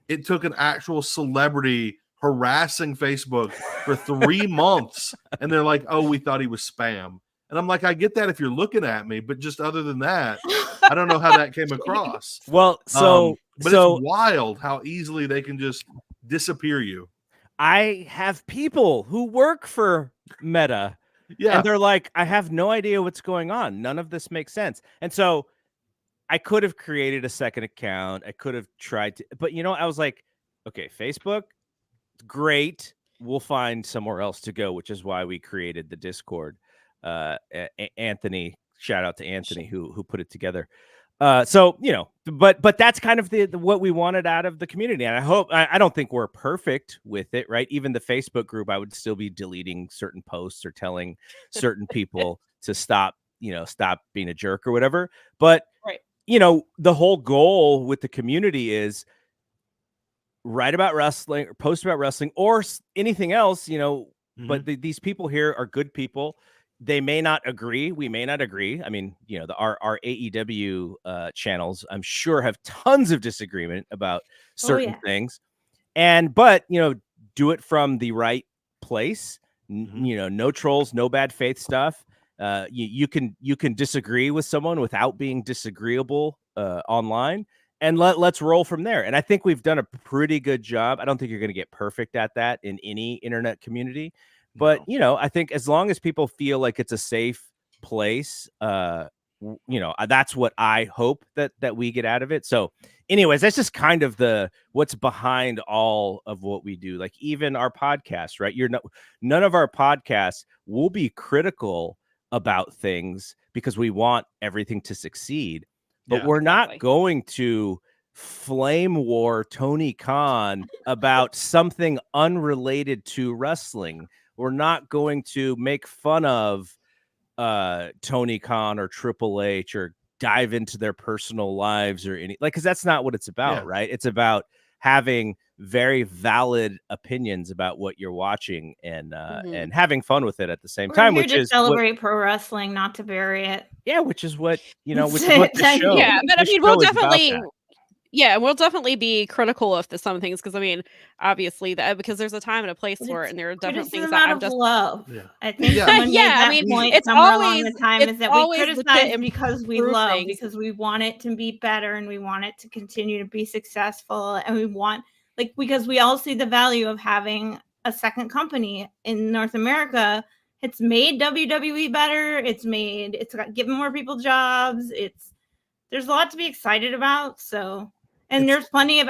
[SPEAKER 8] It took an actual celebrity harassing Facebook for 3 months, and they're like, "Oh, we thought he was spam." And I'm like, I get that if you're looking at me, but just other than that, I don't know how that came across.
[SPEAKER 9] Well,
[SPEAKER 8] but it's wild how easily they can just disappear you.
[SPEAKER 9] I have people who work for Meta, and they're like, I have no idea what's going on. None of this makes sense. And so I could have created a second account. I could have tried to, but I was like, okay, Facebook, great. We'll find somewhere else to go, which is why we created the Discord. Anthony, shout out to Anthony who put it together. But that's kind of the what we wanted out of the community, and I don't think we're perfect with it, right? Even the Facebook group, I would still be deleting certain posts or telling certain people to stop being a jerk or whatever. But the whole goal with the community is write about wrestling or post about wrestling or anything else, But these people here are good people. They may not agree. We may not agree. I mean, our AEW channels, I'm sure, have tons of disagreement about certain things. But do it from the right place. No trolls, no bad faith stuff. You can disagree with someone without being disagreeable online, and let's roll from there. And I think we've done a pretty good job. I don't think you're going to get perfect at that in any internet community. But, I think as long as people feel like it's a safe place, that's what I hope that we get out of it. So anyways, that's just kind of what's behind all of what we do. Like even our podcast, right? None of our podcasts will be critical about things, because we want everything to succeed. But
[SPEAKER 8] Yeah.
[SPEAKER 9] we're not going to flame war Tony Khan about something unrelated to wrestling. We're not going to make fun of Tony Khan or Triple H or dive into their personal lives or any, like, because that's not what it's about, right? It's about having very valid opinions about what you're watching and having fun with it at the same time,
[SPEAKER 3] We're
[SPEAKER 9] which
[SPEAKER 3] here to
[SPEAKER 9] is
[SPEAKER 3] celebrate pro wrestling, not to bury it.
[SPEAKER 9] Yeah, which is what which is what this show.
[SPEAKER 2] Yeah, but I
[SPEAKER 9] this
[SPEAKER 2] mean, we'll
[SPEAKER 9] show is about
[SPEAKER 2] definitely.
[SPEAKER 9] that.
[SPEAKER 2] Yeah, we'll definitely be critical of some things because I mean, obviously that because there's a time and a place for it, and there are different things that I'm just
[SPEAKER 3] love.
[SPEAKER 8] Yeah.
[SPEAKER 3] I think
[SPEAKER 8] Yeah.
[SPEAKER 3] someone made
[SPEAKER 2] I
[SPEAKER 3] that
[SPEAKER 2] mean,
[SPEAKER 3] point
[SPEAKER 2] it's
[SPEAKER 3] somewhere
[SPEAKER 2] always
[SPEAKER 3] along the time is that we criticize
[SPEAKER 2] legit
[SPEAKER 3] because we
[SPEAKER 2] improve
[SPEAKER 3] love,
[SPEAKER 2] things.
[SPEAKER 3] because we want it to be better and we want it to continue to be successful, and we want because we all see the value of having a second company in North America. It's made WWE better. It's given more people jobs. There's a lot to be excited about. So, and there's plenty of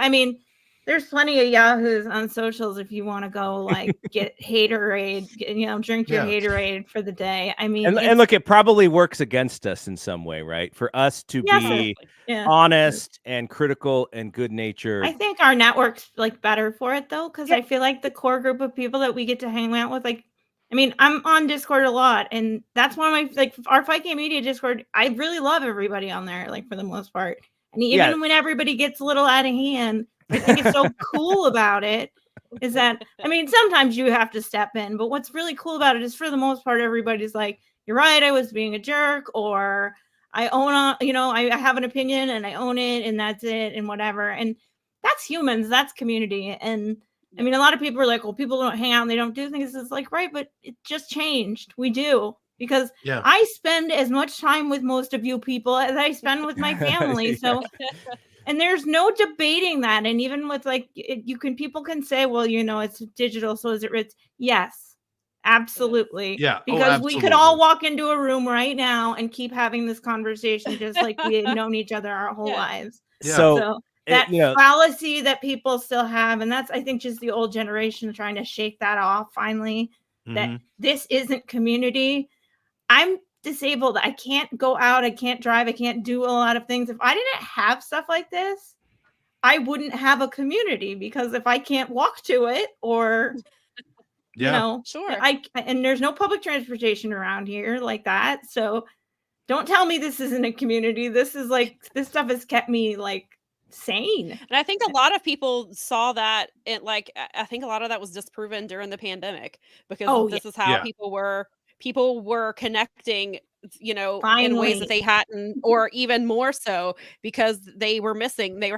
[SPEAKER 3] Yahoos on socials if you want to go get Haterade, drink your Haterade for the day. I mean,
[SPEAKER 9] and look, it probably works against us in some way, right? For us to be honest and critical and good natured.
[SPEAKER 3] I think our network's better for it though, because I feel like the core group of people that we get to hang out with, I'm on Discord a lot, and that's one of my our Fight Game Media Discord. I really love everybody on there, for the most part. And even when everybody gets a little out of hand, I think it's so cool about it is that sometimes you have to step in, but what's really cool about it is for the most part, everybody's like, "You're right, I was being a jerk," or "I own I have an opinion and I own it, and that's it, and whatever." And that's humans, that's community, and. A lot of people are like, well, people don't hang out and they don't do things. It's right, but it just changed. We do, because I spend as much time with most of you people as I spend with my family. So, and there's no debating that. And even with people can say, well, it's digital, so is it rich? Yes, absolutely.
[SPEAKER 8] Yeah.
[SPEAKER 3] Because we could all walk into a room right now and keep having this conversation just like we had known each other our whole lives.
[SPEAKER 8] Yeah.
[SPEAKER 3] So that fallacy that people still have, and that's, I think, just the old generation trying to shake that off finally, that this isn't community. I'm disabled. I can't go out. I can't drive. I can't do a lot of things. If I didn't have stuff like this, I wouldn't have a community, because if I can't walk to it or,
[SPEAKER 2] sure.
[SPEAKER 3] And there's no public transportation around here like that. So don't tell me this isn't a community. This is this stuff has kept me sane.
[SPEAKER 2] And I think a lot of people saw that I think a lot of that was disproven during the pandemic, because this is how people were connecting, in ways that they hadn't, or even more so because they were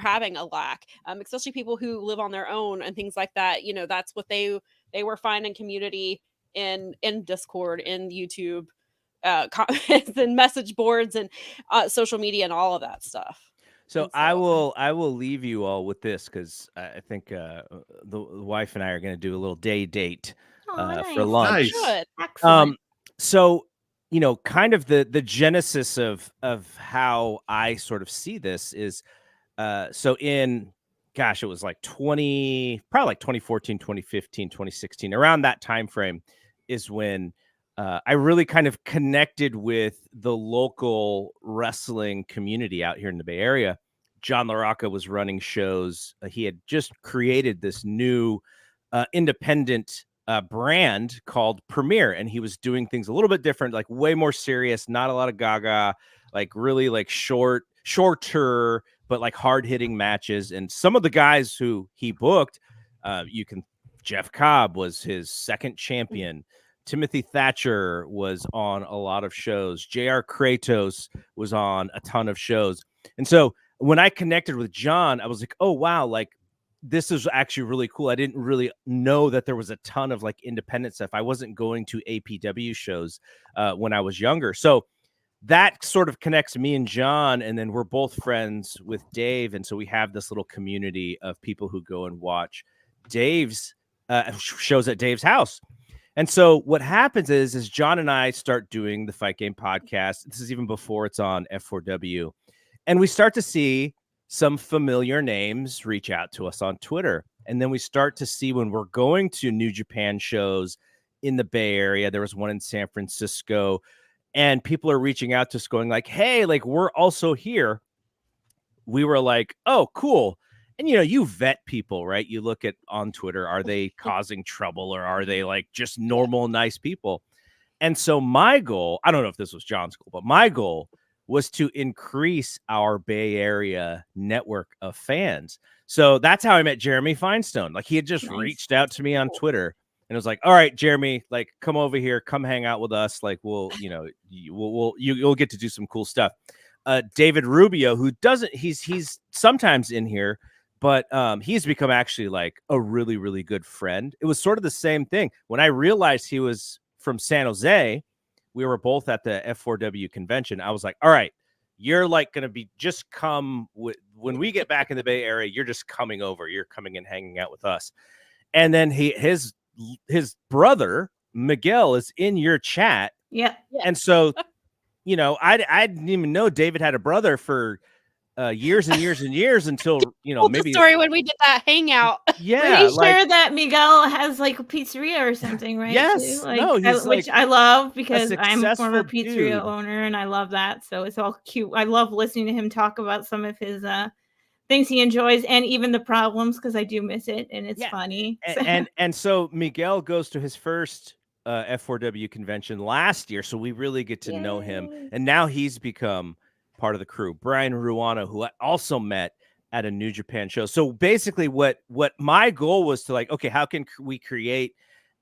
[SPEAKER 2] having a lack, especially people who live on their own and things like that. That's what they were finding community in Discord, in YouTube, comments and message boards and social media and all of that stuff.
[SPEAKER 9] So I will leave you all with this, because I think the wife and I are going to do a little day date for lunch.
[SPEAKER 8] Nice.
[SPEAKER 3] Excellent.
[SPEAKER 9] So kind of the genesis of how I sort of see this is so in it was probably 2014, 2015, 2016, around that time frame is when I really kind of connected with the local wrestling community out here in the Bay Area. John LaRocca was running shows. He had just created this new independent brand called Premier, and he was doing things a little bit different, way more serious, not a lot of gaga, really shorter, but hard-hitting matches. And some of the guys who he booked, Jeff Cobb was his second champion. Timothy Thatcher was on a lot of shows. JR Kratos was on a ton of shows. And so when I connected with John, I was like, oh, wow, this is actually really cool. I didn't really know that there was a ton of independent stuff. I wasn't going to APW shows when I was younger. So that sort of connects me and John. And then we're both friends with Dave. And so we have this little community of people who go and watch Dave's shows at Dave's house. And so what happens is John and I start doing the Fight Game podcast. This is even before it's on F4W. And we start to see some familiar names reach out to us on Twitter. And then we start to see, when we're going to New Japan shows in the Bay Area, there was one in San Francisco, and people are reaching out to us going like, hey, like we're also here. We were like, oh, cool. And, you know, you vet people, right? You look at on Twitter, are they causing trouble or are they like just normal, nice people? And so my goal, I don't know if this was John's goal, but my goal was to increase our Bay Area network of fans. So that's how I met Jeremy Feinstone. Like he had just reached out to me on Twitter and was like, all right, Jeremy, like come over here, come hang out with us. Like we'll, you know, you'll get to do some cool stuff. David Rubio, who doesn't, he's sometimes in here, but he's become actually like a really, really good friend. It was sort of the same thing. When I realized he was from San Jose, we were both at the F4W convention. I was like, all right, you're like going to be just come with, when we get back in the Bay Area, you're just coming over. You're coming and hanging out with us. And then his brother, Miguel, is in your chat.
[SPEAKER 3] Yeah.
[SPEAKER 9] And so, you know, I didn't even know David had a brother for years and years and years until, you know, maybe
[SPEAKER 2] the story when we did that hangout.
[SPEAKER 9] Yeah,
[SPEAKER 3] Pretty sure that Miguel has like a pizzeria or something, right?
[SPEAKER 9] Yes,
[SPEAKER 3] Like,
[SPEAKER 9] no, he's
[SPEAKER 3] which
[SPEAKER 9] like
[SPEAKER 3] I love because
[SPEAKER 9] a
[SPEAKER 3] I'm a former
[SPEAKER 9] successful
[SPEAKER 3] pizzeria
[SPEAKER 9] dude.
[SPEAKER 3] owner and I love that. So it's all cute. I love listening to him talk about some of his things he enjoys and even the problems because I do miss it and it's funny.
[SPEAKER 9] And so Miguel goes to his first F4W convention last year, so we really get to know him, and now he's become part of the crew. Brian Ruano, who I also met at a New Japan show. So basically what my goal was to like, okay, how can we create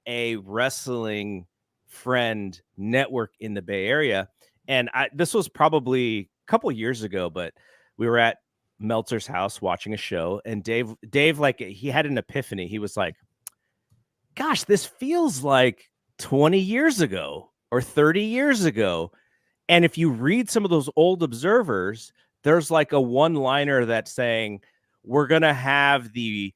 [SPEAKER 9] a wrestling friend network in the Bay Area? And this was probably a couple years ago, but we were at Meltzer's house watching a show, and Dave like he had an epiphany. He was like, gosh, this feels like 20 years ago or 30 years ago. And if you read some of those old observers, there's like a one-liner that's saying, we're going to have the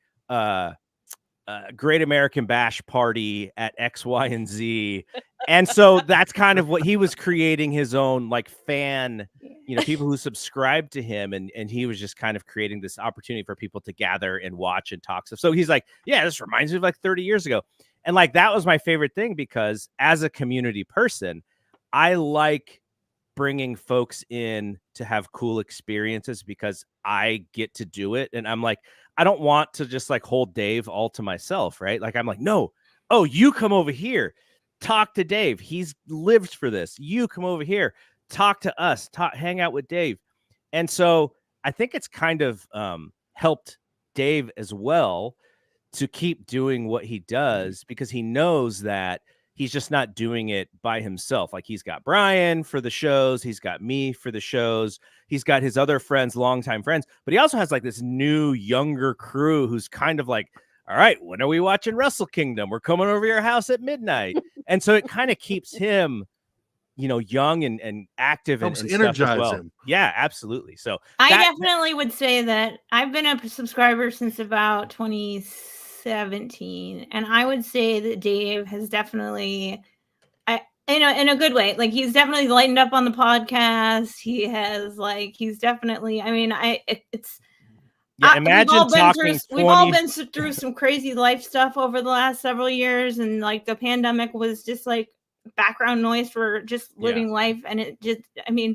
[SPEAKER 9] Great American Bash party at X, Y, and Z. And so that's kind of what he was creating, his own like fan, you know, people who subscribe to him. And he was just kind of creating this opportunity for people to gather and watch and talk stuff. So he's like, yeah, this reminds me of like 30 years ago. And like, that was my favorite thing because as a community person, I like bringing folks in to have cool experiences because I get to do it. And I'm like, I don't want to just like hold Dave all to myself, right? Like, I'm like, no, oh, you come over here, talk to Dave. He's lived for this. You come over here, talk to us, hang out with Dave. And so I think it's kind of helped Dave as well to keep doing what he does because he knows that he's just not doing it by himself. Like he's got Brian for the shows. He's got me for the shows. He's got his other friends, longtime friends, but he also has like this new younger crew who's kind of like, all right, when are we watching Wrestle Kingdom? We're coming over your house at midnight. And so it kind of keeps him, you know, young and active and
[SPEAKER 8] energize him.
[SPEAKER 9] Yeah, absolutely. So
[SPEAKER 3] I definitely would say that I've been a subscriber since about 2017, and I would say that Dave has definitely, in a good way, like he's definitely lightened up on the podcast. He has like he's definitely. I mean, it's.
[SPEAKER 9] Yeah, imagine
[SPEAKER 3] we've all been through some crazy life stuff over the last several years, and like the pandemic was just like background noise for just living life, and it just, I mean,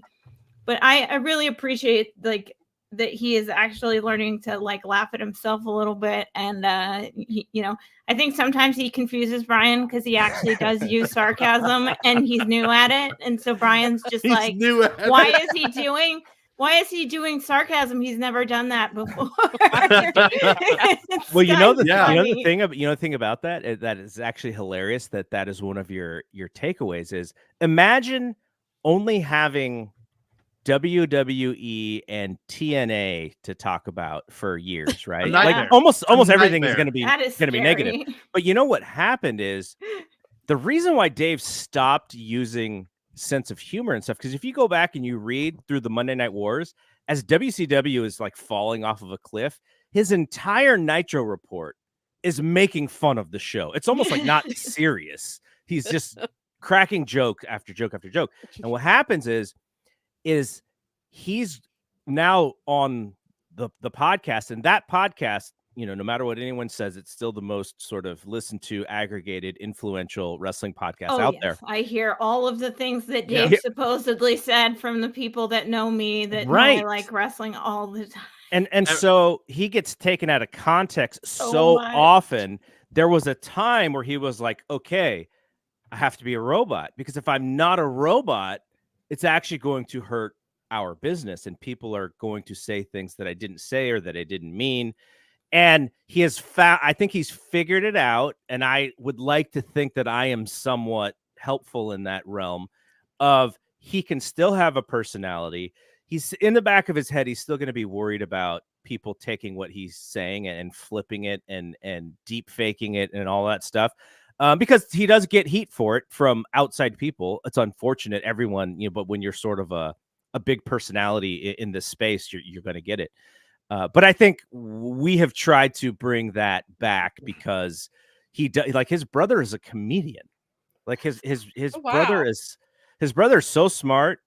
[SPEAKER 3] but I really appreciate like that he is actually learning to like laugh at himself a little bit, and you know, I think sometimes he confuses Brian because he actually does use sarcasm, and he's new at it, and so Brian's just like, why is he doing sarcasm? He's never done that before.
[SPEAKER 9] Well, you know the thing about that that is actually hilarious. That is one of your takeaways. Is imagine only having WWE and TNA to talk about for years, right? Like almost everything is going to be negative. But you know what happened is the reason why Dave stopped using sense of humor and stuff, because if you go back and you read through the Monday Night Wars, as WCW is like falling off of a cliff, his entire Nitro report is making fun of the show. It's almost like not serious. He's just cracking joke after joke after joke. And what happens is he's now on the podcast, and that podcast no matter what anyone says, it's still the most sort of listened to, aggregated, influential wrestling podcast out there.
[SPEAKER 3] I hear all of the things that Dave supposedly said from the people that know me, that know I like wrestling all the time.
[SPEAKER 9] And so he gets taken out of context so often. There was a time where he was like, okay, I have to be a robot, because if I'm not a robot, it's actually going to hurt our business, and people are going to say things that I didn't say or that I didn't mean. And he has found, I think he's figured it out. And I would like to think that I am somewhat helpful in that realm of he can still have a personality. He's in the back of his head. He's still going to be worried about people taking what he's saying and flipping it and deep faking it and all that stuff. Because he does get heat for it from outside people. It's unfortunate, everyone, but when you're sort of a big personality in this space, you're going to get it. But I think we have tried to bring that back, because his brother is a comedian. Like his brother is so smart,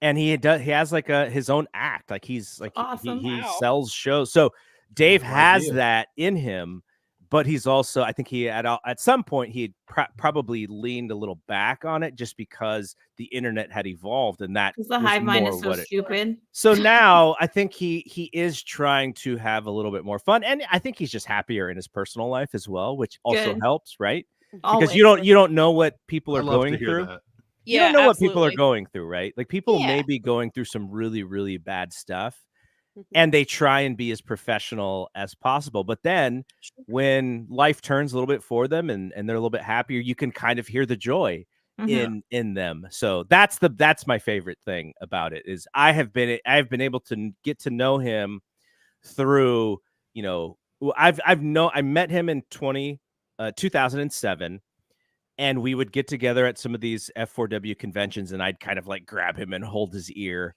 [SPEAKER 9] and he has like his own act. Like he's like awesome. He sells shows. So Dave has that in him, but he's also, I think he at some point he probably leaned a little back on it, just because the internet had evolved, and that
[SPEAKER 3] the hive mind is so stupid.
[SPEAKER 9] So now I think he is trying to have a little bit more fun, and I think he's just happier in his personal life as well, which also helps, right? Because you don't know what people are going through. You don't know what people are going through, right? Like people may be going through some really, really bad stuff, and they try and be as professional as possible. But then when life turns a little bit for them and they're a little bit happier, you can kind of hear the joy in them. So that's my favorite thing about it, is I've been able to get to know him through, I met him in 2007. And we would get together at some of these F4W conventions, and I'd kind of like grab him and hold his ear.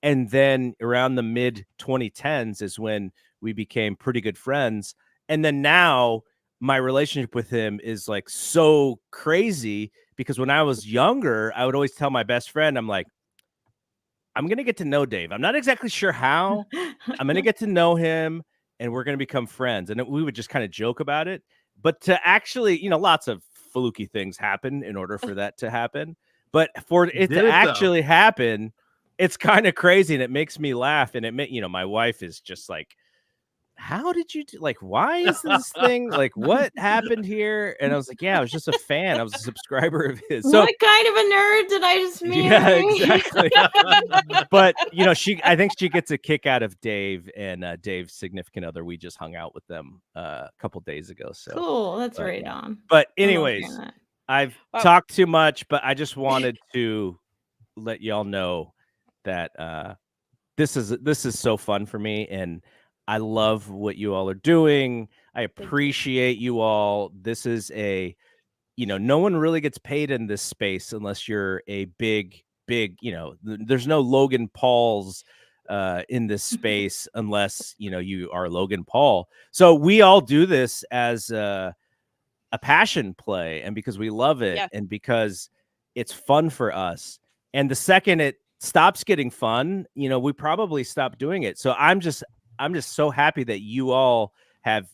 [SPEAKER 9] And then around the mid 2010s is when we became pretty good friends. And then now my relationship with him is like so crazy, because when I was younger, I would always tell my best friend, I'm like, I'm going to get to know Dave. I'm not exactly sure how. I'm going to get to know him, and we're going to become friends. And we would just kind of joke about it. But to actually, lots of fluky things happen in order for that to happen. But for it to actually happen, it's kind of crazy, and it makes me laugh. And my wife is just like, how did you do? Like, why is this thing? Like, what happened here? And I was like, yeah, I was just a fan. I was a subscriber of his. So,
[SPEAKER 3] what kind of a nerd did I just meet?
[SPEAKER 9] Yeah, exactly. But, I think she gets a kick out of Dave and Dave's significant other. We just hung out with them a couple days ago. So
[SPEAKER 3] cool. That's right on.
[SPEAKER 9] But anyways, I've talked too much, but I just wanted to let y'all know that this is so fun for me, and I love what you all are doing. I appreciate you all. This is no one really gets paid in this space unless you're a big, there's no Logan Pauls in this space unless, you are Logan Paul. So we all do this as a passion play, and because we love it and because it's fun for us. And the second it stops getting fun, we probably stop doing it. So I'm just so happy that you all have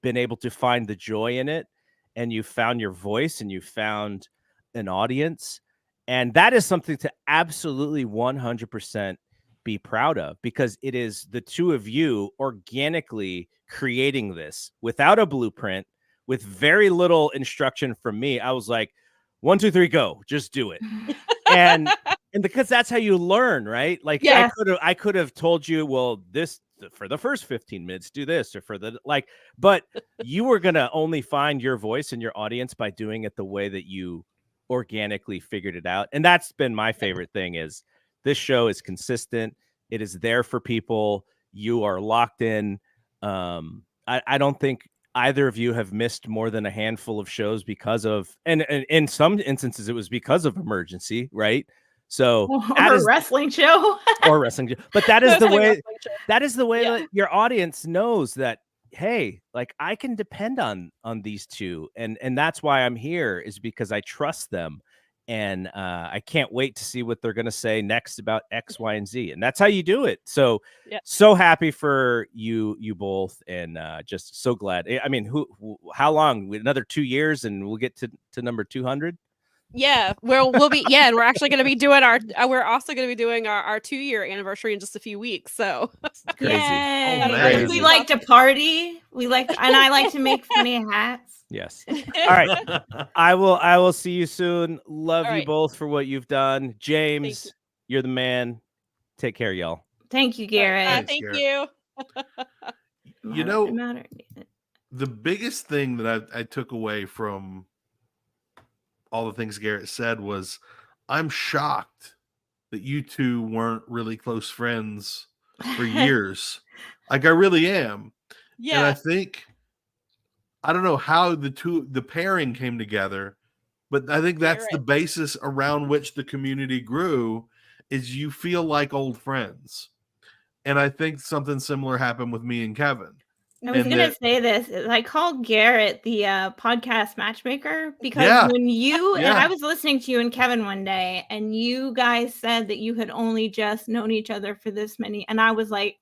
[SPEAKER 9] been able to find the joy in it, and you found your voice, and you found an audience. And that is something to absolutely 100% be proud of, because it is the two of you organically creating this without a blueprint, with very little instruction from me. I was like, 1, 2, 3, go, just do it. And because that's how you learn, right? Like I could have told you, well, this, for the first 15 minutes, do this, or but you were going to only find your voice and your audience by doing it the way that you organically figured it out. And that's been my favorite thing, is this show is consistent. It is there for people. You are locked in. I don't think either of you have missed more than a handful of shows because of, and in some instances it was because of emergency, right? So
[SPEAKER 3] or wrestling show.
[SPEAKER 9] But that is the way that your audience knows that, hey, like, I can depend on these two. And that's why I'm here, is because I trust them. And I can't wait to see what they're going to say next about X, Y, and Z. And that's how you do it. So, so happy for you both, and just so glad. I mean, how long? Another 2 years, and we'll get to number 200.
[SPEAKER 2] Yeah, we'll be and we're actually going to be doing we're also going to be doing our 2-year anniversary in just a few weeks. So
[SPEAKER 9] crazy.
[SPEAKER 3] Yay.
[SPEAKER 8] Oh, man.
[SPEAKER 3] We like to party. And I like to make funny hats.
[SPEAKER 9] Yes. All right. I will see you soon. Love you
[SPEAKER 2] right.
[SPEAKER 9] both for what you've done. James, you're the man. Take care, y'all.
[SPEAKER 3] Thank you, Garrett.
[SPEAKER 2] Thank
[SPEAKER 8] Garrett.
[SPEAKER 2] you.
[SPEAKER 8] You know, the biggest thing that I took away from all the things Garrett said was, I'm shocked that you two weren't really close friends for years. Like, I really am.
[SPEAKER 2] Yeah.
[SPEAKER 8] And I think, I don't know how the pairing came together, but I think that's the basis around which the community grew, is you feel like old friends. And I think something similar happened with me and Kevin.
[SPEAKER 3] I was going to say this. I called Garrett the podcast matchmaker because when you and I was listening to you and Kevin one day, and you guys said that you had only just known each other for this many. And I was like,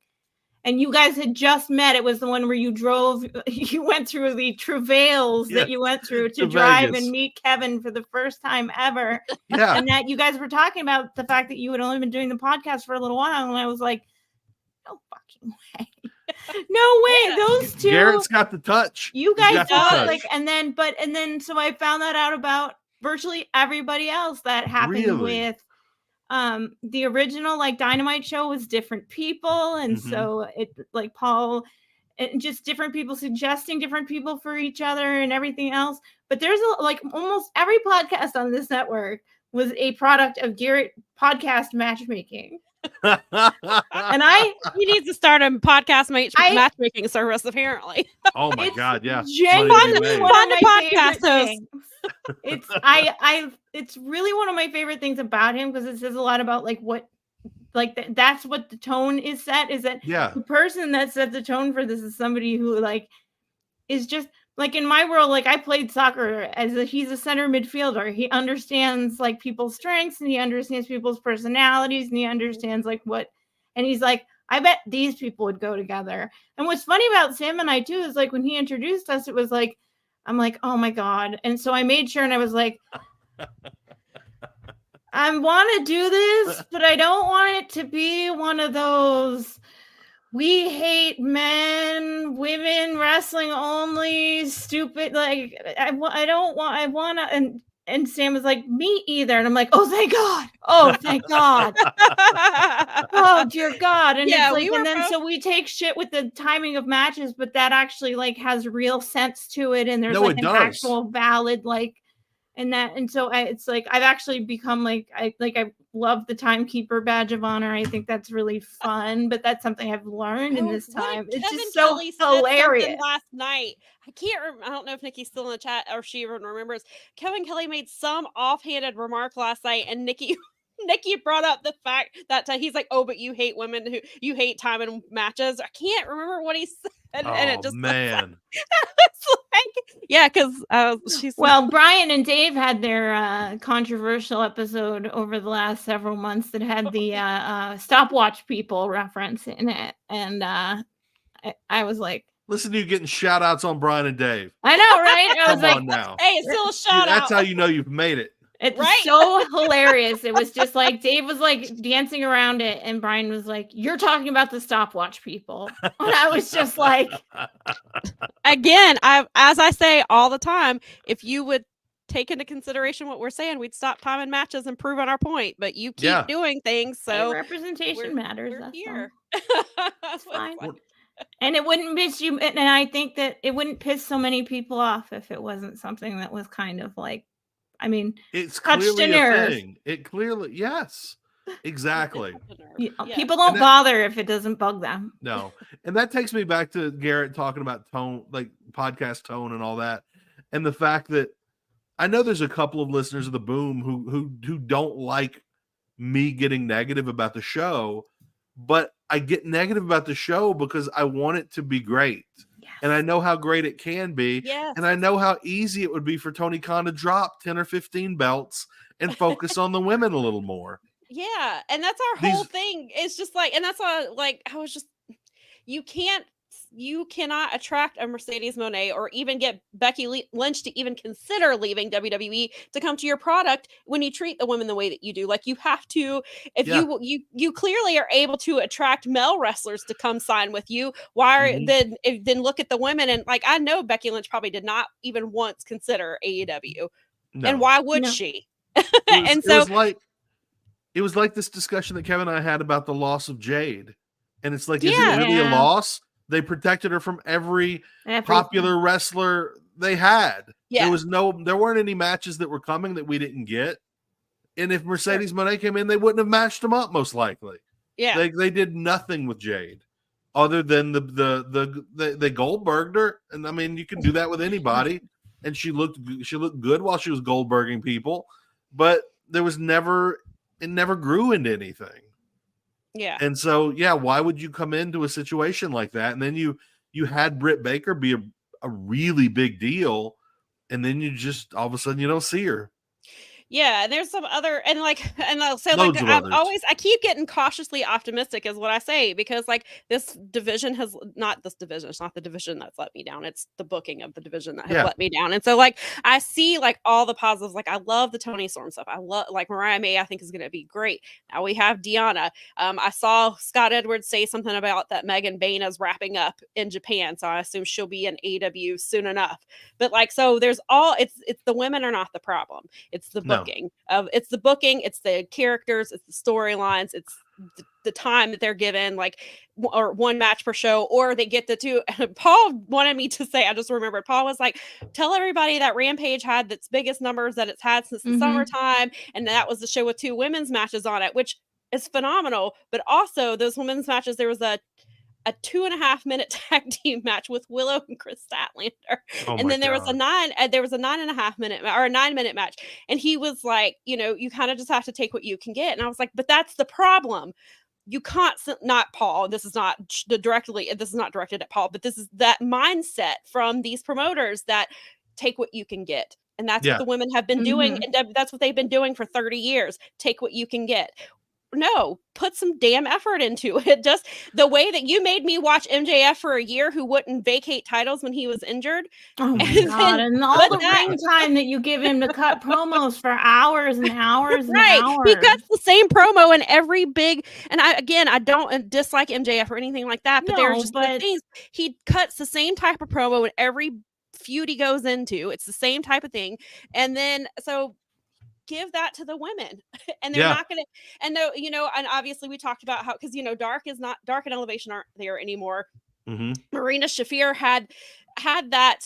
[SPEAKER 3] and you guys had just met. It was the one where you went through the travails that you went through to drive and meet Kevin for the first time ever.
[SPEAKER 8] Yeah.
[SPEAKER 3] And that you guys were talking about the fact that you had only been doing the podcast for a little while. And I was like, no fucking way. No way. Those two.
[SPEAKER 8] Garrett's got the touch.
[SPEAKER 3] You guys thought and then so I found that out about virtually everybody else that happened with the original Dynamite show was different people, and so it Paul and just different people suggesting different people for each other and everything else. But there's almost every podcast on this network was a product of Garrett podcast matchmaking. And
[SPEAKER 2] he needs to start a podcast matchmaking service, apparently.
[SPEAKER 8] Oh my God, yeah.
[SPEAKER 3] Genuinely one of my favorite things. It's really one of my favorite things about him, because it says a lot about that's what the tone is set, is that the person that set the tone for this is somebody who is just in my world, I played soccer he's a center midfielder. He understands people's strengths, and he understands people's personalities, and he understands and he's like, I bet these people would go together. And what's funny about Sam and I too is when he introduced us, it was I'm like, oh my God. And so I made sure, and I was like, I want to do this, but I don't want it to be one of those we hate men, women, wrestling only, stupid. I want to. And Sam was like, me either. And I'm like, oh, thank God. Oh, thank God. Oh, dear God. And it's so we take shit with the timing of matches, but that actually has real sense to it. And there's an actual valid, and so it's I've actually become I love the timekeeper badge of honor. I think that's really fun, but that's something I've learned in this time. It's just so hilarious.
[SPEAKER 2] Last night, I don't know if Nikki's still in the chat or she even remembers. Kevin Kelly made some offhanded remark last night, and Nikki brought up the fact that he's like, "Oh, but you hate women who you hate time in matches." I can't remember what he said, and it just
[SPEAKER 8] man.
[SPEAKER 2] Because she's
[SPEAKER 3] Brian and Dave had their controversial episode over the last several months that had the stopwatch people reference in it, and I was like,
[SPEAKER 8] listen to you getting shout outs on Brian and Dave.
[SPEAKER 3] I know, right? I was
[SPEAKER 8] Come on now.
[SPEAKER 2] Hey, it's still a shout out.
[SPEAKER 8] That's how you know you've made it.
[SPEAKER 3] It's so hilarious. It was just Dave was dancing around it, and Brian was like, "You're talking about the stopwatch people," and I was just like,
[SPEAKER 2] again, as I say all the time, if you would take into consideration what we're saying, we'd stop time and matches and prove on our point. But you keep doing things, so
[SPEAKER 3] representation matters.
[SPEAKER 2] We're here.
[SPEAKER 3] That's fine. And it wouldn't piss you, and I think that it wouldn't piss so many people off if it wasn't something that was kind of
[SPEAKER 8] it's
[SPEAKER 3] touched
[SPEAKER 8] clearly
[SPEAKER 3] a nerve.
[SPEAKER 8] thing. It clearly, yes, exactly.
[SPEAKER 3] People don't bother if it doesn't bug them.
[SPEAKER 8] No, and that takes me back to Garrett talking about tone, podcast tone and all that, and the fact that I know there's a couple of listeners of the Boom who don't like me getting negative about the show, but I get negative about the show because I want it to be great. And I know how great it can be.
[SPEAKER 2] Yes.
[SPEAKER 8] And I know how easy it would be for Tony Khan to drop 10 or 15 belts and focus on the women a little more.
[SPEAKER 2] Yeah, and that's our whole thing. It's just like, and that's why, like, I was just, you cannot attract a Mercedes Moné or even get Becky Lynch to even consider leaving WWE to come to your product when you treat the women the way that you do. Like, you have to, if you clearly are able to attract male wrestlers to come sign with you, why then look at the women, and like, I know Becky Lynch probably did not even once consider AEW. No. And why would she?
[SPEAKER 8] It was like this discussion that Kevin and I had about the loss of Jade. And it's like, is it really a loss? They protected her from every popular wrestler they had. Yeah. There weren't any matches that were coming that we didn't get. And if Mercedes Moné came in, they wouldn't have matched them up, most likely. Yeah. They did nothing with Jade other than they Goldberged her. And I mean, you can do that with anybody. And she looked good while she was Goldberging people, but it never grew into anything. Yeah. And so, why would you come into a situation like that? And then you had Britt Baker be a really big deal, and then you just all of a sudden you don't see her.
[SPEAKER 2] Yeah, and there's some other, and I'll say, like, I keep getting cautiously optimistic is what I say, because like this division it's not the division that's let me down. It's the booking of the division that has let me down. And so like, I see like all the positives. Like, I love the Toni Storm stuff. I love, like, Mariah May, I think is going to be great. Now we have Deanna. I saw Scott Edwards say something about that Megan Bain is wrapping up in Japan. So I assume she'll be in AEW soon enough. But like, so there's it's the women are not the problem. It's the booking. It's the booking, it's the characters, it's the storylines, it's the time that they're given, like, or one match per show, or they get the two. Paul wanted me to say, I just remembered, Paul was like, tell everybody that Rampage had its biggest numbers that it's had since the summertime, and that was the show with 2 women's matches on it, which is phenomenal. But also those women's matches, there was a 2.5-minute tag team match with Willow and Chris Statlander. And then there was a 9.5-minute or a 9-minute match. And he was like, you kind of just have to take what you can get. And I was like, but that's the problem. You can't, not Paul, this is not directed at Paul, but this is that mindset from these promoters that take what you can get. And that's what the women have been doing. And that's what they've been doing for 30 years. Take what you can get. No, put some damn effort into it. Just the way that you made me watch MJF for a year, who wouldn't vacate titles when he was injured.
[SPEAKER 3] Oh my God. And all the ring time that you give him to cut promos for hours and hours and hours.
[SPEAKER 2] He cuts the same promo in every big, and I don't dislike MJF or anything like that, but there's just the things. He cuts the same type of promo in every feud he goes into. It's the same type of thing. And then, so give that to the women, and they're not gonna, and though, and obviously we talked about how, because Dark and Elevation aren't there anymore. Marina Shafir had that,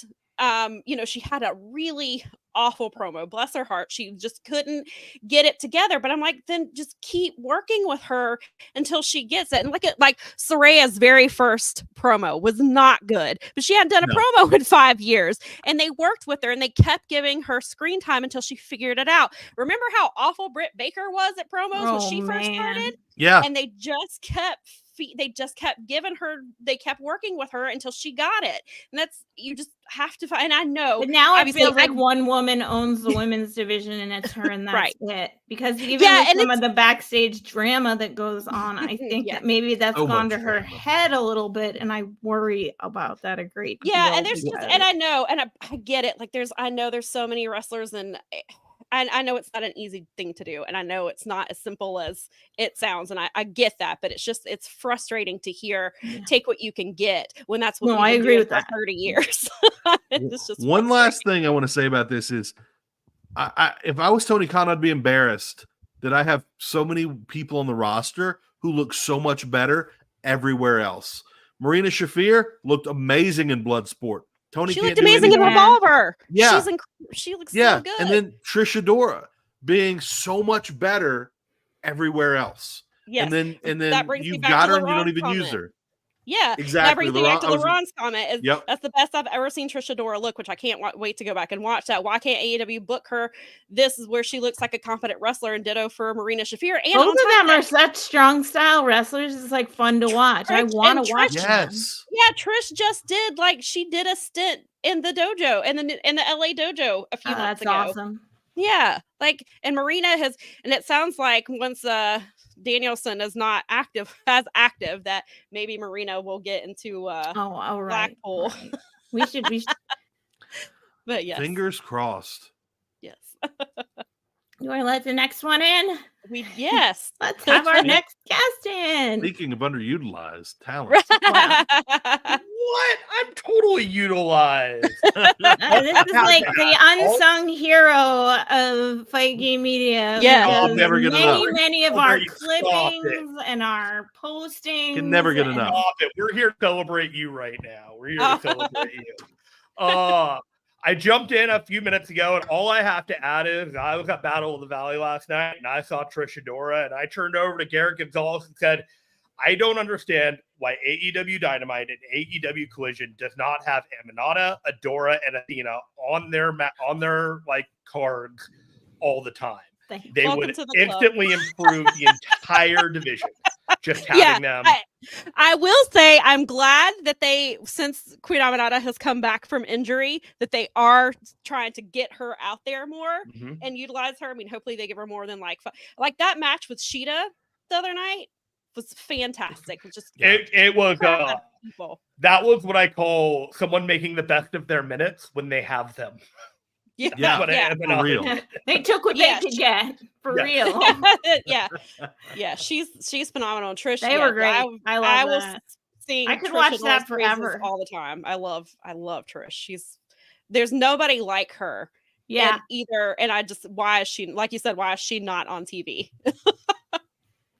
[SPEAKER 2] she had a really awful promo, bless her heart. She just couldn't get it together, but I'm like, then just keep working with her until she gets it. And look at, like, Soraya's very first promo was not good, but she hadn't done a promo in 5 years, and they worked with her and they kept giving her screen time until she figured it out. Remember how awful Britt Baker was at promos when she first started? Yeah. And they just kept giving her, they kept working with her until she got it. And that's, you just have to find, and I know.
[SPEAKER 3] But now it feels like one woman owns the women's division, and it's her, and that's it. Because even with some of the backstage drama that goes on, I think that maybe that's gone to her head a little bit, and I worry about that a great deal.
[SPEAKER 2] Yeah, and there's just, and I know, and I get it. Like, I know there's so many wrestlers, and I know it's not an easy thing to do, and I know it's not as simple as it sounds, and I get that, but it's frustrating to hear take what you can get when that's what
[SPEAKER 3] I agree with that
[SPEAKER 2] 30 years. It's just
[SPEAKER 8] one last thing I want to say about this is, if I was Tony Khan, I'd be embarrassed that I have so many people on the roster who look so much better everywhere else. Marina Shafir looked amazing in Bloodsport.
[SPEAKER 2] She looked amazing in Revolver. Yeah. She looks so good.
[SPEAKER 8] And then Trish Adora being so much better everywhere else.
[SPEAKER 2] Yes.
[SPEAKER 8] And then you've got her and you don't even use her.
[SPEAKER 2] Yeah,
[SPEAKER 8] exactly.
[SPEAKER 2] That brings me back to LeBron's comment. That's the best I've ever seen Trish Adora look, which I can't wait to go back and watch that. Why can't AEW book her? This is where she looks like a confident wrestler, and ditto for Marina Shafir. And
[SPEAKER 3] both of them are such strong style wrestlers. It's like fun to watch. I want to watch them.
[SPEAKER 2] Yeah, Trish just she did a stint in the dojo, in the LA dojo a few months ago.
[SPEAKER 3] That's awesome.
[SPEAKER 2] Yeah, like, and Marina has, and it sounds like once Danielson is not as active, that maybe Marina will get into
[SPEAKER 3] all right.
[SPEAKER 2] Blackpool.
[SPEAKER 3] Right. We should.
[SPEAKER 2] But yes,
[SPEAKER 8] Fingers crossed.
[SPEAKER 2] yes.
[SPEAKER 3] You want to let the next one in?
[SPEAKER 2] Yes.
[SPEAKER 3] Let's have our next guest in.
[SPEAKER 8] Speaking of underutilized talent.
[SPEAKER 3] Wow.
[SPEAKER 10] What? I'm totally utilized.
[SPEAKER 3] This is like the unsung hero of fight game media.
[SPEAKER 2] Yeah.
[SPEAKER 8] Oh, I'm never gonna know.
[SPEAKER 3] Many of
[SPEAKER 10] Oh,
[SPEAKER 3] our
[SPEAKER 10] you stop it.
[SPEAKER 3] clippings and our postings.
[SPEAKER 8] Can never get enough.
[SPEAKER 10] Stop it. We're here to celebrate you right now. We're here to celebrate you. I jumped in a few minutes ago, and all I have to add is I was at Battle of the Valley last night, and I saw Trish Adora, and I turned over to Garrett Gonzalez and said, I don't understand why AEW Dynamite and AEW Collision does not have Aminata, Adora, and Athena on their like cards all the time. They would instantly improve the entire division. Just having them.
[SPEAKER 2] I will say I'm glad that since Queen Aminata has come back from injury, that they are trying to get her out there more and utilize her. I mean, hopefully they give her more than like that match with Sheeta the other night was fantastic. It was just
[SPEAKER 10] it was that was what I call someone making the best of their minutes when they have them.
[SPEAKER 8] For real.
[SPEAKER 3] They took what they could get for real.
[SPEAKER 2] Yeah, she's phenomenal. Trish,
[SPEAKER 3] they were great. I love that. I could
[SPEAKER 2] Trish
[SPEAKER 3] watch that forever,
[SPEAKER 2] all the time. I love Trish. There's nobody like her.
[SPEAKER 3] Yeah.
[SPEAKER 2] And I just, why is she, like you said, why is she not on TV?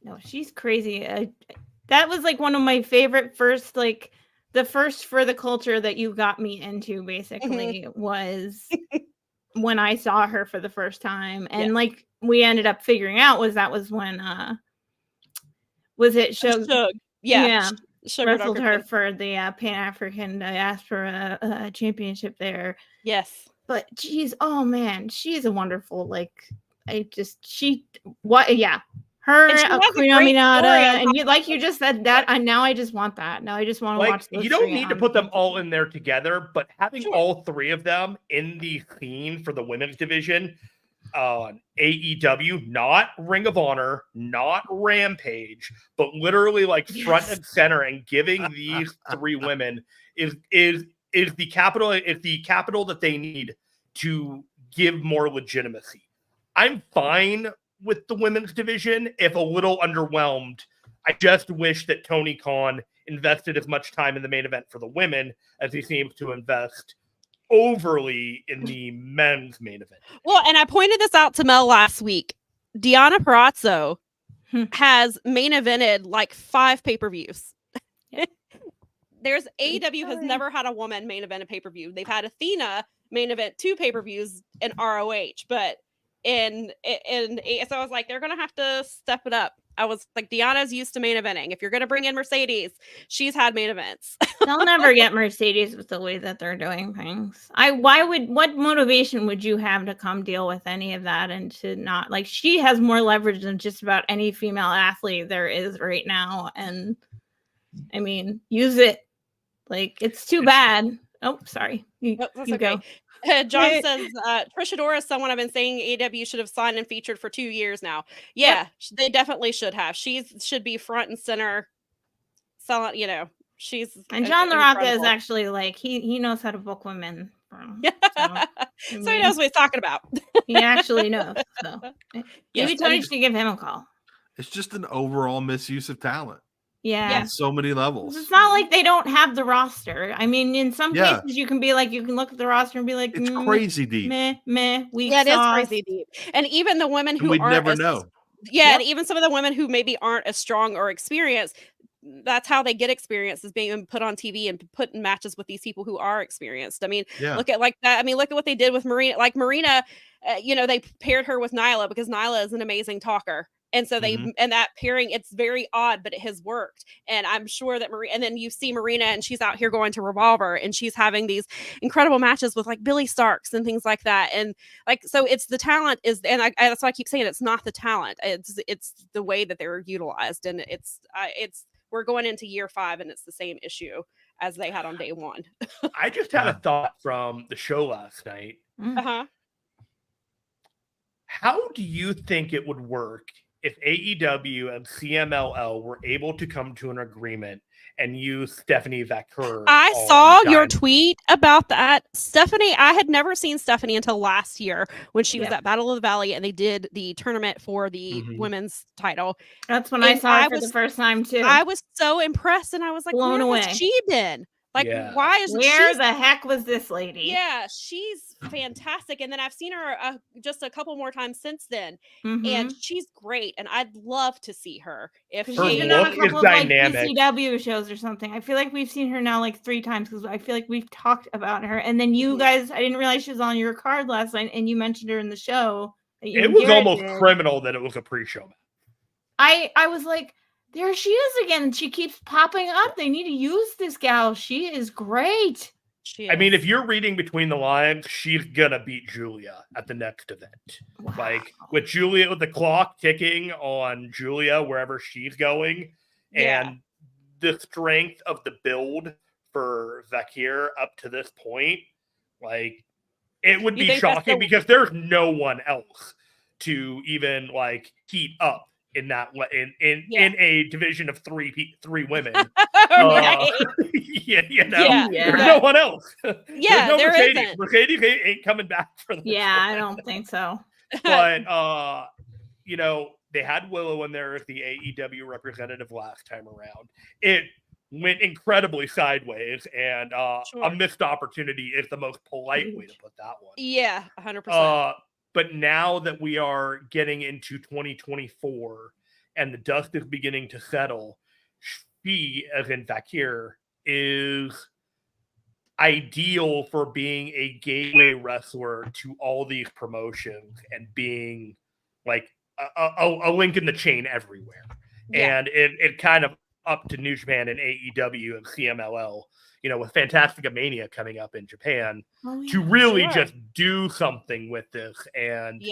[SPEAKER 3] No, she's crazy. That was like one of my favorite first, like the first for the culture that you got me into basically was when I saw her for the first time. And like we ended up figuring out that was when was it Shug?
[SPEAKER 2] Yeah.
[SPEAKER 3] Wrestled her for the Pan-African Diaspora Championship there.
[SPEAKER 2] Yes.
[SPEAKER 3] But geez, oh man, she's a wonderful, like her Queen Aminata, and you just said that, and now I just want that. Now I just want to watch those.
[SPEAKER 10] You don't need to put them all in there together, but having all three of them in the scene for the women's division on AEW, not Ring of Honor, not Rampage, but literally like front and center, and giving these three women is the capital. It's the capital that they need to give more legitimacy. I'm fine with the women's division, if a little underwhelmed. I just wish that Tony Khan invested as much time in the main event for the women as he seems to invest overly in the men's main event.
[SPEAKER 2] Well, and I pointed this out to Mel last week. Deonna Purrazzo has main evented like 5 pay-per-views. There's AEW has never had a woman main event a pay-per-view. They've had Athena main event 2 pay-per-views in ROH, but so I was like, they're gonna have to step it up. I was like, Deanna's used to main eventing. If you're gonna bring in Mercedes, she's had main events.
[SPEAKER 3] They'll never get Mercedes with the way that they're doing things. What motivation would you have to come deal with any of that and to not, like, she has more leverage than just about any female athlete there is right now. And I mean, use it. Like, it's too bad. Oh, sorry. You
[SPEAKER 2] okay.
[SPEAKER 3] go.
[SPEAKER 2] John says, Trish Adora is someone I've been saying AEW should have signed and featured for 2 years now. Yeah, they definitely should have. She should be front and center. Selling, she's.
[SPEAKER 3] And John LaRocca is actually like, he knows how to book women.
[SPEAKER 2] So he knows what he's talking about.
[SPEAKER 3] He actually knows. So maybe Tony should give him a call.
[SPEAKER 8] It's just an overall misuse of talent.
[SPEAKER 3] Yeah.
[SPEAKER 8] On so many levels.
[SPEAKER 3] It's not like they don't have the roster. I mean, in some cases you can look at the roster and be like,
[SPEAKER 8] it's crazy deep.
[SPEAKER 3] Weak
[SPEAKER 2] it is
[SPEAKER 3] sauce.
[SPEAKER 2] crazy deep. And even the women who
[SPEAKER 8] we'd
[SPEAKER 2] aren't
[SPEAKER 8] never know.
[SPEAKER 2] Yeah, and even some of the women who maybe aren't as strong or experienced, that's how they get experience, is being put on TV and put in matches with these people who are experienced. I mean, look at like that. I mean, look at what they did with Marina. Like Marina, they paired her with Nyla because Nyla is an amazing talker. And so and that pairing, it's very odd, but it has worked. And I'm sure that and then you see Marina and she's out here going to Revolver and she's having these incredible matches with like Billy Starks and things like that. And like, so it's the talent that's why I keep saying it's not the talent. It's the way that they're utilized. And we're going into year 5 and it's the same issue as they had on day 1.
[SPEAKER 10] I just had a thought from the show last night.
[SPEAKER 2] Uh-huh.
[SPEAKER 10] How do you think it would work if AEW and CMLL were able to come to an agreement and use Stephanie Vaquer?
[SPEAKER 2] I saw your tweet about that. Stephanie, I had never seen Stephanie until last year when she was at Battle of the Valley and they did the tournament for the women's title.
[SPEAKER 3] That's when I saw her for the first time too.
[SPEAKER 2] I was so impressed and I was like,
[SPEAKER 3] blown away.
[SPEAKER 2] Has she been? Like, why is
[SPEAKER 3] where the heck was this lady?
[SPEAKER 2] Yeah, she's fantastic. And then I've seen her just a couple more times since then, and she's great. And I'd love to see her if
[SPEAKER 3] she's been on a couple of like PCW shows or something. I feel like we've seen her now like 3 times because I feel like we've talked about her. And then you guys, I didn't realize she was on your card last night, and you mentioned her in the show.
[SPEAKER 10] It was almost criminal that it was a pre-show.
[SPEAKER 3] I was like, there she is again. She keeps popping up. They need to use this gal. She is great.
[SPEAKER 10] I mean, if you're reading between the lines, she's gonna beat Julia at the next event. Wow. Like with Julia, with the clock ticking on Julia wherever she's going, and the strength of the build for Vaquer up to this point, like it would be shocking because there's no one else to even like heat up in that in a division of three women. There's no one else.
[SPEAKER 2] Yeah,
[SPEAKER 10] no
[SPEAKER 2] there
[SPEAKER 10] Mercedes.
[SPEAKER 2] isn't.
[SPEAKER 10] Mercedes ain't coming back for this.
[SPEAKER 3] Yeah, I don't think so.
[SPEAKER 10] But you know, they had Willow in there as the AEW representative last time around. It went incredibly sideways, and a missed opportunity is the most polite way to put that one.
[SPEAKER 2] Yeah, 100%.
[SPEAKER 10] But now that we are getting into 2024 and the dust is beginning to settle, she, as in Vaquer, is ideal for being a gateway wrestler to all these promotions and being like a link in the chain everywhere. Yeah. And it kind of up to New Japan and AEW and CMLL, you know, with Fantastica Mania coming up in Japan, to really just do something with this and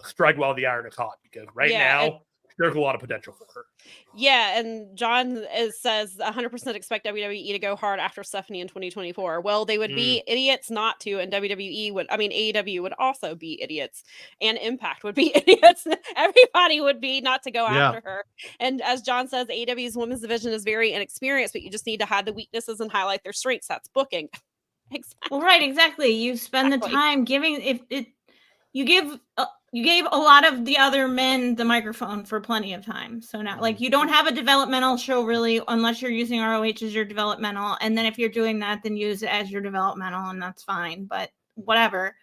[SPEAKER 10] strike while the iron is hot, because now there's a lot of potential for her.
[SPEAKER 2] Yeah, and John says 100% expect WWE to go hard after Stephanie in 2024. Well, they would be idiots not to, and AEW would also be idiots, and Impact would be idiots. Everybody would be not to go after her. And as John says, AEW's women's division is very inexperienced, but you just need to hide the weaknesses and highlight their strengths. That's booking. Exactly.
[SPEAKER 3] Well, right, exactly. You spend the time giving you gave a lot of the other men the microphone for plenty of time. So now, like, you don't have a developmental show really, unless you're using ROH as your developmental. And then if you're doing that, then use it as your developmental, and that's fine. But whatever.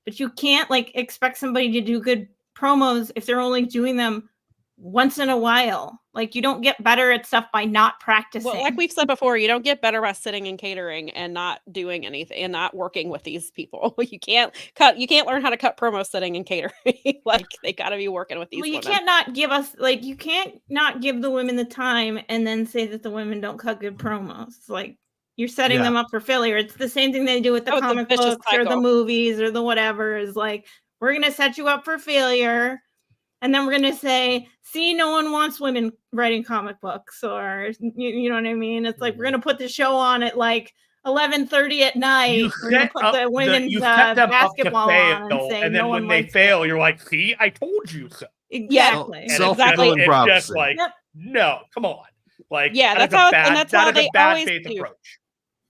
[SPEAKER 3] But you can't like expect somebody to do good promos if they're only doing them once in a while. Like, you don't get better at stuff by not practicing.
[SPEAKER 2] Well, like we've said before, you don't get better by sitting and catering and not doing anything and not working with these people. You can't learn how to cut promo sitting and catering. Like, they got to be working with these women.
[SPEAKER 3] You can't not give the women the time and then say that the women don't cut good promos. Like, you're setting them up for failure. It's the same thing they do with the comic books or the movies or the whatever. Is like, we're going to set you up for failure. And then we're going to say, see, no one wants women writing comic books, or, you know what I mean? It's like, we're going to put the show on at like 11:30 at night. We're going to put the women's basketball on and say,
[SPEAKER 10] and then when they fail, you're like, see, I told you so.
[SPEAKER 3] Exactly.
[SPEAKER 8] Self-fulfilling prophecy.
[SPEAKER 10] It's just like, no, come on. Like,
[SPEAKER 2] that's how they always
[SPEAKER 10] faith
[SPEAKER 2] do.
[SPEAKER 10] Approach.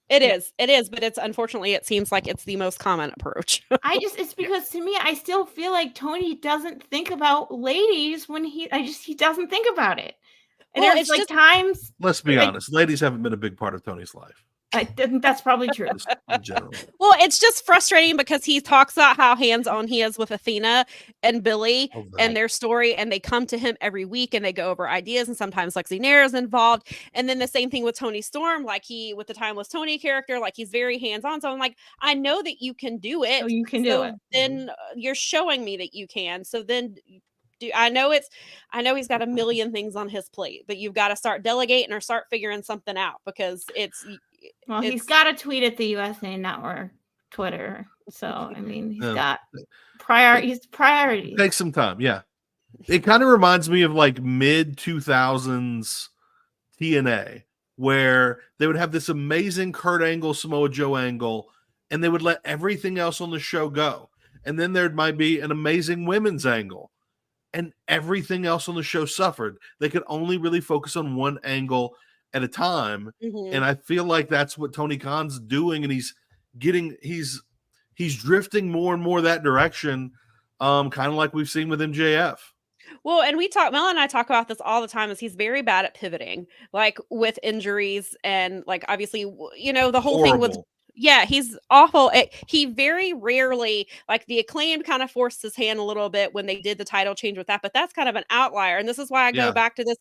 [SPEAKER 2] It is, but it's unfortunately, it seems like it's the most common approach.
[SPEAKER 3] It's because to me, I still feel like Tony doesn't think about ladies when he doesn't think about it. And there's like times.
[SPEAKER 8] Let's be honest, ladies haven't been a big part of Tony's life.
[SPEAKER 3] I think that's probably true.
[SPEAKER 8] In general.
[SPEAKER 2] Well, it's just frustrating because he talks about how hands-on he is with Athena and Billy and their story, and they come to him every week and they go over ideas, and sometimes Lexi Nair is involved. And then the same thing with Tony Storm, like with the Timeless Tony character, like he's very hands-on. So I'm like, I know that you can do it.
[SPEAKER 3] Oh, you can do it.
[SPEAKER 2] Then you're showing me that you can. So then I know he's got a million things on his plate, but you've got to start delegating or start figuring something out, because
[SPEAKER 3] he's got to tweet at the USA Network Twitter. So, I mean, he's got priorities.
[SPEAKER 8] Take some time. Yeah. It kind of reminds me of like mid 2000s TNA, where they would have this amazing Kurt Angle, Samoa Joe angle, and they would let everything else on the show go. and then there might be an amazing women's angle, and everything else on the show suffered. They could only really focus on one angle at a time. And I feel like that's what Tony Khan's doing, and he's drifting more and more that direction, kind of like we've seen with MJF.
[SPEAKER 2] Well, and Mel and I talk about this all the time, is he's very bad at pivoting, like with injuries, and like obviously, the whole thing with, he's awful. He very rarely, like the Acclaimed kind of forced his hand a little bit when they did the title change with that, but that's kind of an outlier. And this is why I go back to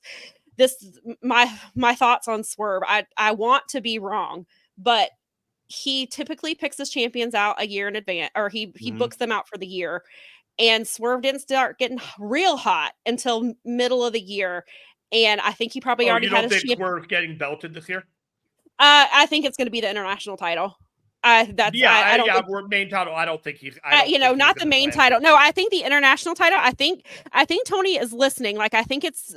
[SPEAKER 2] my thoughts on Swerve. I want to be wrong, but he typically picks his champions out a year in advance, or he books them out for the year. And Swerve didn't start getting real hot until middle of the year. And I think he probably already had his champion.
[SPEAKER 10] Swerve getting belted this year?
[SPEAKER 2] I think it's going to be the international title. I don't think,
[SPEAKER 10] main title. I don't think he's.
[SPEAKER 2] Not the main title. No, I think the international title. I think Tony is listening. Like, I think it's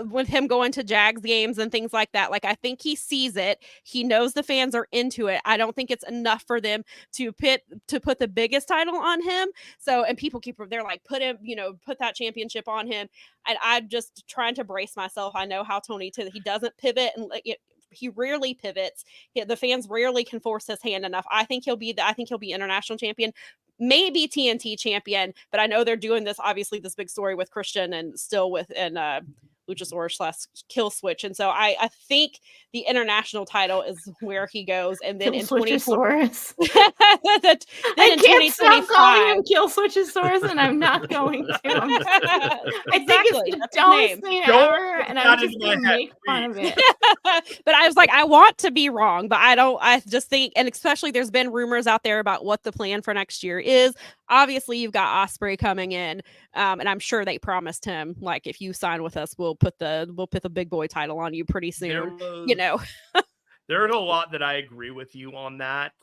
[SPEAKER 2] with him going to Jags games and things like that. Like, I think he sees it. He knows the fans are into it. I don't think it's enough for them to put the biggest title on him. So, and people they're like, put that championship on him. And I'm just trying to brace myself. I know how Tony he doesn't pivot, and he rarely pivots. The fans rarely can force his hand enough. I think he'll be international champion, maybe TNT champion, but I know they're doing this big story with Christian and still Luchasaurus / Kill Switch. And so I think the international title is where he goes. And then in 2024, I
[SPEAKER 3] can't stop calling him Kill Switchosaurus, and I'm not going to. I think it's the dumbest thing ever, and I'm just going to make fun of it.
[SPEAKER 2] But I was like, I want to be wrong, but I just think, and especially there's been rumors out there about what the plan for next year is. Obviously, you've got Ospreay coming in, and I'm sure they promised him, like, if you sign with us, we'll put the big boy title on you pretty soon.
[SPEAKER 10] There's a lot that I agree with you on that.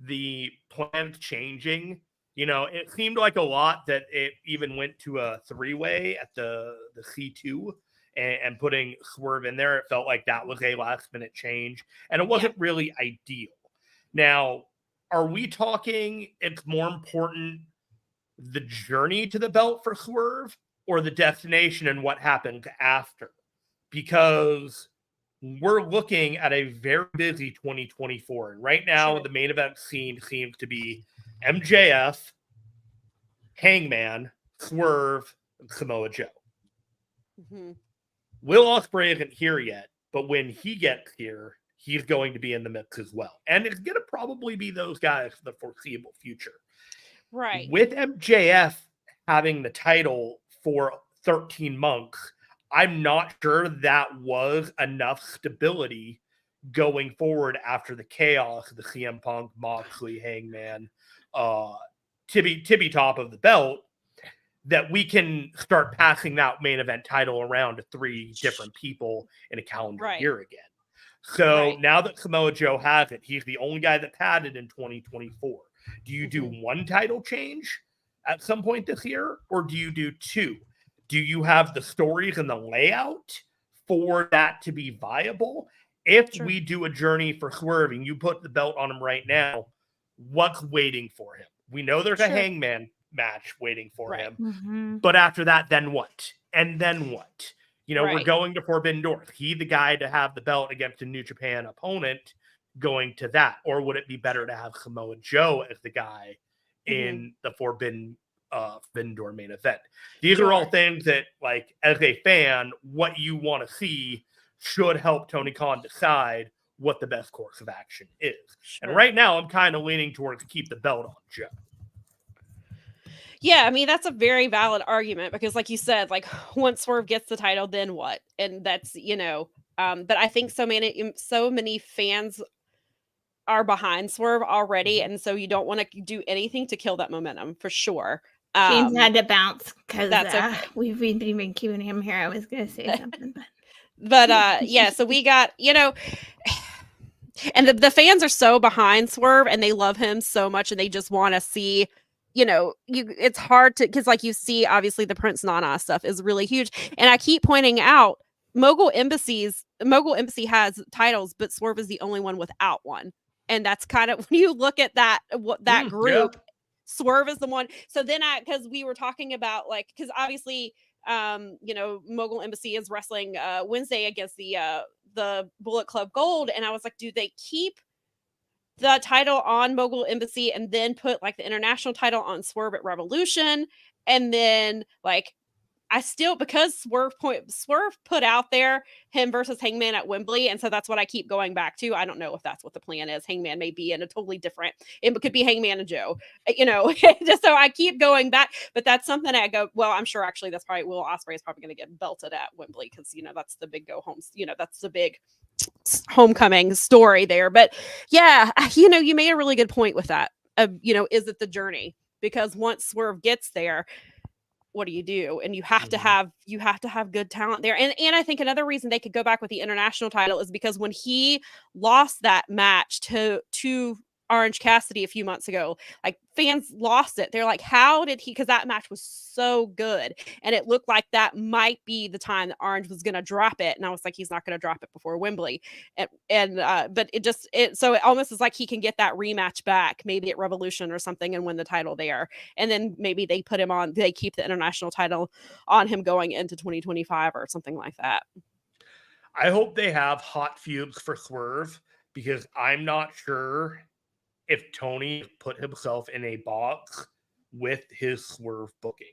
[SPEAKER 10] The plan changing, it seemed like a lot that it even went to a 3-way at the C2 and putting Swerve in there. It felt like that was a last minute change, and it wasn't really ideal. Now, are we talking it's more important the journey to the belt for Swerve or the destination and what happened after? Because we're looking at a very busy 2024. And right now, the main event scene seems to be MJF, Hangman, Swerve, and Samoa Joe. Will Ospreay isn't here yet, but when he gets here, he's going to be in the mix as well. And it's going to probably be those guys for the foreseeable future.
[SPEAKER 2] Right.
[SPEAKER 10] With MJF having the title for 13 months, I'm not sure that was enough stability going forward after the chaos of the CM Punk, Moxley, Hangman, Tibby top of the belt, that we can start passing that main event title around to 3 different people in a calendar year again. So now that Samoa Joe has it, he's the only guy that's had it in 2024. Do you do one title change at some point this year, or do you do 2? Do you have the stories and the layout for that to be viable? If we do a journey for Swerve and you put the belt on him right now, what's waiting for him? We know there's a Hangman match waiting for him. But after that, then what? And then what? We're going to Forbidden Doors. He the guy to have the belt against a New Japan opponent going to that? Or would it be better to have Samoa Joe as the guy in the Forbidden Door main event? These are all things that, like, as a fan, what you want to see should help Tony Khan decide what the best course of action is. And right now, I'm kind of leaning towards keep the belt on Joe.
[SPEAKER 2] Yeah, I mean, that's a very valid argument because, like you said, like, once Swerve gets the title, then what? And that's, but I think so many fans are behind Swerve already, and so you don't want to do anything to kill that momentum for sure.
[SPEAKER 3] James had to bounce because we've been keeping him here. I was going to say something,
[SPEAKER 2] but so we got, and the fans are so behind Swerve and they love him so much and they just want to see, it's hard to, because like you see, obviously the Prince Nana stuff is really huge. And I keep pointing out Mogul Embassy has titles, but Swerve is the only one without one. And that's kind of, when you look at that group, Swerve is the one. So then because we were talking about like, because obviously, Mogul Embassy is wrestling Wednesday against the Bullet Club Gold, and I was like, do they keep the title on Mogul Embassy and then put like the international title on Swerve at Revolution, and then like I still, because Swerve put out there him versus Hangman at Wembley, and so that's what I keep going back to. I don't know if that's what the plan is. Hangman may be in a totally different. It could be Hangman and Joe, just so I keep going back. But that's something I go. Well, I'm sure actually that's probably Will Ospreay is probably going to get belted at Wembley because that's the big go home. That's the big homecoming story there. But yeah, you made a really good point with that. Is it the journey? Because once Swerve gets there, what do you do? And you have to have good talent there. And I think another reason they could go back with the international title is because when he lost that match to Orange Cassidy a few months ago, like fans lost it. They're like, how did he? Because that match was so good, and it looked like that might be the time that Orange was going to drop it. And I was like, he's not going to drop it before Wembley. But it almost is like he can get that rematch back, maybe at Revolution or something, and win the title there. And then maybe they keep the international title on him going into 2025 or something like that.
[SPEAKER 10] I hope they have hot feuds for Swerve, because I'm not sure if Tony put himself in a box with his Swerve booking.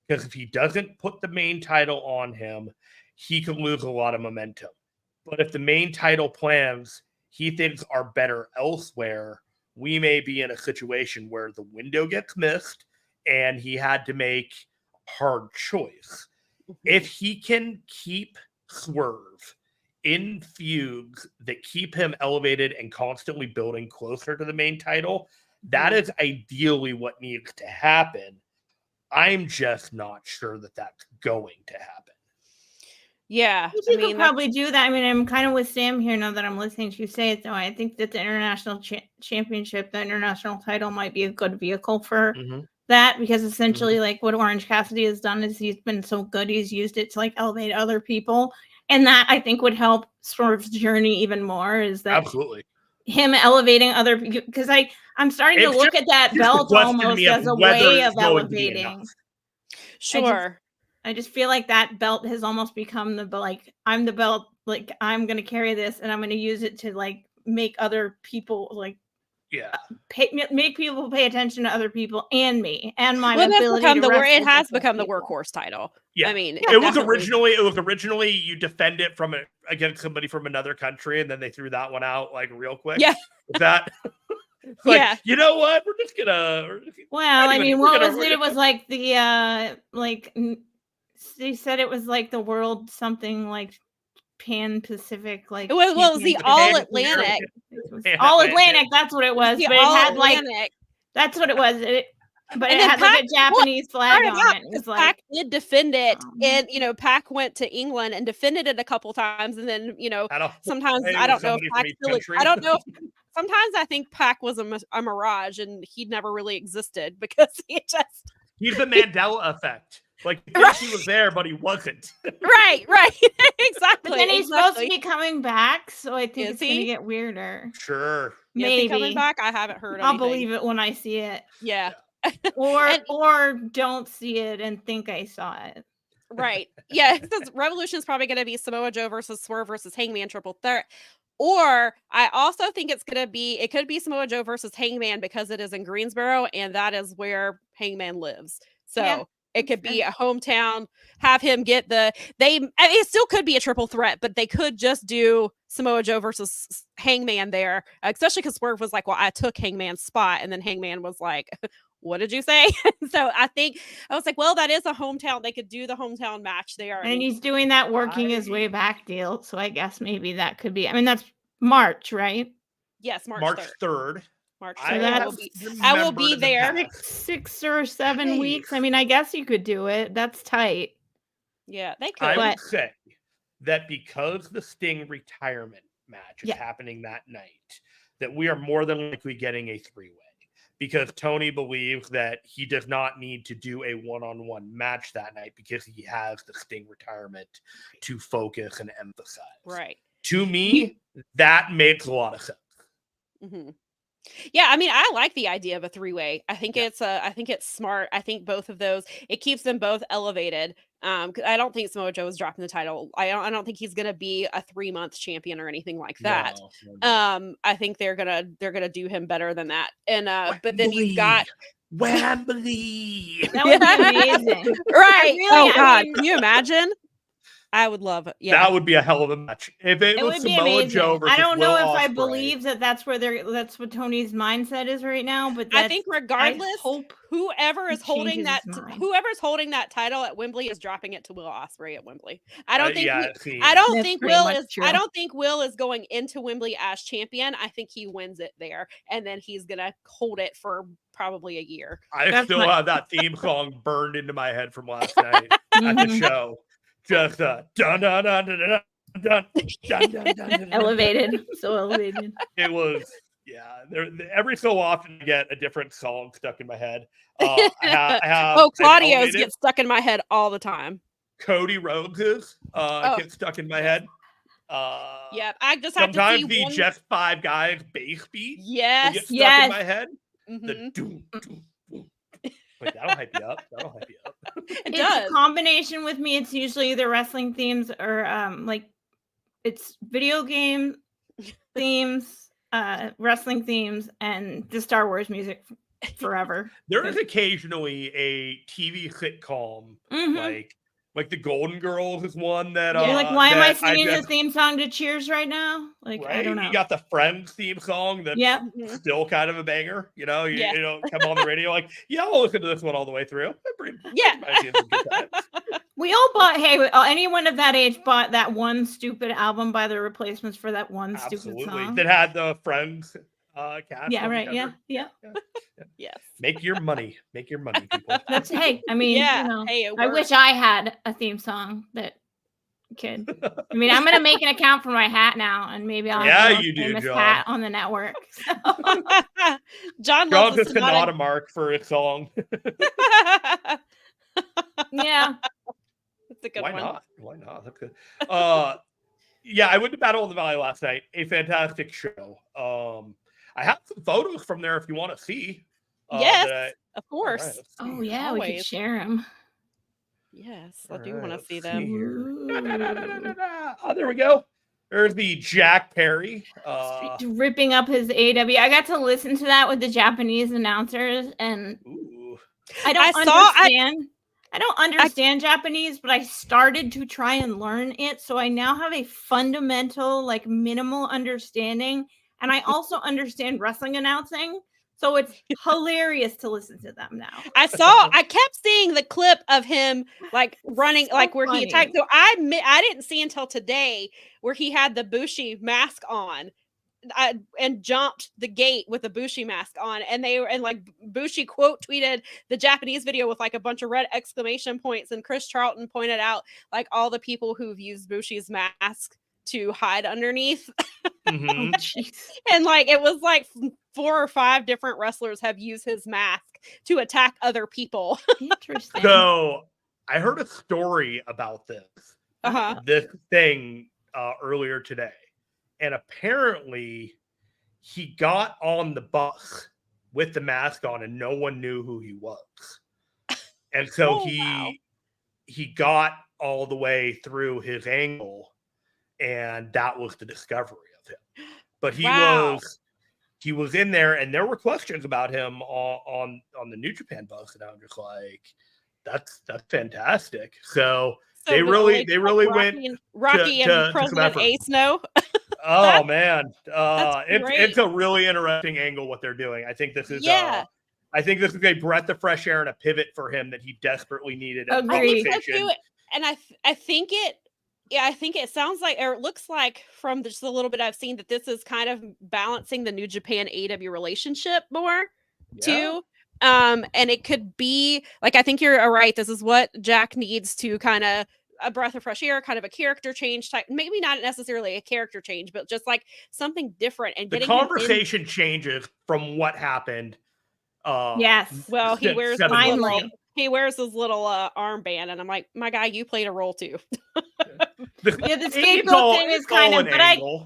[SPEAKER 10] Because if he doesn't put the main title on him, he can lose a lot of momentum. But if the main title plans he thinks are better elsewhere, we may be in a situation where the window gets missed and he had to make a hard choice. If he can keep Swerve in feuds that keep him elevated and constantly building closer to the main title, that is ideally what needs to happen. I'm just not sure that that's going to happen.
[SPEAKER 3] Yeah, you could probably do that. I mean, I'm kind of with Sam here now that I'm listening to you say it, though. I think that the international championship, the international title, might be a good vehicle for that, because essentially, like what Orange Cassidy has done is he's been so good, he's used it to like elevate other people. And that I think would help Swerve's journey even more, is that
[SPEAKER 10] absolutely
[SPEAKER 3] him elevating other people, because I'm starting to look at that belt almost as a way of elevating.
[SPEAKER 2] Sure.
[SPEAKER 3] I just feel like that belt has almost become I'm the belt, like I'm going to carry this and I'm going to use it to like make other people make people pay attention to other people and me and my ability to wrestle.
[SPEAKER 2] It has become the workworkhorse title.
[SPEAKER 10] Yeah.
[SPEAKER 2] I mean,
[SPEAKER 10] it was originally you defend it against somebody from another country, and then they threw that one out like real quick.
[SPEAKER 2] Yeah.
[SPEAKER 10] That you know what? We're just gonna.
[SPEAKER 3] Well, I mean, what was it? It was like the they said it was like the world something like Pan-Pacific, like
[SPEAKER 2] it was the All Atlantic.
[SPEAKER 3] All Atlantic, that's what it was. But it had like that's what it was. But it had like a Japanese flag on it. It was like
[SPEAKER 2] Pac did defend it, and Pac went to England and defended it a couple times, and then sometimes I don't know if Pac sometimes I think Pac was a mirage and he never really existed, because
[SPEAKER 10] he's the Mandela effect. Like he was there, but he wasn't.
[SPEAKER 2] Right, exactly.
[SPEAKER 3] But then he's supposed to be coming back, so I think it's gonna get weirder.
[SPEAKER 10] Sure,
[SPEAKER 3] maybe
[SPEAKER 2] is he coming back. I haven't heard.
[SPEAKER 3] I'll believe it when I see it.
[SPEAKER 2] Yeah,
[SPEAKER 3] or don't see it and think I saw it.
[SPEAKER 2] Right. Yeah, because Revolution is probably going to be Samoa Joe versus Swerve versus Hangman triple threat. Or I also think it could be Samoa Joe versus Hangman, because it is in Greensboro and that is where Hangman lives. So it could be a hometown, have him get it still could be a triple threat, but they could just do Samoa Joe versus Hangman there, especially because Swerve was like, well, I took Hangman's spot. And then Hangman was like, what did you say? So I was like, well, that is a hometown. They could do the hometown match there.
[SPEAKER 3] And he's doing that working his way back deal. So I guess maybe that could be, I mean, that's March, right?
[SPEAKER 2] Yes, March
[SPEAKER 10] 3rd.
[SPEAKER 2] March 3rd. I will be there.
[SPEAKER 3] 6 or 7 weeks. I mean, I guess you could do it. That's tight.
[SPEAKER 2] Yeah, they could.
[SPEAKER 10] I would say that because the Sting retirement match is happening that night, that we are more than likely getting a 3-way. Because Tony believes that he does not need to do a one-on-one match that night, because he has the Sting retirement to focus and emphasize.
[SPEAKER 2] Right.
[SPEAKER 10] To me, that makes a lot of sense.
[SPEAKER 2] Mm-hmm. Yeah, I mean, I like the idea of a three-way. I think it's smart. I think both of those, it keeps them both elevated. 'Cause I don't think Samoa Joe is dropping the title. I don't think he's gonna be a 3-month champion or anything like that.
[SPEAKER 10] No.
[SPEAKER 2] I think they're gonna do him better than that. And but then you've got
[SPEAKER 10] Wembley.
[SPEAKER 3] That would be amazing.
[SPEAKER 2] right.
[SPEAKER 3] Really,
[SPEAKER 2] Oh
[SPEAKER 3] I
[SPEAKER 2] God,
[SPEAKER 3] mean-
[SPEAKER 2] can you imagine? I would love it. Yeah.
[SPEAKER 10] That would be a hell of a match. If it
[SPEAKER 3] It
[SPEAKER 10] was
[SPEAKER 3] would be
[SPEAKER 10] Samoa
[SPEAKER 3] amazing.
[SPEAKER 10] Joe versus
[SPEAKER 3] I don't know
[SPEAKER 10] Will
[SPEAKER 3] if I
[SPEAKER 10] Ospreay.
[SPEAKER 3] believe that's what Tony's mindset is right now, but
[SPEAKER 2] I think
[SPEAKER 3] I
[SPEAKER 2] regardless,
[SPEAKER 3] hope
[SPEAKER 2] whoever
[SPEAKER 3] he
[SPEAKER 2] is holding
[SPEAKER 3] changes
[SPEAKER 2] that
[SPEAKER 3] his mind.
[SPEAKER 2] whoever's holding that title at Wembley is dropping it to Will Ospreay at Wembley. I don't think
[SPEAKER 10] see,
[SPEAKER 2] I don't
[SPEAKER 3] That's
[SPEAKER 2] think
[SPEAKER 3] pretty
[SPEAKER 2] Will
[SPEAKER 3] much
[SPEAKER 2] is
[SPEAKER 3] true.
[SPEAKER 2] I don't think Will is going into Wembley as champion. I think he wins it there and then he's going to hold it for probably a year.
[SPEAKER 10] I
[SPEAKER 3] That's
[SPEAKER 10] still
[SPEAKER 3] my-
[SPEAKER 10] have that theme song burned into my head from last night at the
[SPEAKER 3] Mhm.
[SPEAKER 10] show. Just dun dun dun dun dun dun dun dun dun dun.
[SPEAKER 3] Elevated, so elevated.
[SPEAKER 10] It was, yeah. Every so often I get a different song stuck in my head. I have
[SPEAKER 2] Oh,
[SPEAKER 10] I've
[SPEAKER 2] Claudio's
[SPEAKER 10] elevated
[SPEAKER 2] gets stuck in my head all the time.
[SPEAKER 10] Cody Rhodes's
[SPEAKER 2] Oh.
[SPEAKER 10] gets stuck in my head.
[SPEAKER 2] Yeah, I just have to
[SPEAKER 10] Sometimes
[SPEAKER 2] see
[SPEAKER 10] the
[SPEAKER 2] one.
[SPEAKER 10] Just Five Guys bass beat will
[SPEAKER 2] Yes.
[SPEAKER 10] get stuck
[SPEAKER 3] Yes.
[SPEAKER 10] in my head. The
[SPEAKER 2] Mhm.
[SPEAKER 10] doom, doom, doom. Wait, that'll hype you up. That'll hype you up.
[SPEAKER 2] It
[SPEAKER 3] It's
[SPEAKER 2] does.
[SPEAKER 3] a combination with me. It's usually either wrestling themes or like it's video game themes, wrestling themes, and the Star Wars music forever.
[SPEAKER 10] There is occasionally a TV sitcom
[SPEAKER 3] Mhm.
[SPEAKER 10] like the Golden Girls is one that
[SPEAKER 3] You're like, why am I
[SPEAKER 10] that
[SPEAKER 3] singing the
[SPEAKER 10] just-
[SPEAKER 3] theme song to Cheers right now? Like, I
[SPEAKER 10] right?
[SPEAKER 3] don't know.
[SPEAKER 10] You got the Friends theme song that's
[SPEAKER 3] Yeah.
[SPEAKER 2] Mhm.
[SPEAKER 10] still kind of a banger. You know,
[SPEAKER 2] Yeah.
[SPEAKER 10] you know, come on the radio like, yeah, I'll listen to this one all the way through.
[SPEAKER 2] Yeah.
[SPEAKER 10] Reminds you of some good times.
[SPEAKER 3] We all bought, hey, anyone of that age bought that one stupid album by the Replacements for that one stupid
[SPEAKER 10] Absolutely.
[SPEAKER 3] song.
[SPEAKER 10] That had the Friends cast.
[SPEAKER 3] Yeah,
[SPEAKER 10] on the
[SPEAKER 3] right. Yeah,
[SPEAKER 10] cover.
[SPEAKER 3] yeah.
[SPEAKER 2] Yes.
[SPEAKER 10] Make your money. Make your money, people.
[SPEAKER 3] That's, hey, I mean,
[SPEAKER 2] Yeah.
[SPEAKER 3] you know,
[SPEAKER 2] Hey, it
[SPEAKER 3] I
[SPEAKER 2] works.
[SPEAKER 3] wish I had a theme song that could. I mean, I'm gonna make an account for my hat now, and maybe I'll
[SPEAKER 10] Yeah,
[SPEAKER 3] have the
[SPEAKER 10] you do,
[SPEAKER 3] famous
[SPEAKER 10] John.
[SPEAKER 3] hat on the network.
[SPEAKER 2] John
[SPEAKER 10] John
[SPEAKER 2] loves
[SPEAKER 10] the
[SPEAKER 2] the
[SPEAKER 10] Sonata
[SPEAKER 2] Sonata.
[SPEAKER 10] mark for a song.
[SPEAKER 3] Yeah,
[SPEAKER 2] That's a good
[SPEAKER 10] Why
[SPEAKER 2] one.
[SPEAKER 10] not? Why not? That's good. Yeah, I went to Battle in the Valley last night. A fantastic show. I have some photos from there if you want to see.
[SPEAKER 2] Yes,
[SPEAKER 10] that
[SPEAKER 2] of
[SPEAKER 10] all right,
[SPEAKER 2] course.
[SPEAKER 10] let's see
[SPEAKER 3] oh
[SPEAKER 10] here.
[SPEAKER 3] yeah, we could
[SPEAKER 2] Always.
[SPEAKER 3] share them.
[SPEAKER 2] Yes, I
[SPEAKER 10] All
[SPEAKER 2] do
[SPEAKER 10] right,
[SPEAKER 2] want to
[SPEAKER 10] let's
[SPEAKER 2] see
[SPEAKER 10] see
[SPEAKER 2] them.
[SPEAKER 10] here. Oh, there we go. There's the Jack Perry.
[SPEAKER 3] Ripping up his AEW. I got to listen to that with the Japanese announcers, and
[SPEAKER 10] Ooh.
[SPEAKER 3] I don't
[SPEAKER 2] I saw-
[SPEAKER 3] understand. I don't understand Japanese, but I started to try and learn it, so I now have a fundamental, like minimal understanding, and I also understand wrestling announcing. So it's hilarious to listen to them now.
[SPEAKER 2] I kept seeing the clip of him like running,
[SPEAKER 3] So
[SPEAKER 2] like where he
[SPEAKER 3] funny.
[SPEAKER 2] attacked. So I didn't see until today where he had the Bushi mask on. And jumped the gate with the Bushi mask on, and like Bushi quote tweeted the Japanese video with like a bunch of red exclamation points, and Chris Charlton pointed out like all the people who've used Bushi's mask to hide underneath,
[SPEAKER 10] Mhm.
[SPEAKER 3] Jeez.
[SPEAKER 2] and like it was like 4 or 5 different wrestlers have used his mask to attack other people.
[SPEAKER 3] Interesting.
[SPEAKER 10] So I heard a story about
[SPEAKER 2] Uh-huh.
[SPEAKER 10] this thing earlier today. And apparently he got on the bus with the mask on and no one knew who he was. And so
[SPEAKER 2] Oh, wow.
[SPEAKER 10] he got all the way through his angle, and that was the discovery of him. But
[SPEAKER 2] Wow.
[SPEAKER 10] he was in there, and there were questions about him on the New Japan bus, and I'm just like, that's fantastic. So they
[SPEAKER 2] the
[SPEAKER 10] really
[SPEAKER 2] like
[SPEAKER 10] went
[SPEAKER 2] Rocky
[SPEAKER 10] to
[SPEAKER 2] and
[SPEAKER 10] some
[SPEAKER 2] President
[SPEAKER 10] effort.
[SPEAKER 2] Ace know.
[SPEAKER 10] Oh man, it's
[SPEAKER 2] great.
[SPEAKER 10] a really interesting angle what they're doing. I think this is
[SPEAKER 2] Yeah.
[SPEAKER 10] I think this is a breath of fresh air and a pivot for him that he desperately needed. at the
[SPEAKER 3] Agreed.
[SPEAKER 2] I think so
[SPEAKER 10] competition.
[SPEAKER 2] too. And I think it sounds like, or it looks like from just a little bit I've seen, that this is kind of balancing the New Japan AEW relationship more too. And it could be like, I think you're right. This is what Jack needs to kind of a breath of fresh air, kind of a character change type, maybe not necessarily a character change, but just like something different and
[SPEAKER 10] The
[SPEAKER 2] getting him in-
[SPEAKER 10] conversation changes from what happened.
[SPEAKER 3] Yes.
[SPEAKER 2] Well, he
[SPEAKER 10] since
[SPEAKER 2] wears his
[SPEAKER 10] 7 months
[SPEAKER 3] Finally.
[SPEAKER 10] ago.
[SPEAKER 2] he wears his little armband, and I'm like, my guy, you played a role too.
[SPEAKER 3] Yeah, the scapegoat thing is kind of, but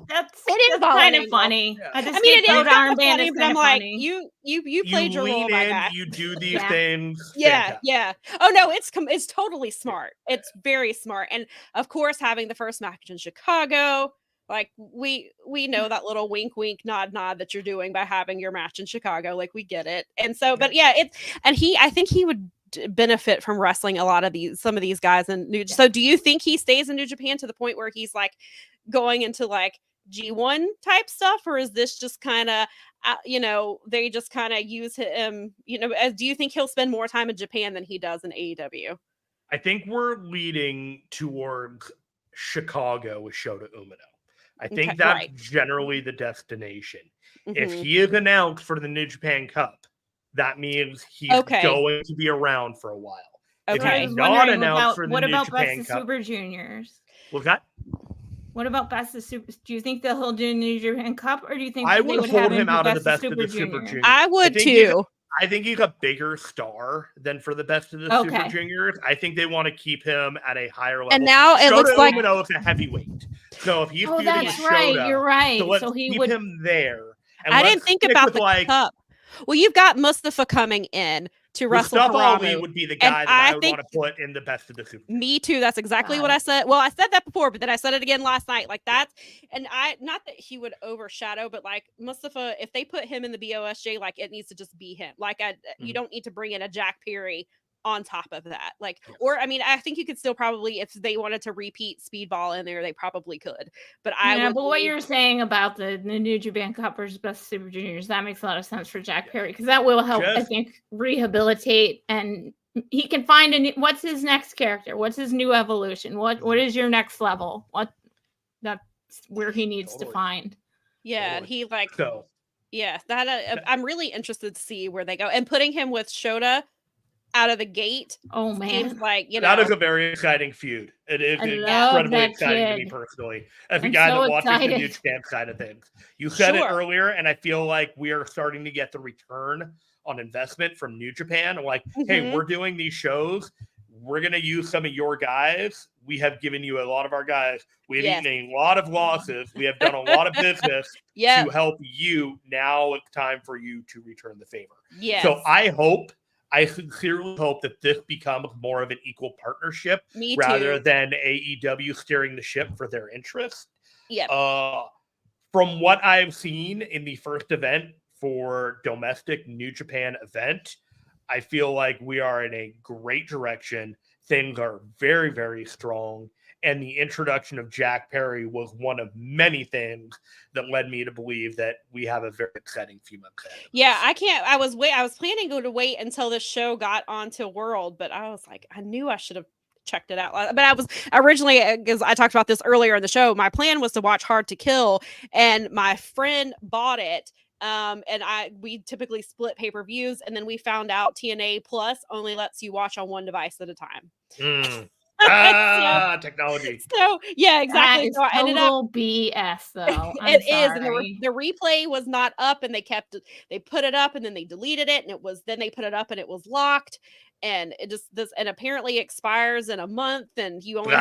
[SPEAKER 3] that's kind of funny.
[SPEAKER 2] Yeah.
[SPEAKER 3] I
[SPEAKER 2] mean, it is kind of funny, but I'm like,
[SPEAKER 3] funny.
[SPEAKER 2] you played your role, my guy.
[SPEAKER 10] You do these things.
[SPEAKER 2] Yeah, yeah. Oh no, it's totally smart. It's very smart, and of course, having the first match in Chicago, like we know that little wink, wink, nod, nod that you're doing by having your match in Chicago. Like we get it, and so, but yeah, I think he would benefit from wrestling a lot of some of these guys in New. So do you think he stays in New Japan to the point where he's like going into like G1 type stuff, or is this just kind of they just kind of use him, do you think he'll spend more time in Japan than he does in AEW?
[SPEAKER 10] I think we're leading towards Chicago with Shota Umino. I think that's generally the destination. If he is announced for the New Japan Cup, that means he's going to be around for a while.
[SPEAKER 3] Okay.
[SPEAKER 10] If he's not announced for the New Japan Cup,
[SPEAKER 3] Super Juniors?
[SPEAKER 10] What's that?
[SPEAKER 3] What about Best of Super? Do you think that he'll do New Japan Cup, or do you think
[SPEAKER 10] I would hold him out of the Best of the Super Juniors?
[SPEAKER 2] I would too.
[SPEAKER 10] I think he's a bigger star than for the Best of the Super Juniors. I think they want to keep him at a higher level.
[SPEAKER 2] And now it looks like
[SPEAKER 10] Umino is a heavyweight. So if he's
[SPEAKER 3] that's right.
[SPEAKER 10] Shota,
[SPEAKER 3] you're right.
[SPEAKER 10] So he
[SPEAKER 3] keep
[SPEAKER 10] would him there. And
[SPEAKER 2] I didn't think about the cup. Well, you've got Mustafa coming in to wrestle
[SPEAKER 10] Mustafa
[SPEAKER 2] Haramu.
[SPEAKER 10] Ali would be the guy that I would want to put in the Best of the Super.
[SPEAKER 2] Me too. That's exactly what I said. Well, I said that before, but then I said it again last night. Like that's, and not that he would overshadow, but like Mustafa, if they put him in the BOSJ, like it needs to just be him. Like you don't need to bring in a Jack Perry on top of that. Like, or I mean, I think you could still probably, if they wanted to repeat Speedball in there, they probably could. But
[SPEAKER 3] but what you're saying about the New Japan Cup versus Best Super Juniors, that makes a lot of sense for Jack Perry, because that will help, I think, rehabilitate, and he can find what's his next character, what's his new evolution, what is your next level, that's where he needs to find.
[SPEAKER 2] Yeah, he I'm really interested to see where they go, and putting him with Shota out of the gate.
[SPEAKER 3] Oh man,
[SPEAKER 2] like
[SPEAKER 10] that is a very exciting feud. It is incredibly exciting to me personally, as a guy that watches the New Japan side of things. You said it earlier, and I feel like we are starting to get the return on investment from New Japan. I'm like, hey, we're doing these shows. We're going to use some of your guys. We have given you a lot of our guys. We have eaten a lot of losses. We have done a lot of business to help you. Now it's time for you to return the favor.
[SPEAKER 2] Yes.
[SPEAKER 10] So I sincerely hope that this becomes more of an equal partnership rather than AEW steering the ship for their interests.
[SPEAKER 2] Yeah.
[SPEAKER 10] From what I've seen in the first event for domestic New Japan event, I feel like we are in a great direction. Things are very, very strong. And the introduction of Jack Perry was one of many things that led me to believe that we have a very exciting few months ahead.
[SPEAKER 2] Yeah, I was planning to wait until this show got onto World, but I was like, I knew I should have checked it out. But I was originally, because I talked about this earlier in the show, my plan was to watch Hard to Kill, and my friend bought it. And we typically split pay-per-views, and then we found out TNA Plus only lets you watch on one device at a time.
[SPEAKER 10] Technology.
[SPEAKER 2] So yeah, exactly.
[SPEAKER 3] That is total BS, though.
[SPEAKER 2] It is, and the replay was not up, and they put it up, and then they deleted it, and then they put it up, and it was locked, and and apparently expires in a month, and you only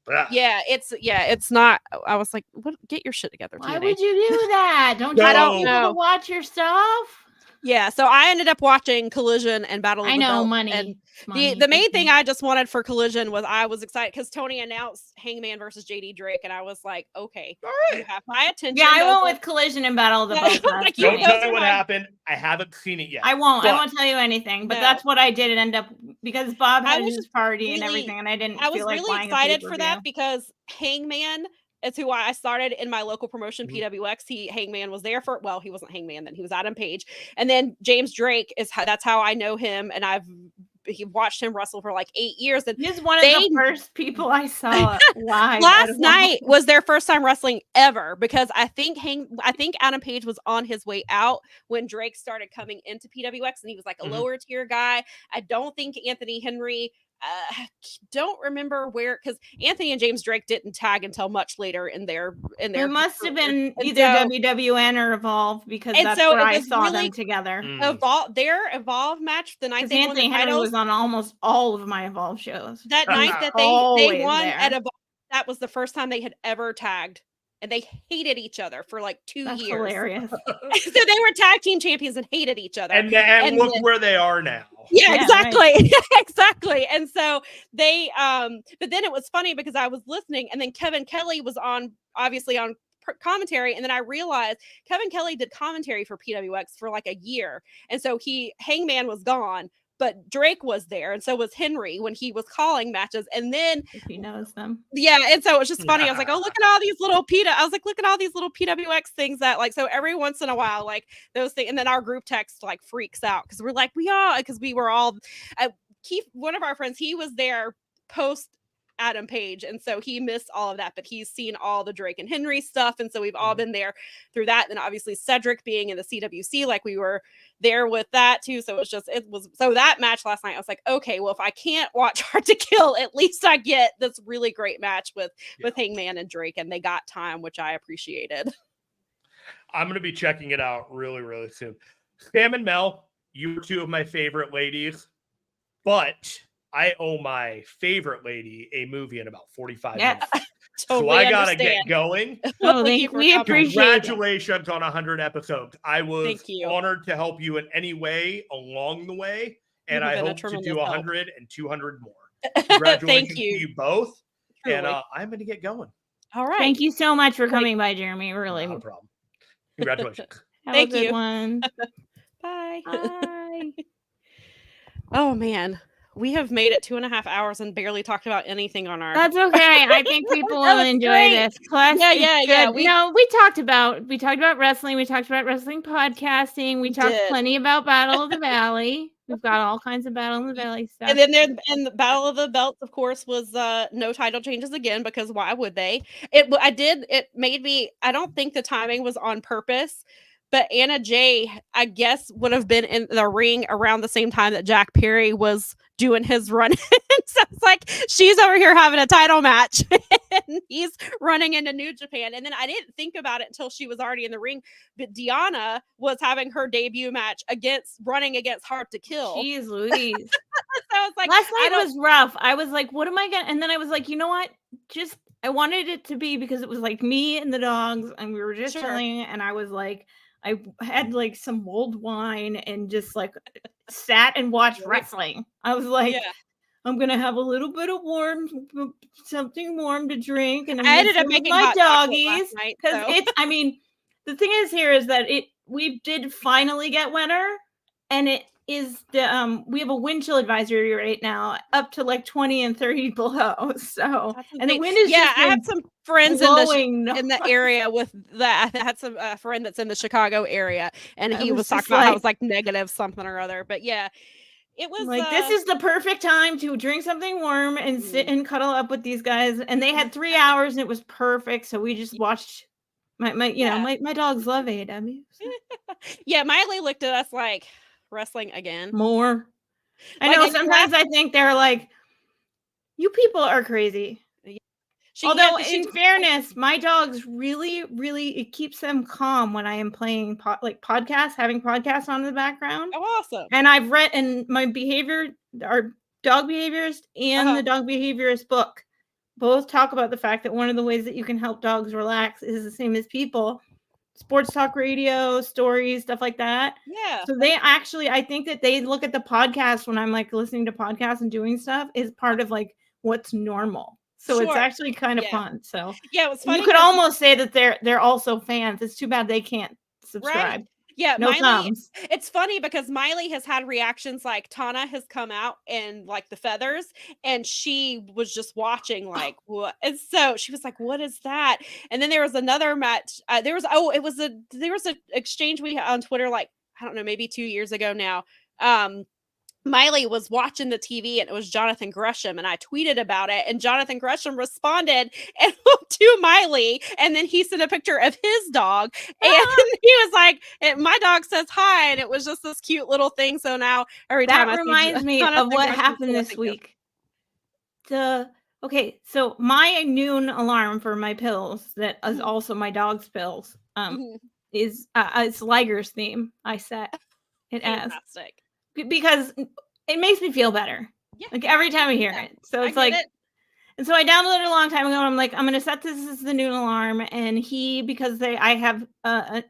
[SPEAKER 2] it's not. I was like, what? Get your shit together.
[SPEAKER 3] Why
[SPEAKER 2] TNA.
[SPEAKER 3] would you do that? Don't you want people to watch your stuff?
[SPEAKER 2] Yeah, so I ended up watching Collision and Battle of the Belt.
[SPEAKER 3] Money.
[SPEAKER 2] And the main thing I just wanted for Collision was I was excited because Tony announced Hangman versus JD Drake, and I was like, okay, all right, you have my attention.
[SPEAKER 3] Yeah, I went with Collision and Battle of the Belt.
[SPEAKER 10] Don't tell me what happened. I haven't seen it yet.
[SPEAKER 3] I won't tell you anything, but that's what I did end up, because Bob had his party and everything, and I was
[SPEAKER 2] really excited for that because Hangman, it's who I started in my local promotion, PWX. Hangman was there he wasn't Hangman then, he was Adam Page. And then James Drake that's how I know him. And I've watched him wrestle for like 8 years. And
[SPEAKER 3] he's one of the first people I saw live.
[SPEAKER 2] Last night was their first time wrestling ever, because I think Adam Page was on his way out when Drake started coming into PWX, and he was like a lower tier guy. I don't think Anthony Henry, don't remember where, because Anthony and James Drake didn't tag until much later in their.
[SPEAKER 3] It must have been either WWN or Evolve, because that's where I saw them together.
[SPEAKER 2] Their Evolve match, the night
[SPEAKER 3] Anthony Henry was on almost all of my Evolve shows.
[SPEAKER 2] That night that they won at Evolve. that was the first time they had ever tagged. And they hated each other for like 2
[SPEAKER 3] That's
[SPEAKER 2] years.
[SPEAKER 3] hilarious.
[SPEAKER 2] So they were tag team champions and hated each other.
[SPEAKER 10] And look where they are now.
[SPEAKER 2] Yeah,
[SPEAKER 3] Yeah,
[SPEAKER 2] exactly. Exactly. And so they but then it was funny because I was listening and then Kevin Kelly was obviously on commentary, and then I realized Kevin Kelly did commentary for PWX for like a year. And so Hangman was gone, but Drake was there, and so was Henry when he was calling matches. And then
[SPEAKER 3] If he knows them.
[SPEAKER 2] yeah, and so it was just funny. I was like, oh, look at all these little look at all these little PWX things that like, so every once in a while, like those things, and then our group text like freaks out because we're like, because we were all Keith, one of our friends, he was there post Adam Page, and so he missed all of that, but he's seen all the Drake and Henry stuff, and so we've all been there through that. And obviously Cedric being in the CWC, like we were there with that too. So so that match last night, I was like, okay, well, if I can't watch Hard to Kill, at least I get this really great match with Hangman and Drake, and they got time, which I appreciated.
[SPEAKER 10] I'm going to be checking it out really, really soon. Sam and Mel, you were two of my favorite ladies, but I owe my favorite lady a movie in about 45 minutes.
[SPEAKER 2] Totally
[SPEAKER 10] so I got to get going.
[SPEAKER 3] Oh, we appreciate it.
[SPEAKER 10] Congratulations on 100 episodes. I was honored to help you in any way along the way, and I hope to do 100 and 200 more. Congratulations to you both. Truly. And I'm going to get going.
[SPEAKER 2] All right.
[SPEAKER 3] Thank you so much for coming by, Jeremy. Really.
[SPEAKER 10] No problem. Congratulations.
[SPEAKER 2] Thank you.
[SPEAKER 3] One.
[SPEAKER 2] Bye.
[SPEAKER 3] Bye.
[SPEAKER 2] Oh, man. We have made it 2.5 hours and barely talked about anything on our.
[SPEAKER 3] That's okay. I think people will enjoy this. Plus,
[SPEAKER 2] yeah.
[SPEAKER 3] We talked about wrestling. We talked about wrestling podcasting. We talked plenty about Battle of the Valley. We've got all kinds of Battle of the Valley stuff.
[SPEAKER 2] And then the Battle of the Belts, of course, was no title changes again, because why would they? It made me. I don't think the timing was on purpose. But Anna Jay, I guess, would have been in the ring around the same time that Jack Perry was doing his run. So it's like she's over here having a title match and he's running into New Japan. And then I didn't think about it until she was already in the ring. But Deanna was having her debut match running against Hard to Kill.
[SPEAKER 3] Jeez Louise.
[SPEAKER 2] So I was like,
[SPEAKER 3] last night was rough. I was like, what am I going to? And then I was like, you know what? I wanted it to be because it was like me and the dogs and we were just chilling. And I was like, I had like some mulled wine and just like sat and watched wrestling. I was like, I'm gonna have a little bit of something warm to drink, and I ended up making my doggies because it's. I mean, the thing is that we did finally get winter, and it is we have a wind chill advisory right now up to like 20 and 30 below. So and the wind is
[SPEAKER 2] I have some friends in the area with that. I had some friend that's in the Chicago area, and he was talking about how it was like negative something or other. But yeah, it was
[SPEAKER 3] like this is the perfect time to drink something warm and sit and cuddle up with these guys. And they had 3 hours, and it was perfect. So we just watched. My dogs love AEW. So.
[SPEAKER 2] Yeah, Miley looked at us like. Wrestling again
[SPEAKER 3] more. I know sometimes I think they're like, you people are crazy. Although in fairness, my dogs really it keeps them calm when I am playing podcasts, having podcasts on in the background.
[SPEAKER 2] Oh, awesome.
[SPEAKER 3] And I've read and my our dog behaviorist and the dog behaviorist book both talk about the fact that one of the ways that you can help dogs relax is the same as people. Sports talk radio, stories, stuff like that.
[SPEAKER 2] Yeah.
[SPEAKER 3] So they actually, I think that they look at the podcast when I'm like listening to podcasts and doing stuff is part of like what's normal. So it's actually kind of fun. So
[SPEAKER 2] yeah, it was funny.
[SPEAKER 3] You could almost say that they're also fans. It's too bad they can't subscribe.
[SPEAKER 2] Right? Yeah,
[SPEAKER 3] no
[SPEAKER 2] Miley,
[SPEAKER 3] thumbs.
[SPEAKER 2] It's funny because Miley has had reactions like Tana has come out in like the feathers, and she was just watching like what, and so she was like, "What is that?" And then there was another match. There was an exchange we had on Twitter like I don't know, maybe 2 years ago now. Miley was watching the TV and it was Jonathan Gresham, and I tweeted about it, and Jonathan Gresham responded and to Miley, and then he sent a picture of his dog, and he was like, "My dog says hi," and it was just this cute little thing. So now every time
[SPEAKER 3] that reminds me of what happened this week. So my noon alarm for my pills that is also my dog's pills is it's Liger's theme. I set it as. Because it makes me feel better. Yeah. Like every time I hear it. So it's like And so I downloaded it a long time ago. And I'm like, I'm going to set this as the noon alarm. And I have a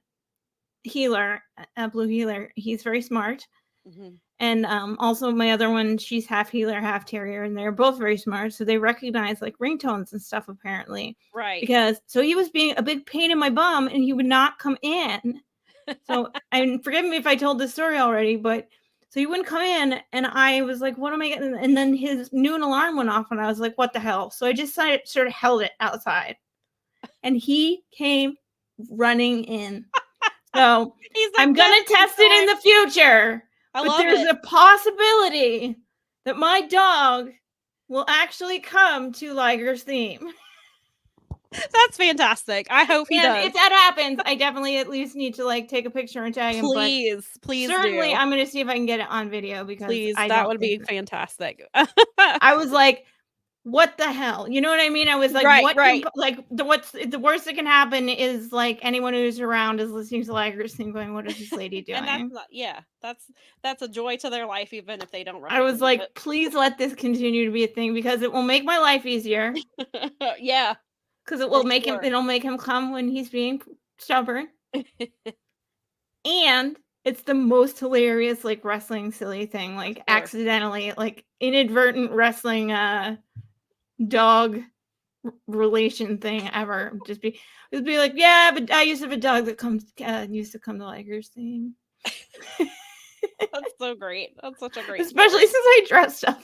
[SPEAKER 3] healer, a blue healer. He's very smart. Mm-hmm. And also my other one, she's half healer, half terrier, and they're both very smart. So they recognize like ringtones and stuff apparently.
[SPEAKER 2] Right.
[SPEAKER 3] So he was being a big pain in my bum and he would not come in. So and forgive me if I told this story already, but so he wouldn't come in and I was like, what am I getting? And then his noon alarm went off and I was like, what the hell? So I just sort of held it outside and he came running in. So I'm going to test it in the future. But there's a possibility that my dog will actually come to Liger's theme.
[SPEAKER 2] That's fantastic. I hope he does.
[SPEAKER 3] If that happens, I definitely at least need to like take a picture and tag him.
[SPEAKER 2] Please
[SPEAKER 3] certainly, I'm going to see if I can get it on video because
[SPEAKER 2] that would be fantastic.
[SPEAKER 3] I was like, what the hell? You know what I mean? I was like, what's the worst that can happen is like anyone who's around is listening to Liger's theme going, what is this lady doing?
[SPEAKER 2] And that's a joy to their life, even if they don't
[SPEAKER 3] I was like, please let this continue to be a thing because it will make my life easier.
[SPEAKER 2] Yeah.
[SPEAKER 3] Because it'll make him come when he's being stubborn. And it's the most hilarious, like wrestling silly thing, like accidentally, like inadvertent wrestling dog relation thing ever. Just be like, yeah, but I used to have a dog that used to come to Liger's theme.
[SPEAKER 2] That's so great. That's such a great
[SPEAKER 3] especially since I dressed up.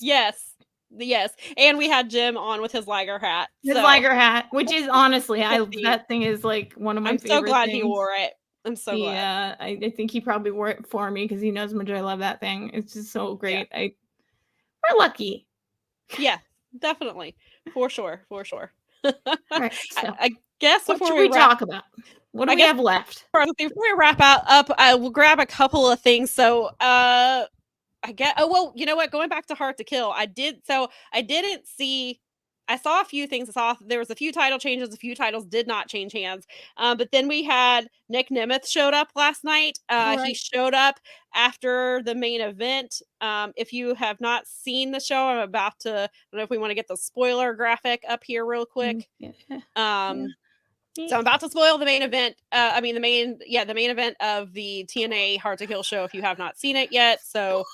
[SPEAKER 2] Yes. And we had Jim on with his Liger hat.
[SPEAKER 3] Liger hat, which is honestly, that thing is like one of my favorite things.
[SPEAKER 2] I'm so glad he wore it. I'm so glad.
[SPEAKER 3] Yeah, I think he probably wore it for me because he knows how much I love that thing. It's just so great. Yeah. We're lucky.
[SPEAKER 2] Yeah, definitely. For sure.
[SPEAKER 3] Right, so
[SPEAKER 2] I guess
[SPEAKER 3] what should we talk about? What do we have left?
[SPEAKER 2] Before we wrap up, I will grab a couple of things. So I get you know what? Going back to Hard to Kill, I saw a few things. There was a few title changes, a few titles did not change hands. But then we had Nick Nemeth showed up last night. Right. He showed up after the main event. If you have not seen the show, I'm about to, I don't know if we want to get the spoiler graphic up here real quick. So I'm about to spoil the main event. The main event of the TNA Hard to Kill show if you have not seen it yet. So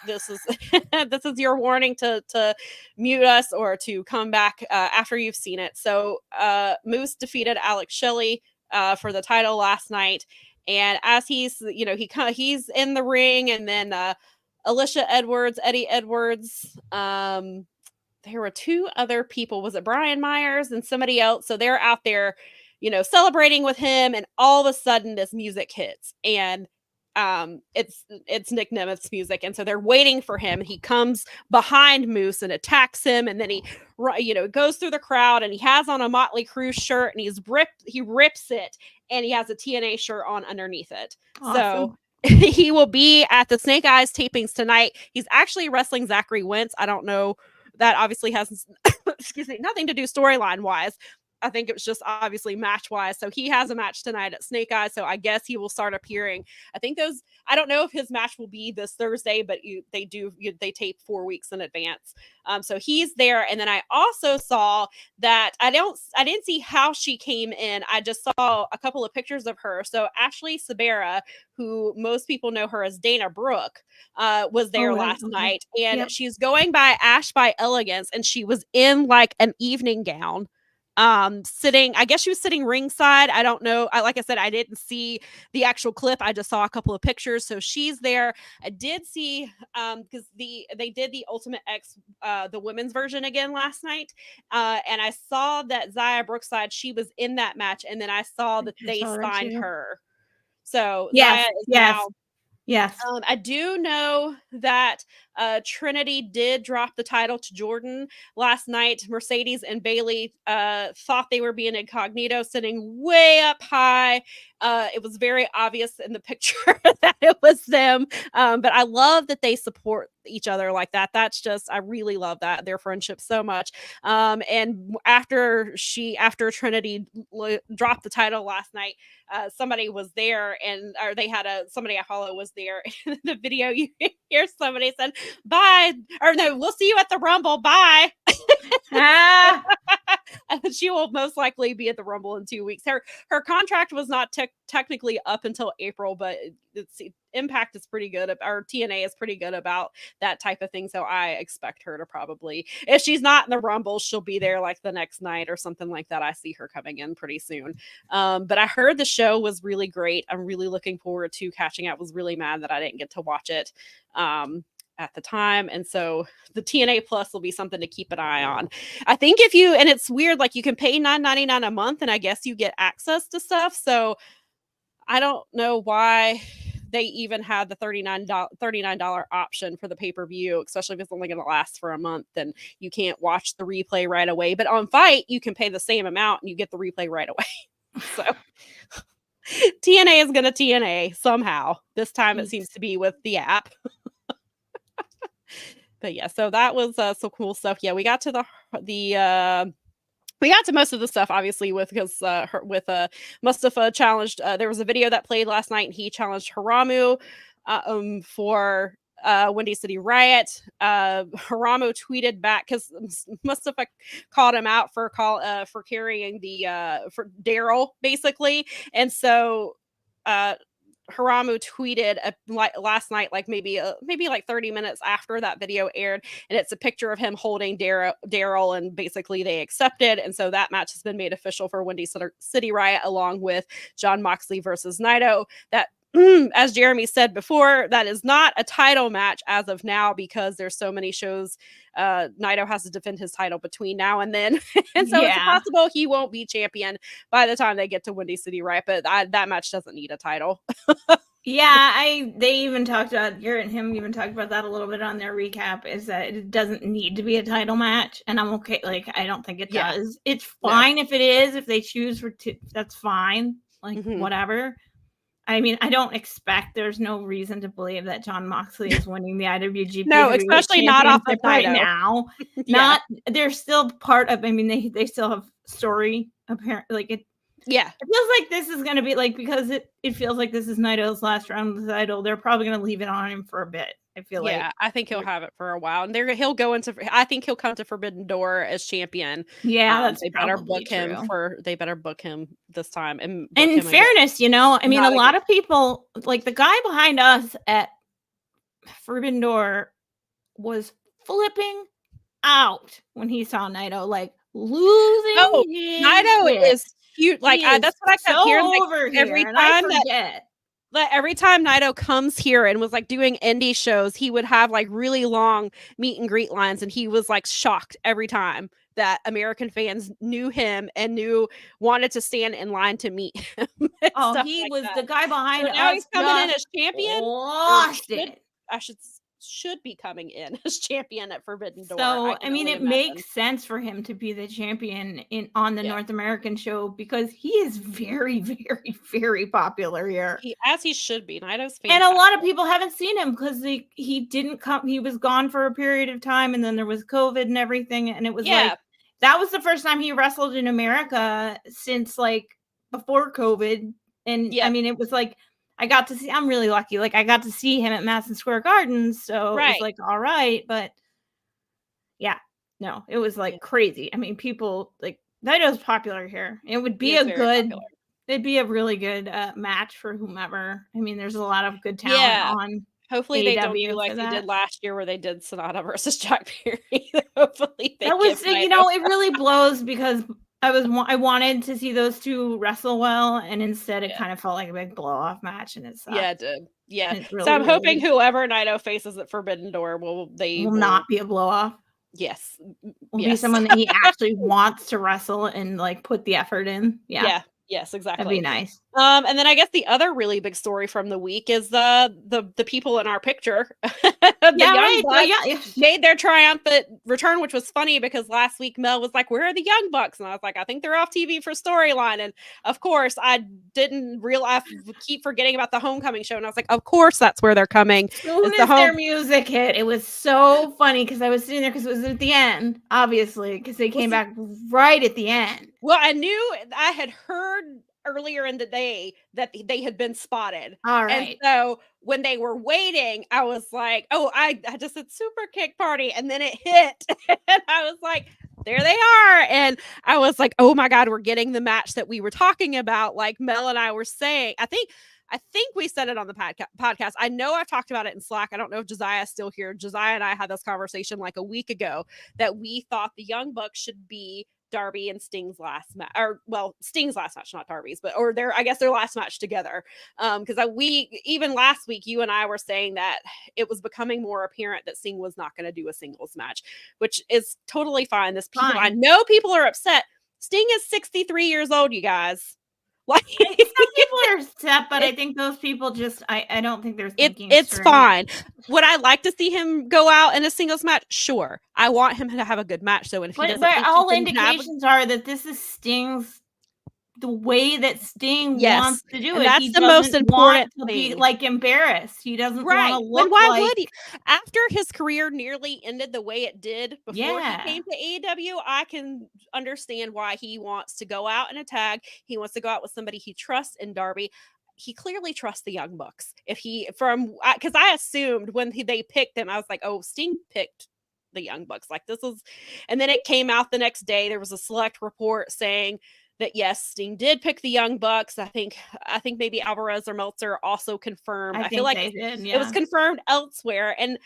[SPEAKER 2] this is this is your warning to mute us or to come back after you've seen it. So Moose defeated Alex Shelley for the title last night, and as he's he's in the ring, and then Eddie Edwards. There were two other people. Was it Brian Myers and somebody else? So they're out there, celebrating with him, and all of a sudden this music hits, and it's Nick Nemeth's music, and so they're waiting for him. He comes behind Moose and attacks him, and then he goes through the crowd, and he has on a Motley Crue shirt, and he rips it, and he has a TNA shirt on underneath it. Awesome. So he will be at the Snake Eyes tapings tonight. He's actually wrestling Zachary Wentz. I don't know. That obviously has nothing to do storyline wise. I think it was just obviously match wise. So he has a match tonight at Snake Eyes. So I guess he will start appearing. I think I don't know if his match will be this Thursday, but they tape 4 weeks in advance. So he's there. And then I also saw that I didn't see how she came in. I just saw a couple of pictures of her. So Ashley Sabera, who most people know her as Dana Brooke, was there last night. And she's going by Ash by Elegance. And she was in like an evening gown. I guess she was sitting ringside. I don't know. Like I said, I didn't see the actual clip. I just saw a couple of pictures. So she's there. I did see, because they did the Ultimate X, the women's version again last night. And I saw that Zaya Brookside, she was in that match. And then I saw that they signed her. So Zaya is now.
[SPEAKER 3] Yes.
[SPEAKER 2] I do know that Trinity did drop the title to Jordan last night. Mercedes and Bailey thought they were being incognito, sitting way up high. It was very obvious in the picture that it was them. But I love that they support each other like that. I really love that, their friendship so much. And after Trinity dropped the title last night, somebody was there, somebody I follow was there. In the video, you hear somebody said, Bye. Or no, we'll see you at the Rumble. Bye. And she will most likely be at the Rumble in 2 weeks. Her contract was not technically up until April, but Impact is pretty good, or TNA is pretty good about that type of thing. So I expect her to probably, if she's not in the Rumble, she'll be there like the next night or something like that. I see her coming in pretty soon. But I heard the show was really great. I'm really looking forward to catching up. Was really mad that I didn't get to watch it at the time, and so the TNA Plus will be something to keep an eye on. I think if you, and it's weird, like you can pay $9.99 a month and I guess you get access to stuff, so I don't know why they even had the $39 option for the pay-per-view, especially if it's only going to last for a month, then you can't watch the replay right away. But on Fight you can pay the same amount and you get the replay right away. So TNA is going to TNA somehow. This time it seems to be with the app. But yeah, so that was some cool stuff. Yeah, we got to we got to most of the stuff, obviously, because Mustafa challenged. There was a video that played last night, and he challenged Haramu for Windy City Riot. Haramu tweeted back because Mustafa called him out for carrying for Daryl, basically, and so Haramu tweeted last night, like maybe like 30 minutes after that video aired, and it's a picture of him holding Daryl, and basically they accepted, and so that match has been made official for Windy City Riot, along with Jon Moxley versus Naito. That, as Jeremy said before, that is not a title match as of now because there's so many shows. Naito has to defend his title between now and then, and so it's possible he won't be champion by the time they get to Windy City Riot. But that match doesn't need a title.
[SPEAKER 3] They even talked about, Garrett and him even talked about that a little bit on their recap, is that it doesn't need to be a title match, and I'm okay. Like, I don't think it does. It's fine if it is. If they choose that's fine. Like, whatever. I mean, I don't expect, there's no reason to believe that Jon Moxley is winning the IWGP.
[SPEAKER 2] No, especially not off the
[SPEAKER 3] right now. They're still part of, I mean, they still have story, apparently. Like, it feels like this is going to be, like, because it feels like this is Naito's last round of the title, they're probably going to leave it on him for a bit. I feel like. Yeah,
[SPEAKER 2] I think he'll have it for a while, and he'll go into. I think he'll come to Forbidden Door as champion.
[SPEAKER 3] Yeah, that's
[SPEAKER 2] they better book him They better book him this time. And
[SPEAKER 3] in fairness, I mean, a lot of people, like the guy behind us at Forbidden Door, was flipping out when he saw Naito, like losing.
[SPEAKER 2] Oh, Naito is huge. Like that's what I kept hearing. Like, every time every time Naito comes here and was like doing indie shows, he would have like really long meet and greet lines, and he was like shocked every time that American fans knew him and wanted to stand in line to meet him.
[SPEAKER 3] Oh, he was the guy behind us.
[SPEAKER 2] Now he's coming in as champion.
[SPEAKER 3] Lost it.
[SPEAKER 2] I should be coming in as champion at Forbidden Door.
[SPEAKER 3] So I mean, it makes sense for him to be the champion on the North American show, because he is very, very, very popular here.
[SPEAKER 2] As he should be. Naito's fantastic.
[SPEAKER 3] And a lot of people haven't seen him because he didn't come. He was gone for a period of time, and then there was COVID and everything, and it was like that was the first time he wrestled in America since like before COVID. And I mean, it was like, I got to see, I'm really lucky. Like, I got to see him at Madison Square Garden. So it was like, all right. But yeah, no, it was like crazy. I mean, people like, Naito's popular here. It would be it'd be a really good match for whomever. I mean, there's a lot of good talent on.
[SPEAKER 2] Hopefully
[SPEAKER 3] AEW
[SPEAKER 2] they don't do like they did last year where they did Sonata versus Jack Perry. Hopefully they
[SPEAKER 3] it really blows, because I wanted to see those two wrestle well, and instead it kind of felt like a big blow off match, and it sucked.
[SPEAKER 2] Yeah, it did. Yeah. Really, so I'm hoping whoever Naito faces at Forbidden Door will
[SPEAKER 3] not be a blow off.
[SPEAKER 2] Yes.
[SPEAKER 3] Will be someone that he actually wants to wrestle and like put the effort in. Yeah.
[SPEAKER 2] Yes, exactly.
[SPEAKER 3] That'd be nice.
[SPEAKER 2] And then I guess the other really big story from the week is the people in our picture. Young Bucks made their triumphant return, which was funny because last week Mel was like, "Where are the Young Bucks?" And I was like, "I think they're off TV for storyline." And of course, I didn't realize. Keep forgetting about the Homecoming show, and I was like, "Of course, that's where they're coming."
[SPEAKER 3] As soon as their music hit, it was so funny because I was sitting there because it was at the end, obviously, because they came back right at the end.
[SPEAKER 2] Well, I had heard earlier in the day that they had been spotted.
[SPEAKER 3] All
[SPEAKER 2] And
[SPEAKER 3] right.
[SPEAKER 2] so when they were waiting, I was like, oh, I just said super kick party. And then it hit. And I was like, there they are. And I was like, oh my God, we're getting the match that we were talking about. Like Mel and I were saying, I think we said it on the podcast. I know I've talked about it in Slack. I don't know if Josiah's still here. Josiah and I had this conversation like a week ago that we thought the Young Bucks should be Darby and Sting's last match, or well, Sting's last match, not Darby's, but I guess their last match together. Because even last week, you and I were saying that it was becoming more apparent that Sting was not going to do a singles match, which is totally fine. I know people are upset. Sting is 63 years old, you guys. Like
[SPEAKER 3] some people are upset, but I think those people just I don't think they're thinking
[SPEAKER 2] it's
[SPEAKER 3] straight.
[SPEAKER 2] fine. Would I like to see him go out in a singles match? Sure. I want him to have a good match. So if he doesn't,
[SPEAKER 3] but all indications are that this is Sting's the way that Sting wants to do it.
[SPEAKER 2] That's the most important
[SPEAKER 3] to
[SPEAKER 2] thing.
[SPEAKER 3] be like embarrassed. He doesn't want to look
[SPEAKER 2] why would he? After his career nearly ended the way it did before he came to AEW, I can understand why he wants to go out in a tag. He wants to go out with somebody he trusts in Darby. He clearly trusts the Young Bucks. Because I assumed when they picked him, I was like, oh, Sting picked the Young Bucks. Like this is, and then it came out the next day. There was a select report saying that yes, Sting did pick the Young Bucks. I think maybe Alvarez or Meltzer also confirmed. I feel like it was confirmed elsewhere. And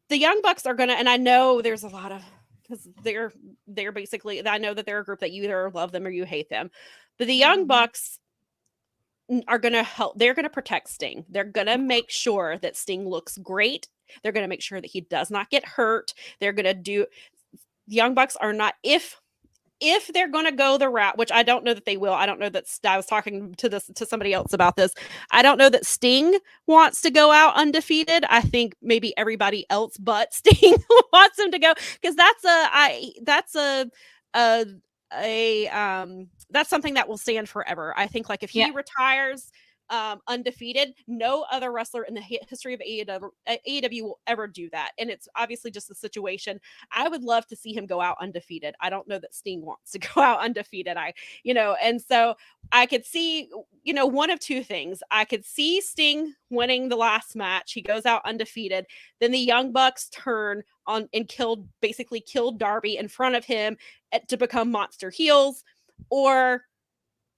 [SPEAKER 2] the Young Bucks are gonna, and I know there's a lot of, because they're basically, I know that they're a group that you either love them or you hate them. But the Young Bucks are gonna help, they're gonna protect Sting. They're gonna make sure that Sting looks great. They're gonna make sure that he does not get hurt. They're gonna do, the Young Bucks are not, if they're going to go the route, which I don't know that they will. I don't know that I was talking to somebody else about this. I don't know that Sting wants to go out undefeated. I think maybe everybody else but Sting wants him to go, because that's something that will stand forever. I think like if he retires undefeated, no other wrestler in the history of AEW will ever do that. And it's obviously just a situation. I would love to see him go out undefeated. I don't know that Sting wants to go out undefeated. And so I could see, one of two things. I could see Sting winning the last match. He goes out undefeated. Then the Young Bucks turn on and basically killed Darby in front of him to become monster heels, or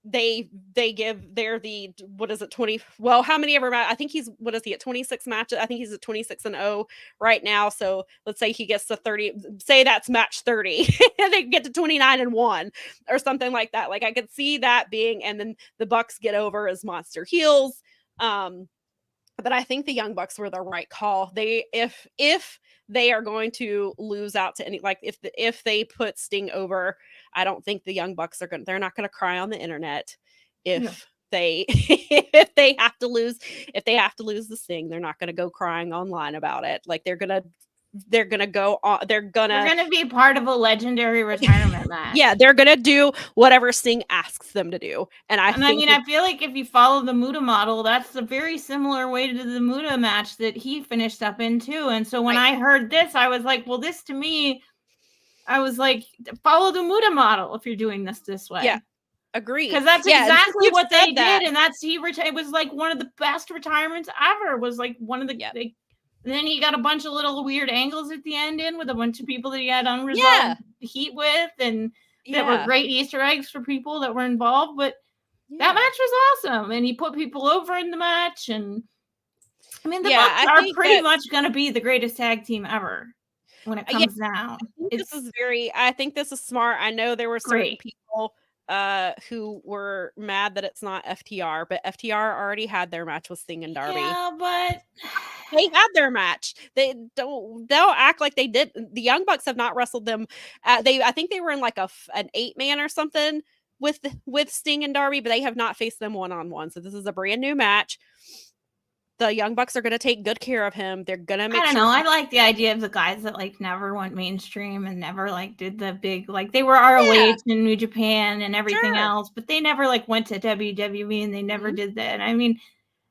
[SPEAKER 2] they're the, what is it, 20, well, how many ever, I think he's, what is he at 26 matches? I think he's at 26-0 right now. So let's say he gets to 30, say that's match 30 and they get to 29-1 or something like that. Like I could see that being, and then the Bucks get over as monster heels. But I think the Young Bucks were the right call. If they are going to lose out to any, like if they put Sting over, I don't think the Young Bucks they're not going to cry on the internet if they have to lose the Sting. They're not going to go crying online about it. Like they're going to go on. They're going
[SPEAKER 3] to be part of a legendary retirement match.
[SPEAKER 2] Yeah, they're going to do whatever Sting asks them to do. And I
[SPEAKER 3] feel like if you follow the Muta model, that's a very similar way to the Muta match that he finished up in too. And so when I heard this, I was like, well, this to me, I was like, follow the Muta model if you're doing this way.
[SPEAKER 2] Yeah, agreed.
[SPEAKER 3] Because that's exactly what they did. And it was like one of the best retirements ever. Was like one of the and then he got a bunch of little weird angles at the end with a bunch of people that he had unresolved heat with, and that were great Easter eggs for people that were involved. But that match was awesome, and he put people over in the match. And I mean, the Bucks are pretty much going to be the greatest tag team ever when it comes down.
[SPEAKER 2] I think this is smart. I know there were certain people who were mad that it's not FTR, but FTR already had their match with Sting and Darby.
[SPEAKER 3] Yeah, but
[SPEAKER 2] they had their match. They'll act like they did. The Young Bucks have not wrestled them. I think they were in like an 8-man or something with Sting and Darby, but they have not faced them one-on-one. So this is a brand new match. The Young Bucks are going to take good care of him. They're going to make
[SPEAKER 3] I don't know. I like the idea of the guys that like never went mainstream and never like did the big, like they were ROH in New Japan and everything else, but they never like went to WWE and they never did that. I mean,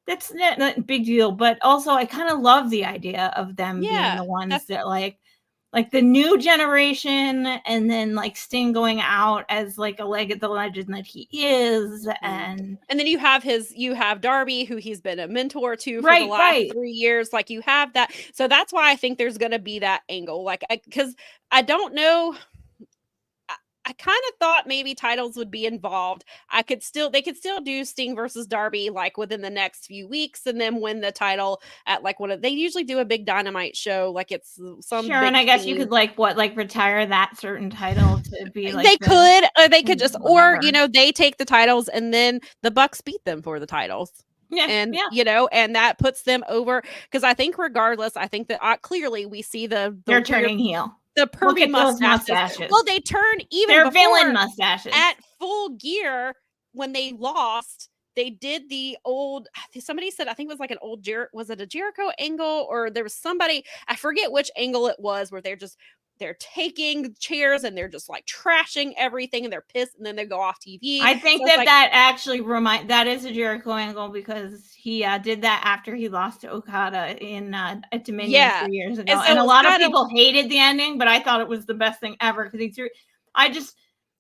[SPEAKER 3] that's not a big deal, but also I kind of love the idea of them being the ones that like like the new generation, and then like Sting going out as like the legend that he is, and
[SPEAKER 2] then you have Darby, who he's been a mentor to for the last 3 years. Like you have that, so that's why I think there's going to be that angle. Like, because I don't know. I kind of thought maybe titles would be involved. They could still do Sting versus Darby like within the next few weeks, and then win the title at like they usually do a big Dynamite show, like it's some
[SPEAKER 3] sure. And I guess you could retire that certain title to be like
[SPEAKER 2] they could just whatever. Or they take the titles and then the Bucks beat them for the titles. Yeah, and and that puts them over, because I think regardless, I think that clearly we see they're
[SPEAKER 3] turning heel.
[SPEAKER 2] The pervy mustaches. Well, they turn even
[SPEAKER 3] they're villain mustaches
[SPEAKER 2] at Full Gear when they lost. They did the old. Somebody said, I think it was like an old was it a Jericho angle, or there was somebody, I forget which angle it was, where they're taking chairs and they're just like trashing everything and they're pissed, and then they go off TV.
[SPEAKER 3] I think that actually that is a Jericho angle, because he did that after he lost to Okada in at Dominion 3 years ago. And a lot of people hated the ending, but I thought it was the best thing ever, because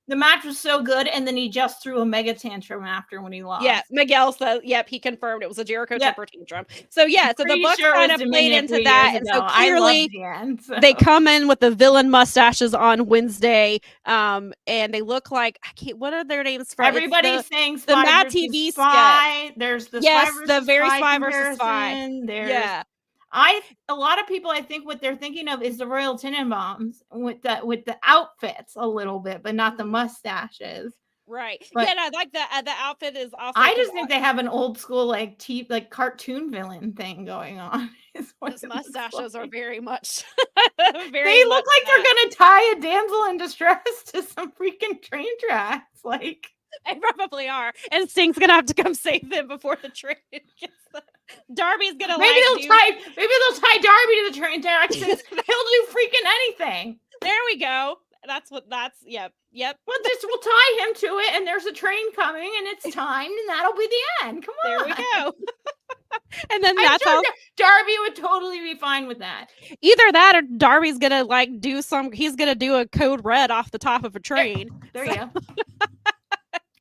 [SPEAKER 3] the match was so good, and then he just threw a mega tantrum after when he lost.
[SPEAKER 2] Yeah, Miguel said, he confirmed it was a Jericho temper tantrum. So so the Bucks kind of played into that, and so clearly they come in with the villain mustaches on Wednesday, and they look like what are their names?
[SPEAKER 3] Everybody's saying
[SPEAKER 2] the Mad TV
[SPEAKER 3] Spy. There's the
[SPEAKER 2] the very Spy versus Spy.
[SPEAKER 3] There's a lot of people, I think what they're thinking of is the Royal Tenenbaums with the outfits a little bit, but not the mustaches.
[SPEAKER 2] Right. But I like the outfit is also.
[SPEAKER 3] I just think they have an old school like cartoon villain thing going on.
[SPEAKER 2] Those mustaches are very much.
[SPEAKER 3] They look like they're gonna tie a damsel in distress to some freaking train tracks. Like
[SPEAKER 2] they probably are, and Sting's gonna have to come save them before the train gets. Darby's gonna
[SPEAKER 3] maybe they'll tie Darby to the train tracks. He'll do freaking anything.
[SPEAKER 2] There we go. Yep.
[SPEAKER 3] We'll tie him to it, and there's a train coming, and it's timed, and that'll be the end. Come on.
[SPEAKER 2] There we go. And then
[SPEAKER 3] Darby would totally be fine with that.
[SPEAKER 2] Either that, or Darby's gonna he's gonna do a code red off the top of a train.
[SPEAKER 3] There you go.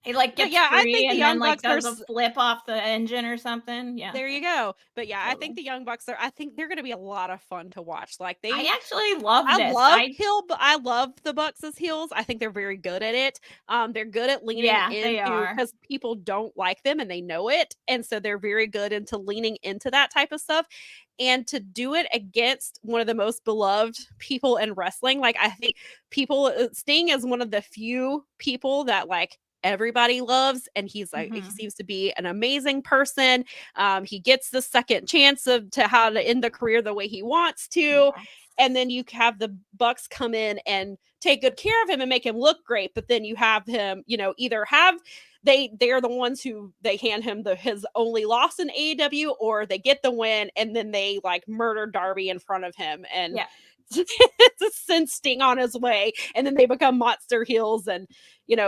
[SPEAKER 3] He gets free and then does a flip off the engine or something. Yeah, there
[SPEAKER 2] you go. But I think the Young Bucks I think they're going to be a lot of fun to watch. Like
[SPEAKER 3] I actually love this.
[SPEAKER 2] I love the Bucks as heels. I think they're very good at it. They're good at leaning into, because people don't like them and they know it, and so they're very good into leaning into that type of stuff. And to do it against one of the most beloved people in wrestling, like I think Sting is one of the few people that everybody loves, and he's he seems to be an amazing person. He gets the second chance to how to end the career the way he wants to. And then you have the Bucks come in and take good care of him and make him look great, but then you have him either they're the ones who they hand him his only loss in AEW, or they get the win and then they murder Darby in front of him and send Sting on his way, and then they become monster heels. And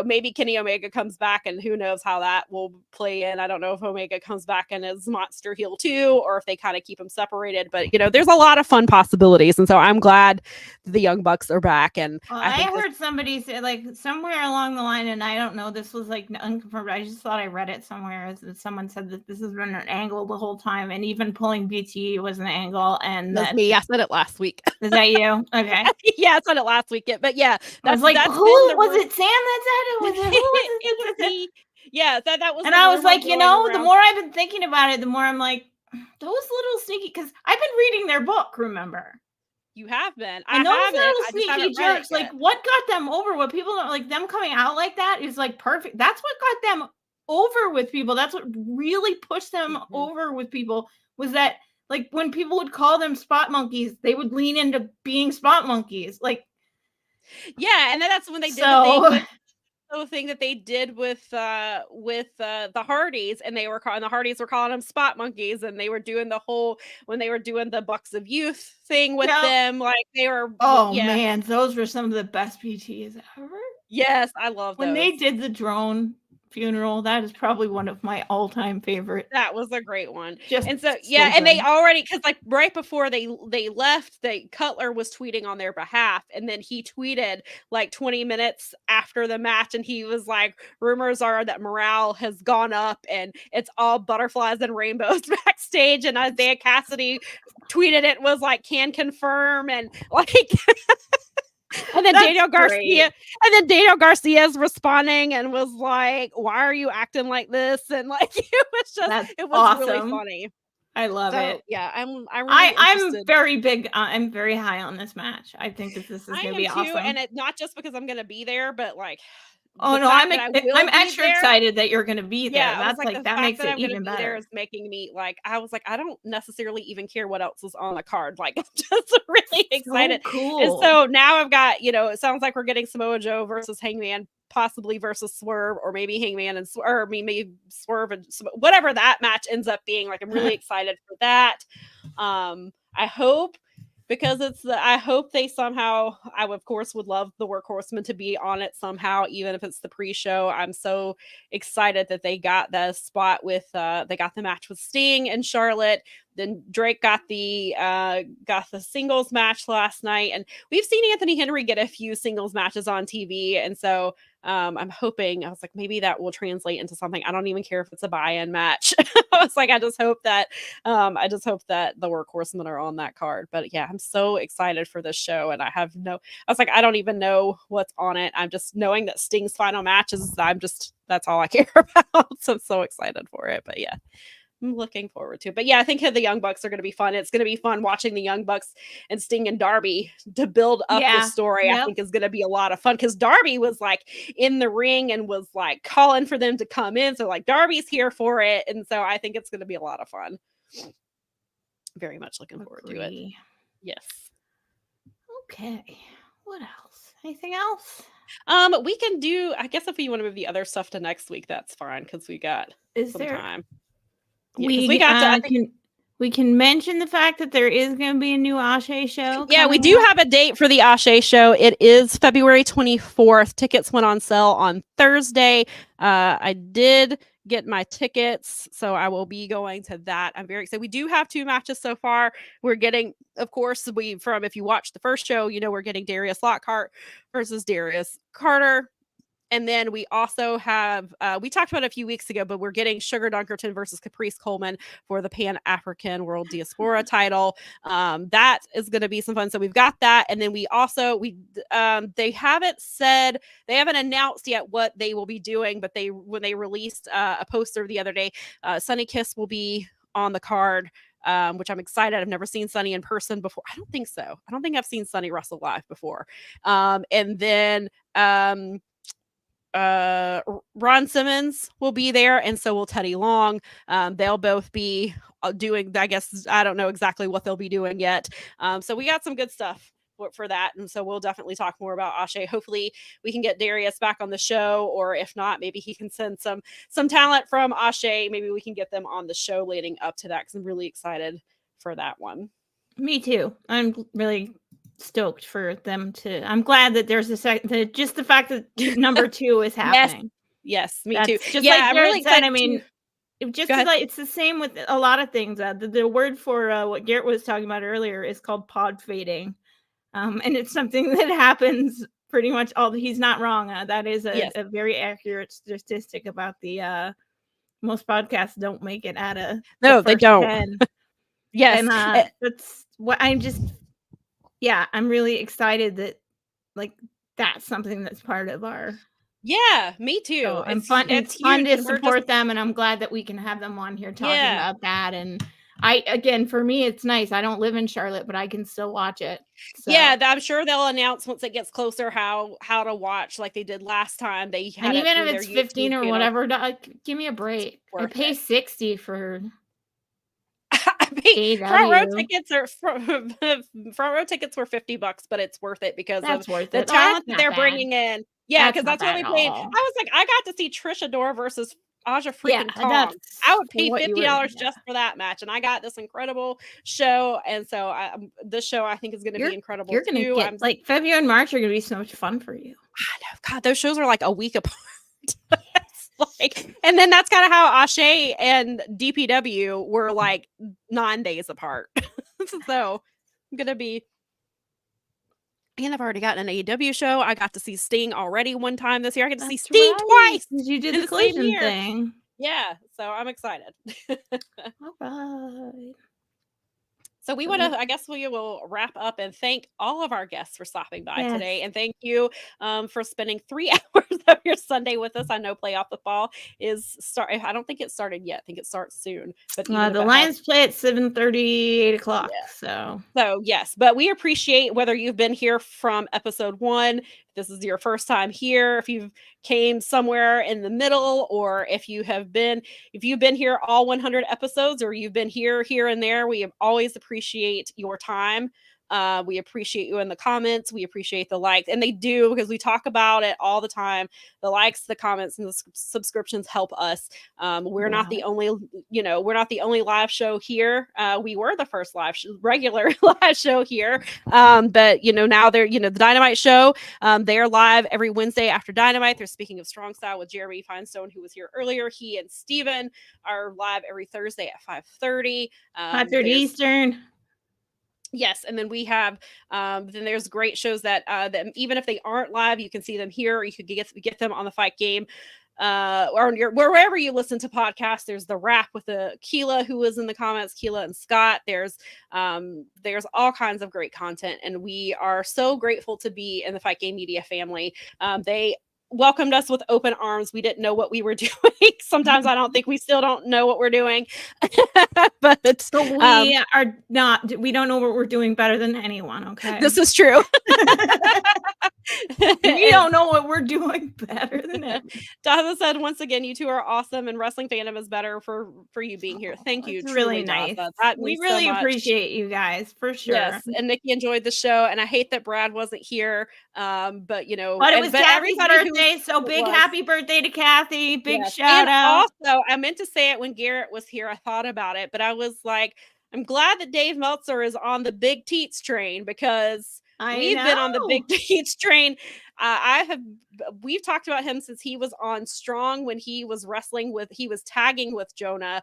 [SPEAKER 2] maybe Kenny Omega comes back, and who knows how that will play in. I don't know if Omega comes back and is monster heel too, or if they kind of keep them separated. But there's a lot of fun possibilities, and so I'm glad the Young Bucks are back. And
[SPEAKER 3] I heard somebody say somewhere along the line, and I don't know, this was unconfirmed. I just thought I read it somewhere. Someone said that this has been an angle the whole time, and even pulling BT was an angle. And
[SPEAKER 2] that's me. I said it last week.
[SPEAKER 3] Is that you? Okay.
[SPEAKER 2] Yeah, I said it last week. But yeah,
[SPEAKER 3] I was like, who was it? Sam that said it?
[SPEAKER 2] It was me. Yeah, that was.
[SPEAKER 3] And I was like, the more I've been thinking about it, the more I'm like, those little sneaky. Because I've been reading their book. Remember?
[SPEAKER 2] You have been.
[SPEAKER 3] And those little sneaky jerks, what got them over? What people don't them coming out like that is perfect. That's what got them over with people. That's what really pushed them over with people. Was that when people would call them spot monkeys, they would lean into being spot monkeys.
[SPEAKER 2] Yeah, and then that's when they did the thing that they did with the Hardys, and the Hardys were calling them spot monkeys, and they were doing when they were doing the Bucks of Youth thing with them, they were.
[SPEAKER 3] Oh man, those were some of the best PTs ever.
[SPEAKER 2] Yes, I love those.
[SPEAKER 3] When they did the drone funeral. That is probably one of my all-time favorite.
[SPEAKER 2] That was a great one.
[SPEAKER 3] Just
[SPEAKER 2] and so
[SPEAKER 3] so
[SPEAKER 2] and they
[SPEAKER 3] good.
[SPEAKER 2] already, because like right before they left, Cutler was tweeting on their behalf, and then he tweeted like 20 minutes after the match, and he was like, rumors are that morale has gone up and it's all butterflies and rainbows backstage, and Isaiah Cassidy tweeted it, was like, can confirm, and like and then Daniel Garcia, is responding and was like, "Why are you acting like this?" And like it was
[SPEAKER 3] awesome.
[SPEAKER 2] really funny.
[SPEAKER 3] I love it.
[SPEAKER 2] Yeah, I'm
[SPEAKER 3] very big. I'm very high on this match. I think that this is going to be awesome.
[SPEAKER 2] And not just because I'm going to be there, but like,
[SPEAKER 3] oh no, I'm extra excited that you're going to be there.
[SPEAKER 2] Yeah,
[SPEAKER 3] that's like that makes it even better.
[SPEAKER 2] There is making me like, I was like, I don't necessarily even care what else is on the card. Like, I'm just really excited.
[SPEAKER 3] So cool.
[SPEAKER 2] And so now I've got, it sounds like we're getting Samoa Joe versus Hangman, possibly versus Swerve, or maybe Hangman and maybe Swerve and whatever that match ends up being. Like, I'm really excited for that. I hope, because I hope they somehow, I of course would love the Workhorsemen to be on it somehow, even if it's the pre-show. I'm so excited that they got the spot with, they got the match with Sting and Charlotte. Then Drake got the singles match last night, and we've seen Anthony Henry get a few singles matches on TV, and so I'm hoping, I was like, maybe that will translate into something. I don't even care if it's a buy-in match. I was like, I just hope that the Workhorsemen are on that card. But yeah, I'm so excited for this show, and I was like, I don't even know what's on it. I'm just knowing that Sting's final match is, that's all I care about. So I'm so excited for it. But yeah, I'm looking forward to it. But yeah, I think the Young Bucks are going to be fun. It's going to be fun watching the Young Bucks and Sting and Darby to build up the story. Yep. I think is going to be a lot of fun, because Darby was like in the ring and was like calling for them to come in. So like Darby's here for it. And so I think it's going to be a lot of fun. Very much looking forward to it. Yes.
[SPEAKER 3] Okay. What else? Anything else?
[SPEAKER 2] We can do, I guess if you want to move the other stuff to next week, that's fine, because we got some time.
[SPEAKER 3] Yeah, we can mention the fact that there is going to be a new Ashe show.
[SPEAKER 2] Yeah, we do have a date for the Ashe show. It is February 24th. Tickets went on sale on Thursday. I did get my tickets, so I will be going to that. I'm very excited. We do have 2 matches so far. We're getting, of course, if you watched the first show, we're getting Darius Lockhart versus Darius Carter. And then we also have, we talked about it a few weeks ago, but we're getting Sugar Dunkerton versus Caprice Coleman for the Pan-African World Diaspora title. That is going to be some fun. So we've got that. And then they haven't announced yet what they will be doing, but when they released a poster the other day, Sonny Kiss will be on the card. Which I'm excited. I've never seen Sonny in person before. I don't think so. I don't think I've seen Sonny wrestle live before. And then Ron Simmons will be there, and so will Teddy Long. They'll both be doing, I guess, I don't know exactly what they'll be doing yet. So we got some good stuff for that, and so we'll definitely talk more about Ashe. Hopefully we can get Darius back on the show, or if not, maybe he can send some talent from Ashe. Maybe we can get them on the show leading up to that, because I'm really excited for that one.
[SPEAKER 3] Me too. I'm really stoked for them to. I'm glad that there's just the fact that number 2 is happening.
[SPEAKER 2] Yes, me too.
[SPEAKER 3] Just
[SPEAKER 2] yeah,
[SPEAKER 3] like
[SPEAKER 2] I'm really excited.
[SPEAKER 3] I mean, it's the same with a lot of things. The word for what Garrett was talking about earlier is called pod fading, and it's something that happens pretty much all. He's not wrong. That is a very accurate statistic about the most podcasts don't make it out of.
[SPEAKER 2] No, they don't.
[SPEAKER 3] 10.
[SPEAKER 2] Yes,
[SPEAKER 3] and that's what I'm just. Yeah, I'm really excited that that's something that's part of our.
[SPEAKER 2] Yeah, me too.
[SPEAKER 3] So it's fun to support them, and I'm glad that we can have them on here talking about that. And for me, it's nice. I don't live in Charlotte, but I can still watch it. So.
[SPEAKER 2] Yeah, I'm sure they'll announce once it gets closer how to watch, like they did last time. They had,
[SPEAKER 3] and even if it's 15 or whatever, give me a break. I pay $60 for.
[SPEAKER 2] Front row tickets were $50, but it's worth it because of the talent that they're bringing in. Yeah, because that's what we paid. I was like, I got to see Trish Adora versus Aja freaking Kong. I would pay $50 just for that match, and I got this incredible show. And so this show I think is going to be incredible.
[SPEAKER 3] You're going to get February and March are going to be so much fun for you.
[SPEAKER 2] I know. God, those shows are like a week apart. Like, and then that's kind of how Ashe and DPW were like 9 days apart. So I'm gonna be. And I've already gotten an AEW show. I got to see Sting already one time this year. I get to see Sting twice.
[SPEAKER 3] You did
[SPEAKER 2] in
[SPEAKER 3] the
[SPEAKER 2] same
[SPEAKER 3] collision
[SPEAKER 2] year.
[SPEAKER 3] thing.
[SPEAKER 2] Yeah, so I'm excited.
[SPEAKER 3] All right.
[SPEAKER 2] So we want to, I guess we will wrap up and thank all of our guests for stopping by today. And thank you for spending 3 hours of your Sunday with us. I know Playoff Football is I don't think it started yet. I think it starts soon. But
[SPEAKER 3] the Lions play at 7:30, 8 o'clock.
[SPEAKER 2] Yeah. So yes, but we appreciate whether you've been here from episode 1. This is your first time here. If you've came somewhere in the middle, or if you've been here all 100 episodes, or you've been here and there, we always appreciate your time. We appreciate you in the comments. We appreciate the likes, and they do, because we talk about it all the time. The likes, the comments, and the subscriptions help us. We're not the only, we're not the only live show here. We were the first regular live show here. But now they're, the Dynamite show. They're live every Wednesday after Dynamite. They're Speaking of Strong Style with Jeremy Feinstone, who was here earlier. He and Steven are live every Thursday at 5:30.
[SPEAKER 3] 5:30 Eastern.
[SPEAKER 2] Yes, and then we have then there's great shows that even if they aren't live, you can see them here, or you could get them on the Fight Game, or wherever you listen to podcasts. There's the Wrap with the Keela, who was in the comments, Keela and Scott. There's all kinds of great content, and we are so grateful to be in the Fight Game Media family. They welcomed us with open arms. We didn't know what we were doing. Sometimes I don't think we still don't know what we're doing. but
[SPEAKER 3] we don't know what we're doing better than anyone. Okay.
[SPEAKER 2] This is true.
[SPEAKER 3] We don't know what we're doing better than anyone.
[SPEAKER 2] Daza said, once again, you two are awesome, and Wrestling Fandom is better for you being here. Thank you.
[SPEAKER 3] It's really nice. We really appreciate you guys, for sure.
[SPEAKER 2] Yes, and Nikki enjoyed the show, and I hate that Brad wasn't here. But
[SPEAKER 3] but it was Kathy's birthday, so big happy birthday to Kathy. Big shout out.
[SPEAKER 2] Also, I meant to say it when Garrett was here. I thought about it, but I was like, I'm glad that Dave Meltzer is on the Big Teats train, because we've been on the Big Teats train. We've talked about him since he was on Strong, when he was tagging with Jonah.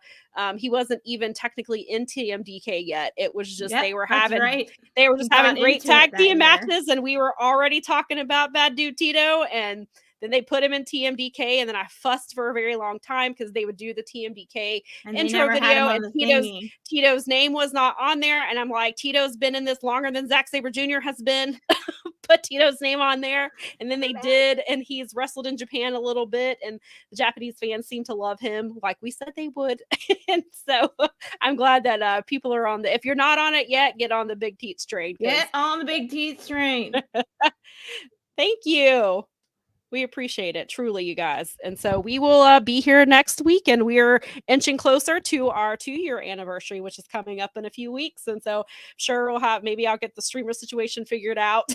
[SPEAKER 2] He wasn't even technically in TMDK yet. It was just they were having great tag team matches, and we were already talking about Bad Dude Tito, and then they put him in TMDK, and then I fussed for a very long time because they would do the TMDK intro video, and Tito's name was not on there. And I'm like, Tito's been in this longer than Zack Sabre Jr. has been. Put Tito's name on there. And then they did, and he's wrestled in Japan a little bit, and the Japanese fans seem to love him like we said they would. And so I'm glad that people are on if you're not on it yet, get on the Big Teats train.
[SPEAKER 3] Get on the Big Teats train.
[SPEAKER 2] Thank you. We appreciate it, truly, you guys. And so we will be here next week, and we're inching closer to our 2-year anniversary, which is coming up in a few weeks. And so sure, maybe I'll get the streamer situation figured out.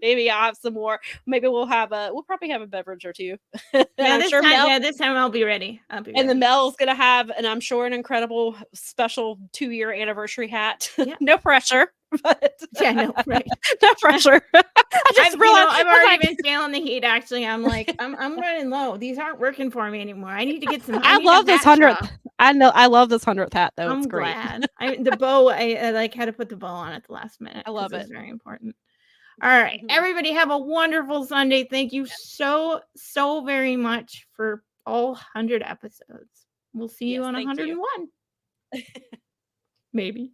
[SPEAKER 2] Maybe I'll have some more. Maybe we'll probably have a beverage or two.
[SPEAKER 3] This time I'll be ready.
[SPEAKER 2] And then Mel's going to have, and I'm sure, an incredible special 2-year anniversary hat. Yeah. No pressure. But
[SPEAKER 3] no
[SPEAKER 2] pressure. I just realized
[SPEAKER 3] I've already been feeling the heat. Actually, I'm like, I'm running low. These aren't working for me anymore. I need to get some.
[SPEAKER 2] I love this 100th. I know. I love this 100th hat though.
[SPEAKER 3] I'm
[SPEAKER 2] it's great.
[SPEAKER 3] Glad. The bow. I like had to put the bow on at the last minute.
[SPEAKER 2] I love it.
[SPEAKER 3] It's very important. All right, everybody, have a wonderful Sunday. Thank you so very much for all 100 episodes. We'll see you on 101. Maybe.